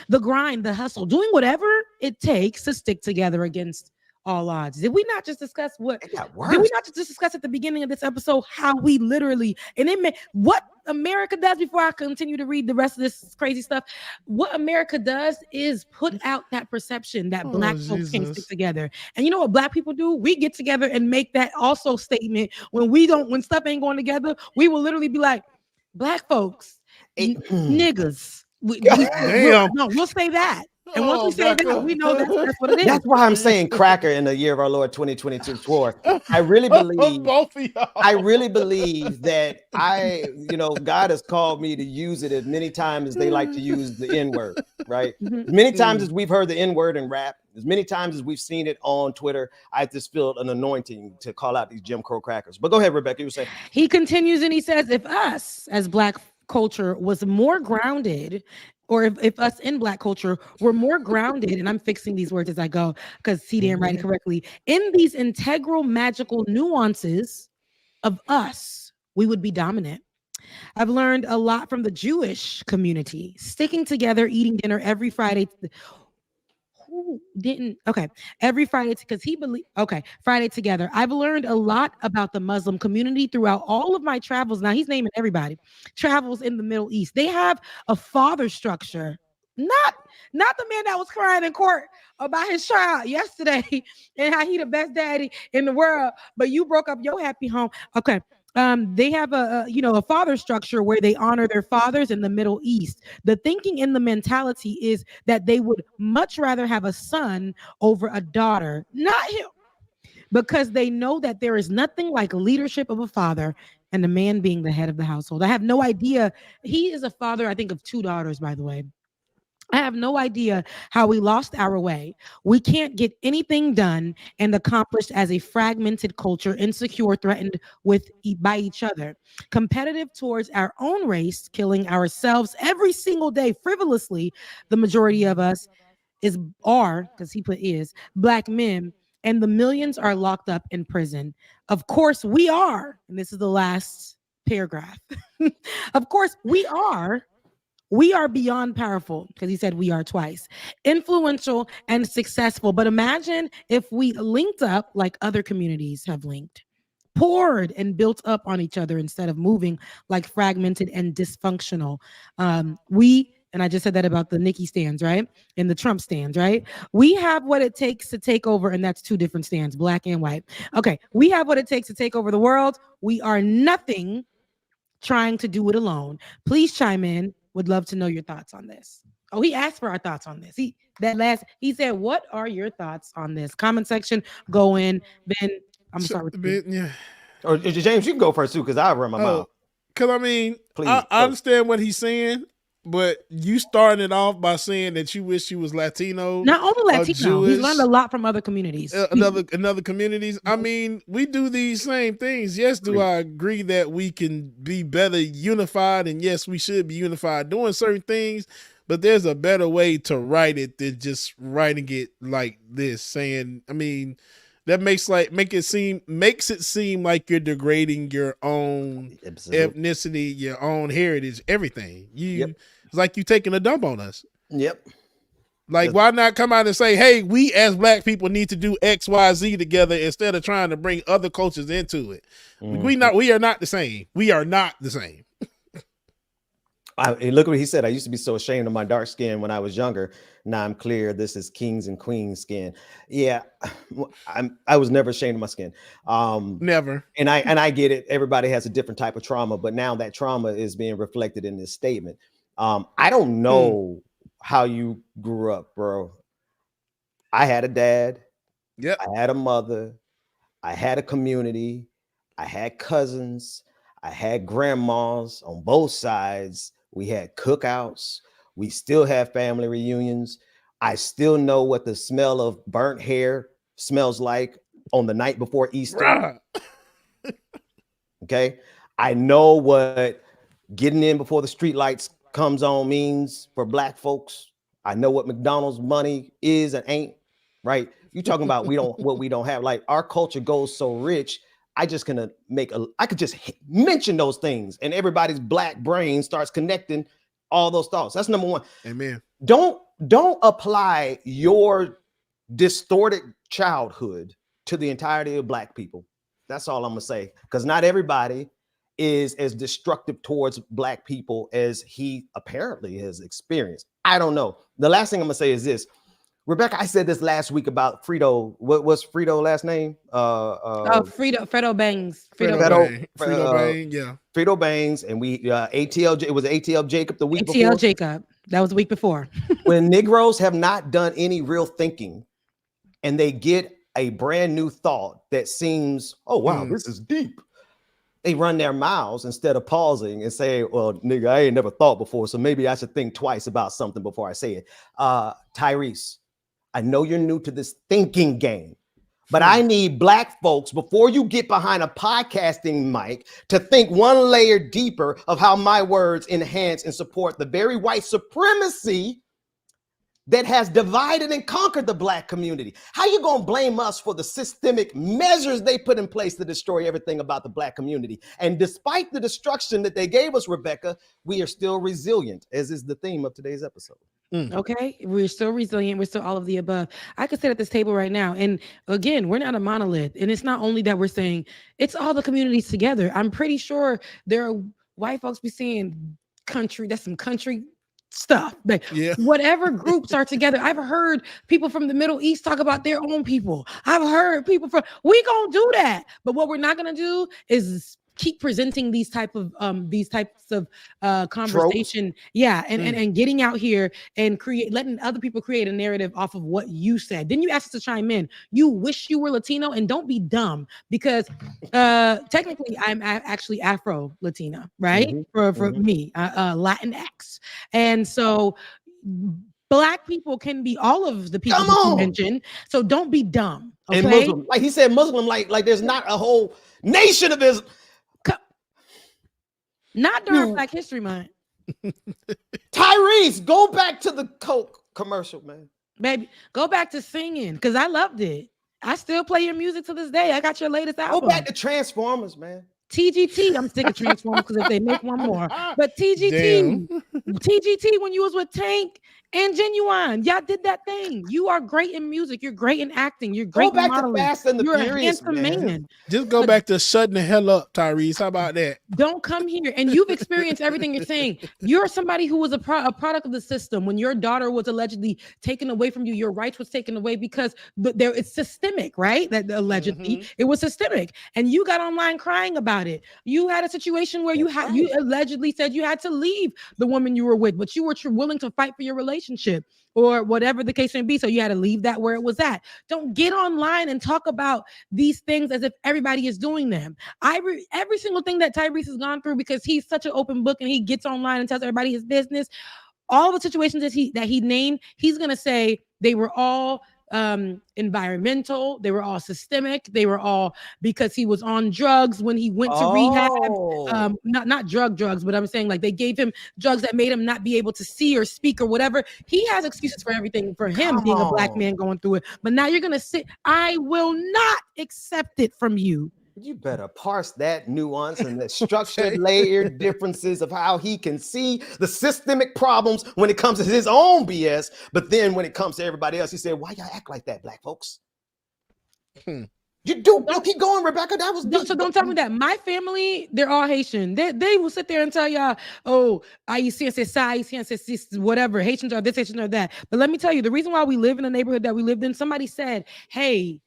the grind, the hustle, doing whatever it takes to stick together against all odds. Did we not just discuss at the beginning of this episode how we literally, and it meant what America does, before I continue to read the rest of this crazy stuff, what America does is put out that perception that black folks can't stick together. And you know what black people do? We get together and make that also statement when stuff ain't going together. We will literally be like, black folks, niggas. We'll say that. And once we say that, we know that's what it is. That's why I'm saying cracker in the year of our Lord 2022 tour. I really believe both of y'all. I really believe that God has called me to use it as many times as they like to use the N-word, right? As many times as we've heard the N-word in rap, as many times as we've seen it on Twitter, I just feel an anointing to call out these Jim Crow crackers. But go ahead, Rebecca, you were saying. He continues and he says, if us as black culture was more grounded, or if us in black culture were more grounded, and I'm fixing these words as I go because he didn't write it correctly, in these integral magical nuances of us, we would be dominant. I've learned a lot from the Jewish community, sticking together, eating dinner every Friday. Who didn't? Okay, every Friday, because he believed. Okay, Friday together. I've learned a lot about the Muslim community throughout all of my travels. Now he's naming everybody. Travels in the Middle East. They have a father structure. Not the man that was crying in court about his child yesterday and how he the best daddy in the world, but you broke up your happy home. Okay. They have a father structure where they honor their fathers in the Middle East. The thinking and the mentality is that they would much rather have a son over a daughter, not him, because they know that there is nothing like leadership of a father and the man being the head of the household. I have no idea. He is a father, I think, of 2 daughters, by the way. I have no idea how we lost our way. We can't get anything done and accomplished as a fragmented culture, insecure, threatened by each other, competitive towards our own race, killing ourselves every single day frivolously. The majority of us are, because he put is, black men, and the millions are locked up in prison. Of course, we are, and this is the last paragraph. Of course, we are beyond powerful, because he said we are twice, influential and successful. But imagine if we linked up like other communities have linked, poured and built up on each other instead of moving like fragmented and dysfunctional. And I just said that about the Nicki stands, right? And the Trump stands, right? We have what it takes to take over, and that's 2 different stands, black and white. Okay, we have what it takes to take over the world. We are nothing trying to do it alone. Please chime in. Would love to know your thoughts on this. Oh, he asked for our thoughts on this. He said, what are your thoughts on this? Comment section, go in. Ben, I'm sorry. Yeah. Or James, you can go first too, because I run my mouth. Because I mean, please, I understand what he's saying, but you starting it off by saying that you wish you was Latino. Not only Latino, Jewish, he's learned a lot from other communities. Another communities. I mean, we do these same things. Yes, do I agree that we can be better unified, and yes, we should be unified doing certain things, but there's a better way to write it than just writing it like this, saying, I mean, that makes it seem like you're degrading your own ethnicity, your own heritage, everything. It's like you taking a dump on us. Yep. Like, why not come out and say, hey, we as black people need to do X, Y, Z together instead of trying to bring other cultures into it. Mm-hmm. We are not the same. We are not the same. Look what he said. I used to be so ashamed of my dark skin when I was younger. Now I'm clear. This is kings and queens skin. Yeah, I was never ashamed of my skin. Never. And I get it. Everybody has a different type of trauma, but now that trauma is being reflected in this statement. I don't know how you grew up, bro. I had a dad. Yep. I had a mother. I had a community. I had cousins. I had grandmas on both sides. We had cookouts. We still have family reunions. I still know what the smell of burnt hair smells like on the night before Easter. Okay. I know what getting in before the street lights comes on means for black folks. I know what McDonald's money is and ain't, right? You talking about what we don't have. Like, our culture goes so rich. I could just mention those things and everybody's black brain starts connecting all those thoughts. That's number one. Amen. Don't apply your distorted childhood to the entirety of black people. That's all I'm gonna say. Because not everybody is as destructive towards Black people as he apparently has experienced. I don't know. The last thing I'm gonna say is this. Rebecca, I said this last week about Frito. What was Frito last name? Fredo Bangs. Frito Bang, yeah. Frito Bangs, and we ATL. It was ATL Jacob the week ATL before. Jacob. That was the week before. When Negroes have not done any real thinking, and they get a brand new thought that seems, oh wow, this is deep. They run their mouths instead of pausing and say, well, nigga, I ain't never thought before, so maybe I should think twice about something before I say it. Tyrese, I know you're new to this thinking game, but I need Black folks, before you get behind a podcasting mic, to think one layer deeper of how my words enhance and support the very white supremacy that has divided and conquered the Black community. How you gonna blame us for the systemic measures they put in place to destroy everything about the Black community? And despite the destruction that they gave us, Rebecca, we are still resilient, as is the theme of today's episode. Okay, we're still resilient. We're still all of the above. I could sit at this table right now, and again, we're not a monolith. And it's not only that we're saying it's all the communities together. I'm pretty sure there are white folks be saying country. That's some country stuff. But whatever groups are together, I've heard people from the Middle East talk about their own people. I've heard people from. We gonna do that, but what we're not gonna do is keep presenting these types of conversation. Tropes. Yeah, and getting out here and letting other people create a narrative off of what you said. Then you asked us to chime in. You wish you were Latino, and don't be dumb, because technically I'm actually Afro Latina, right? For me, Latinx, and so Black people can be all of the people that you mentioned. So don't be dumb. Okay? And Muslim, like he said, Muslim, like there's not a whole nation of Islam. Not during Black History Month. Tyrese, go back to the Coke commercial, man. Baby, go back to singing, because I loved it. I still play your music to this day. I got your latest album. Go back to Transformers, man. TGT, I'm sick of Transformers because if they make one more. But TGT, when you was with Tank and Genuine, y'all did that thing. You are great in music. You're great in acting. You're great in modeling. Go back to Fast and the You're Furious, a handsome man. Just go back to shutting the hell up, Tyrese. How about that? Don't come here. And you've experienced everything you're saying. You're somebody who was a product of the system. When your daughter was allegedly taken away from you, your rights was taken away because it's systemic, right? That allegedly it was systemic. And you got online crying about it. You had a situation where you allegedly said you had to leave the woman you were with, but you were willing to fight for your relationship or whatever the case may be. So you had to leave that where it was at. Don't get online and talk about these things as if everybody is doing them. Every single thing that Tyrese has gone through, because he's such an open book and he gets online and tells everybody his business, all the situations that he named, he's gonna say they were all environmental, they were all systemic, they were all because he was on drugs when he went to rehab. Not drugs, but I'm saying like they gave him drugs that made him not be able to see or speak or whatever. He has excuses for everything, for him being a Black man going through it. But now you're gonna sit, I will not accept it from you. You better parse that nuance and the structured layered differences of how he can see the systemic problems when it comes to his own BS. But then when it comes to everybody else, he said, why y'all act like that, Black folks? You keep going, Rebecca. That was so don't tell me that. My family, they're all Haitian. They will sit there and tell y'all, oh, whatever. Haitians are this, Haitians are that. But let me tell you, the reason why we live in the neighborhood that we lived in, somebody said, hey,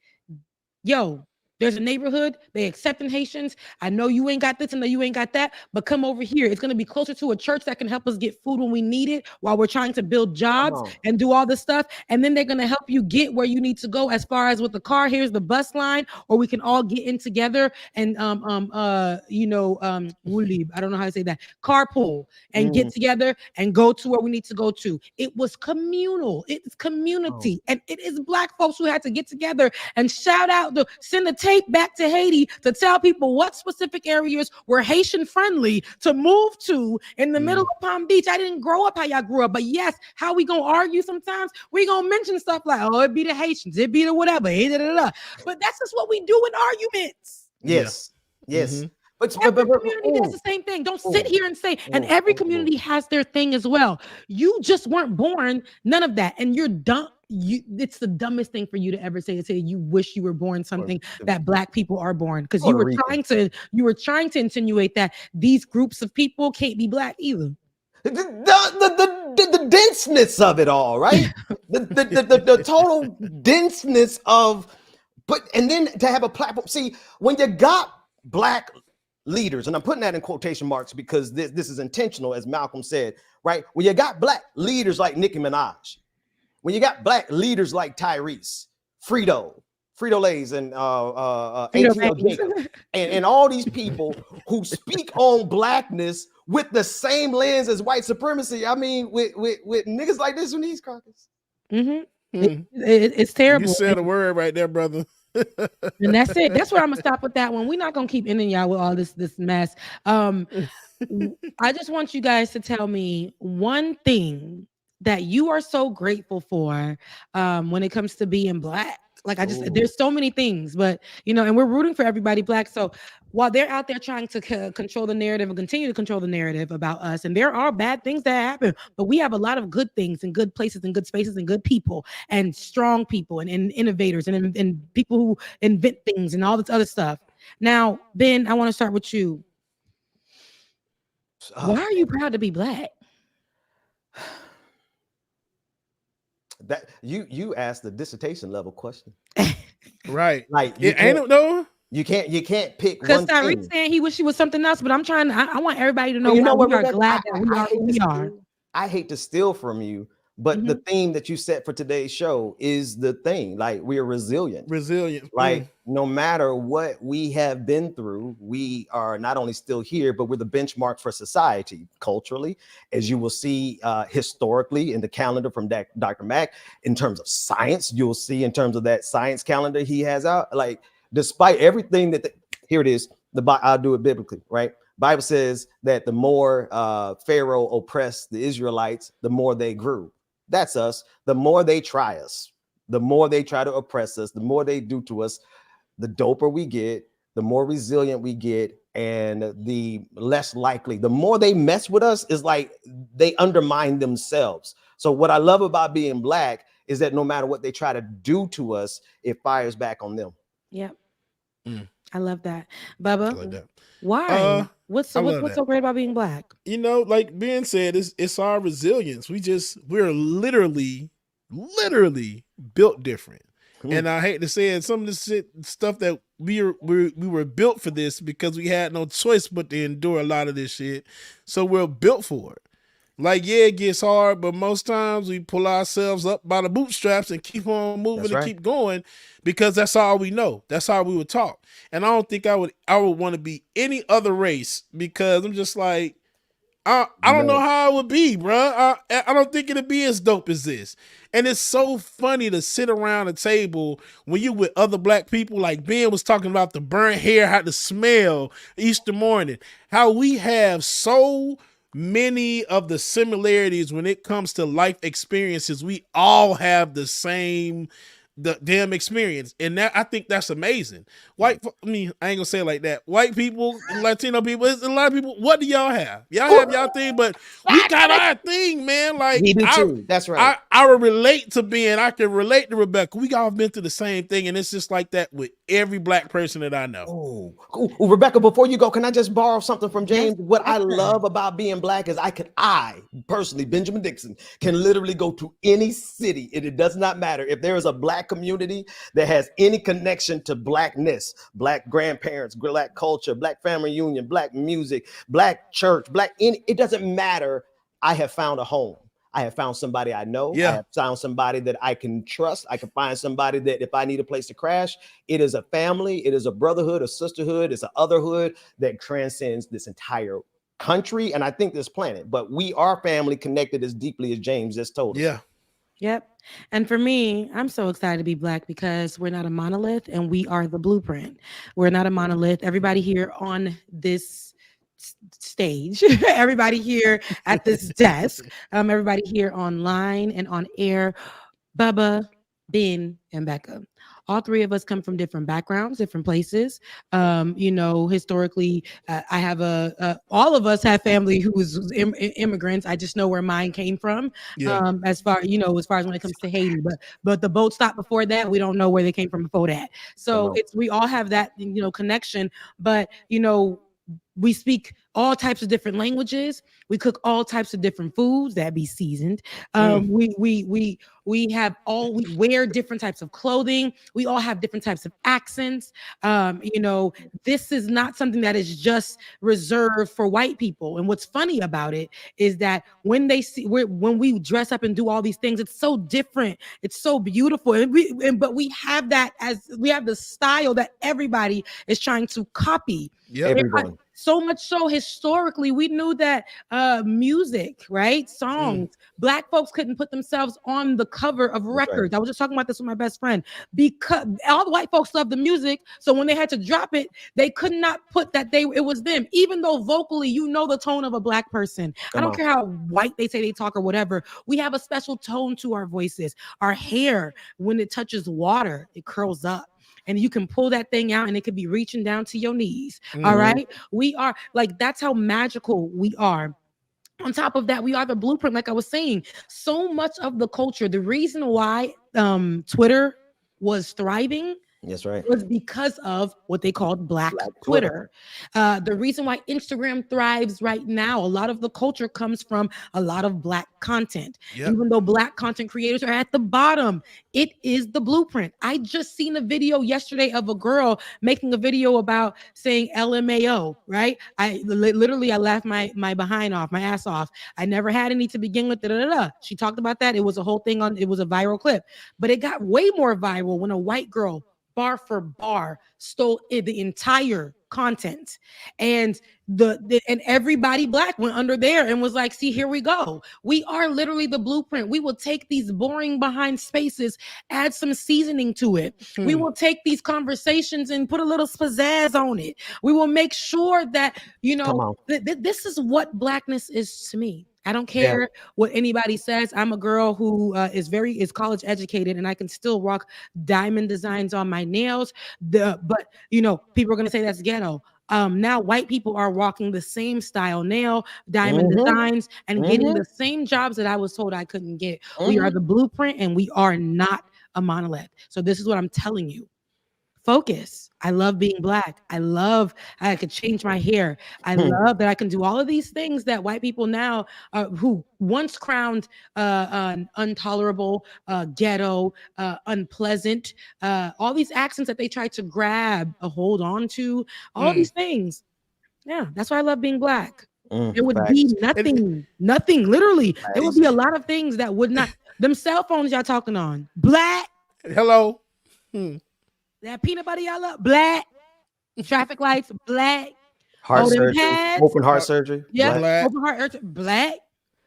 yo, there's a neighborhood, they accepting Haitians. I know you ain't got this, I know you ain't got that, but come over here. It's going to be closer to a church that can help us get food when we need it while we're trying to build jobs and do all this stuff. And then they're going to help you get where you need to go as far as with the car. Here's the bus line, or we can all get in together and, I don't know how to say that, carpool and get together and go to where we need to go to. It was communal. It's community. And it is Black folks who had to get together and send a tape back to Haiti to tell people what specific areas were Haitian friendly to move to in the middle of Palm Beach. I didn't grow up how y'all grew up, but yes, how we gonna argue sometimes? We gonna mention stuff like, oh, it be the Haitians, it be the whatever, but that's just what we do in arguments. Yes. But every community does the same thing. Don't sit here and say, and every community has their thing as well. You just weren't born none of that, and you're dumb. it's the dumbest thing for you to ever say to say you wish you were born something that Black people are born, because you were trying to insinuate that these groups of people can't be Black either. The denseness of it all, right? the total denseness of, and then to have a platform. See, when you got Black leaders, and I'm putting that in quotation marks because this is intentional, as Malcolm said, right? When you got Black leaders like Nicki Minaj, when you got Black leaders like Tyrese, Frito-Lay's, and 18 Jacob, and all these people who speak on Blackness with the same lens as white supremacy. I mean, with niggas like this in these caucus. It's terrible. You said a word right there, brother. And that's it. That's where I'm gonna stop with that one. We're not gonna keep ending y'all with all this mess. I just want you guys to tell me one thing that you are so grateful for when it comes to being Black. Like there's so many things, but and we're rooting for everybody Black. So while they're out there trying to control the narrative and continue to control the narrative about us, and there are bad things that happen, but we have a lot of good things and good places and good spaces and good people and strong people and innovators and people who invent things and all this other stuff. Now, Ben, I want to start with you. Why are you proud to be Black? That you asked the dissertation level question, right? Like you can't pick because one Tyrese thing. saying he wish he was something else, but I want everybody to know we are glad that we are who we are. I hate to steal from you, but the theme that you set for today's show is the thing. Like, we are resilient. Like, no matter what we have been through, we are not only still here, but we're the benchmark for society culturally, as you will see historically in the calendar from Dr. Mack. In terms of science, you'll see in terms of that science calendar he has out. Like, despite everything here it is. I'll do it biblically, right? Bible says that the more Pharaoh oppressed the Israelites, the more they grew. That's us. The more they try us, the more they try to oppress us, the more they do to us, the doper we get, the more resilient we get, and the less likely, the more they mess with us is like they undermine themselves. So what I love about being Black is that no matter what they try to do to us, it fires back on them. Yep. I love that. Bubba, I like that. Why? What's so great about being Black? Like Ben said, it's our resilience. We're literally built different. And I hate to say it, some of this stuff that we were built for this because we had no choice but to endure a lot of this shit. So we're built for it. Like, yeah, it gets hard, but most times we pull ourselves up by the bootstraps and keep on moving and keep going because that's all we know. That's how we were taught. And I don't think I would want to be any other race because I'm just like, I don't know how it would be, bro. I don't think it'd be as dope as this. And it's so funny to sit around a table when you with other Black people, like Ben was talking about the burnt hair, how to smell Easter morning, how we have so many of the similarities when it comes to life experiences. We all have the same damn experience, and that I think that's amazing. I ain't gonna say it like that. White people, Latino people, there's a lot of people. What do y'all have? Y'all have y'all thing, but we got our thing, man. Like, we do too. That's right. I relate to Ben. I can relate to Rebecca. We all been through the same thing, and it's just like that with every Black person that I know. Oh, Rebecca, before you go, can I just borrow something from James? What I love about being Black is I personally, Benjamin Dixon, can literally go to any city, and it does not matter if there is a Black community that has any connection to Blackness, Black grandparents, Black culture, Black family union, Black music, Black church, it doesn't matter. I have found a home. I have found somebody I know. I have found somebody that I can trust. I can find somebody that if I need a place to crash, it is a family, it is a brotherhood, a sisterhood, it's an otherhood that transcends this entire country, and I think this planet. But we are family connected as deeply as James just told us. Yeah. Yep. And for me, I'm so excited to be Black because we're not a monolith and we are the blueprint. We're not a monolith. Everybody here on this stage, everybody here at this desk, everybody here online and on air, Bubba, Ben, and Becca, all three of us come from different backgrounds, different places. Historically, I have all of us have family who's immigrants. I just know where mine came from. Yeah. As far as when it comes to Haiti, but the boat stopped before that. We don't know where they came from before that. So we all have that connection, but we speak all types of different languages. We cook all types of different foods that be seasoned. We wear different types of clothing. We all have different types of accents. This is not something that is just reserved for white people. And what's funny about it is that when we dress up and do all these things, it's so different. It's so beautiful. But we have the style that everybody is trying to copy. Yeah, everyone. So much so historically, we knew that music, right? Songs, Black folks couldn't put themselves on the cover of records. Right. I was just talking about this with my best friend because all the white folks love the music. So when they had to drop it, they could not put that it was them, even though vocally, the tone of a Black person. I don't care how white they say they talk or whatever. We have a special tone to our voices. Our hair, when it touches water, it curls up. And you can pull that thing out and it could be reaching down to your knees. All right. We are that's how magical we are. On top of that, we are the blueprint. Like I was saying, so much of the culture, the reason why Twitter was thriving. That's right. Was because of what they called Black Twitter. The reason why Instagram thrives right now, a lot of the culture comes from a lot of Black content. Yep. Even though Black content creators are at the bottom, it is the blueprint. I just seen a video yesterday of a girl making a video about saying LMAO, right? I laughed my behind off, my ass off. I never had any to begin with. She talked about that. It was a whole thing it was a viral clip, but it got way more viral when a white girl bar for bar stole the entire content, and and everybody Black went under there and was like, see, here we go. We are literally the blueprint. We will take these boring behind spaces, add some seasoning to it. We will take these conversations and put a little pizzazz on it. We will make sure that this is what Blackness is to me. I don't care what anybody says. I'm a girl who is college educated, and I can still rock diamond designs on my nails. But people are gonna say that's ghetto. Now white people are rocking the same style nail, diamond designs, and getting the same jobs that I was told I couldn't get. We are the blueprint, and we are not a monolith. So this is what I'm telling you. Focus. I love being Black. I could change my hair. I love that I can do all of these things that white people now, who once crowned intolerable, ghetto, unpleasant, all these accents that they tried to grab, hold on to, all these things. Yeah, that's why I love being Black. It would be nothing, literally. There would be a lot of things that would not, them cell phones y'all talking on, Black. Hello. That peanut butter y'all love, Black. Traffic lights, Black. Heart surgery, open heart surgery. Yeah, Black. open heart surgery, Black.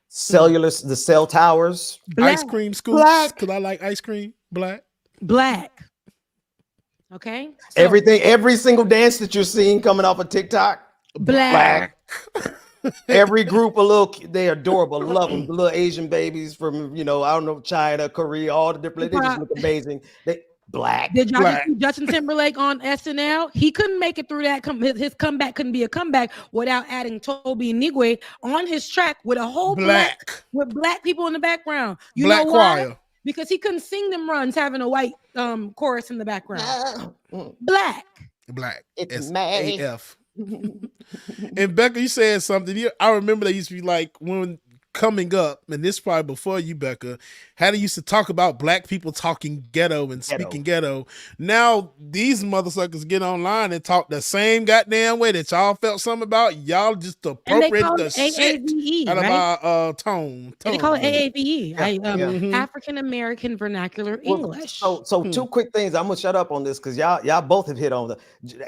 Cellular, the cell towers. Black. Ice cream scoops, because I like ice cream. Black. Okay. So, every single dance that you're seeing coming off of TikTok. Black. Every group they're adorable. Love them. The little Asian babies from, I don't know, China, Korea, all the different, they just look amazing. Black. Did y'all see Justin Timberlake on SNL? He couldn't make it through that. His comeback couldn't be a comeback without adding Toby Nigwe on his track with a whole black with Black people in the background. You Black know why? choir. Because he couldn't sing them runs having a white chorus in the background. Black. It's AF. And Becca, you said something. I remember they used to be like when coming up, and this probably before you, Becca, how they used to talk about Black people talking ghetto and speaking ghetto. Now these motherfuckers get online and talk the same goddamn way that y'all felt something about. Y'all just appropriated the shit out of our tone. They call it AAVE, African American Vernacular English. So two quick things. I'm gonna shut up on this because y'all both have hit on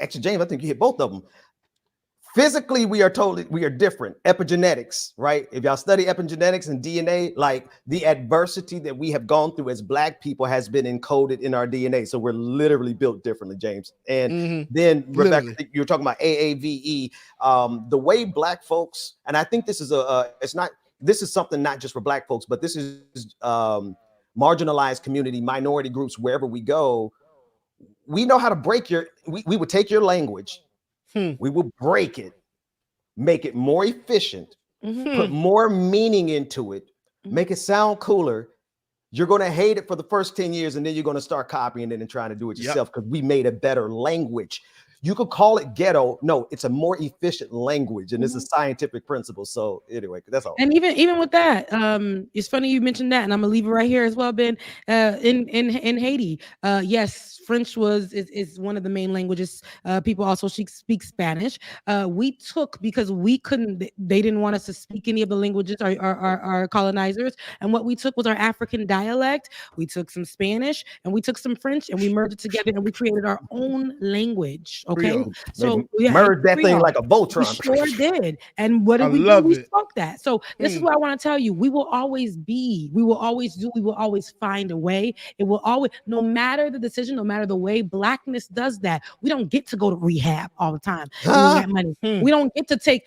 actually, James, I think you hit both of them. Physically, we are different. Epigenetics, right? If y'all study epigenetics and DNA, like the adversity that we have gone through as Black people has been encoded in our DNA. So we're literally built differently, James. And then Rebecca, you were talking about AAVE. The way Black folks, and I think this is this is something not just for Black folks, but this is marginalized community, minority groups, wherever we go. we know how to break we would take your language, we would break it, make it more efficient, put more meaning into it, make it sound cooler. You're going to hate it for the first 10 years, and then you're going to start copying it and trying to do it yourself because we made a better language. You could call it ghetto. No, it's a more efficient language, and it's a scientific principle. So anyway, that's all. And even with that, it's funny you mentioned that, and I'm gonna leave it right here as well, Ben. In Haiti, yes, French is one of the main languages. People also speak Spanish. We took, because we couldn't, they didn't want us to speak any of the languages, our colonizers, and what we took was our African dialect. We took some Spanish and we took some French, and we merged it together, and we created our own language. Okay, so merge that thing like a Voltron. We sure did. And what did we do? We spoke that. So this is what I want to tell you. We will always be, we will always do, we will always find a way. It will always, no matter the decision, no matter the way, Blackness does that. We don't get to go to rehab all the time. Money. We don't get to take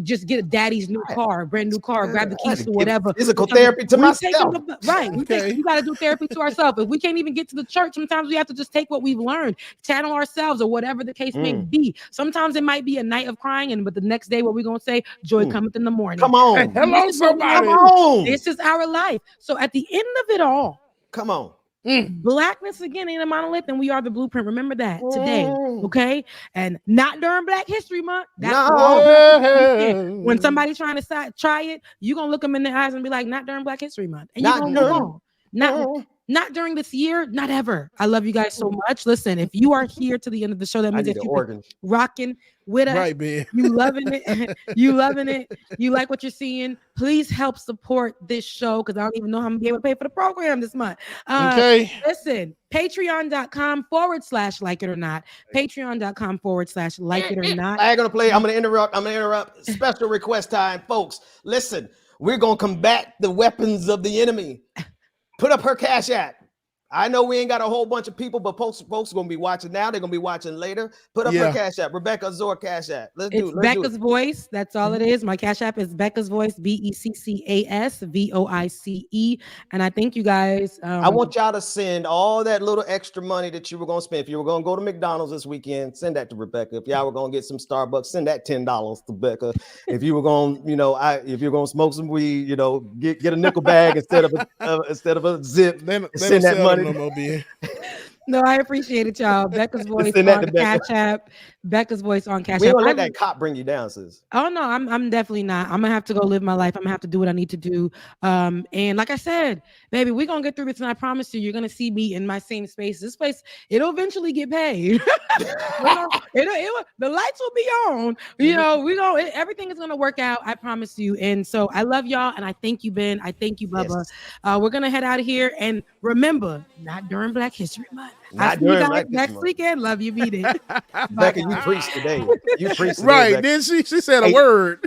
just get a daddy's new car, brand new car, grab the keys to whatever. Physical therapy to myself. Right. We got to do therapy to ourselves. If we can't even get to the church, sometimes we have to just take what we've learned, channel ourselves, or whatever the case may be. Sometimes it might be a night of crying, but the next day, what we're gonna say, joy cometh in the morning. Come on. Hey, hello, somebody. Come on. This is our life. So at the end of it all, come on. Blackness again ain't a monolith, and we are the blueprint. Remember that today, okay? And not during Black History Month. That's when somebody's trying to try it, you're gonna look them in the eyes and be like, not during Black History Month. And you're gonna move on. Not during this year, not ever. I love you guys so much. Listen, if you are here to the end of the show, that means that you're rocking with us. Right, man. You loving it. You loving it. You like what you're seeing. Please help support this show, because I don't even know how I'm gonna be able to pay for the program this month. Okay. Listen, patreon.com/like it or not. Patreon.com/like it or not. I ain't gonna play. I'm gonna interrupt. Special request time, folks. Listen, we're gonna combat the weapons of the enemy. Put up her Cash App. I know we ain't got a whole bunch of people, but folks are gonna be watching now. They're gonna be watching later. Put up her Cash App. Rebecca Zor Cash App. Let's do it. Becca's Voice. That's all it is. My Cash App is Becca's Voice. BECCASVOICE. And I thank you guys. I want y'all to send all that little extra money that you were gonna spend. If you were gonna go to McDonald's this weekend, send that to Rebecca. If y'all were gonna get some Starbucks, send that $10 to Becca. If you were gonna, if you're gonna smoke some weed, get a nickel bag instead of a zip. Send that money. No, I appreciate it, y'all. Becca's Voice on Cash App. Becca's Voice on Cash App. We don't let that cop bring you down, sis. Oh no, I'm definitely not. I'm gonna have to go live my life. I'm gonna have to do what I need to do. And like I said, baby, we're gonna get through this, and I promise you're gonna see me in my same space. This place, it'll eventually get paid. The lights will be on. Everything is gonna work out. I promise you. And so I love y'all, and I thank you, Ben. I thank you, Bubba. Yes. We're gonna head out of here, and remember, not during Black History Month. Not during Black History next Month. Weekend. Love you, beat it. Becca, you preached today. You preached today, right? Becca. Then she said a word.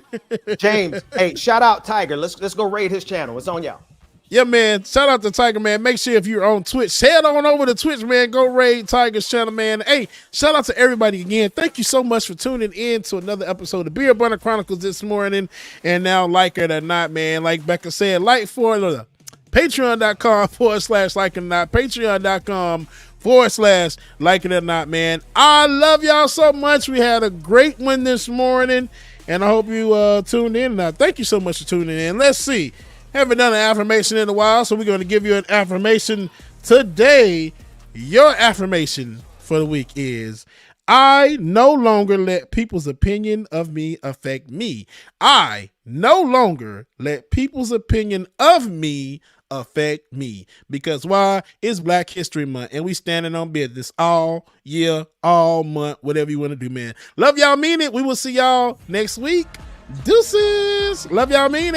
James, hey, shout out Tiger. Let's go raid his channel. It's on y'all. Yeah, man. Shout out to Tiger, man. Make sure if you're on Twitch, head on over to Twitch, man. Go raid Tiger's channel, man. Hey, shout out to everybody again. Thank you so much for tuning in to another episode of Beer Bonnet Chronicles this morning. And now, like it or not, man, like Becca said, patreon.com/like it or not. Patreon.com/like it or not, man. I love y'all so much. We had a great one this morning, and I hope you tuned in. Now, thank you so much for tuning in. Let's see. Haven't done an affirmation in a while, so we're going to give you an affirmation today. Your affirmation for the week is, I no longer let people's opinion of me affect me. I no longer let people's opinion of me affect me. Because why? It's Black History Month, and we standing on business all year, all month, whatever you want to do, man. Love y'all, mean it. We will see y'all next week. Deuces. Love y'all, mean it.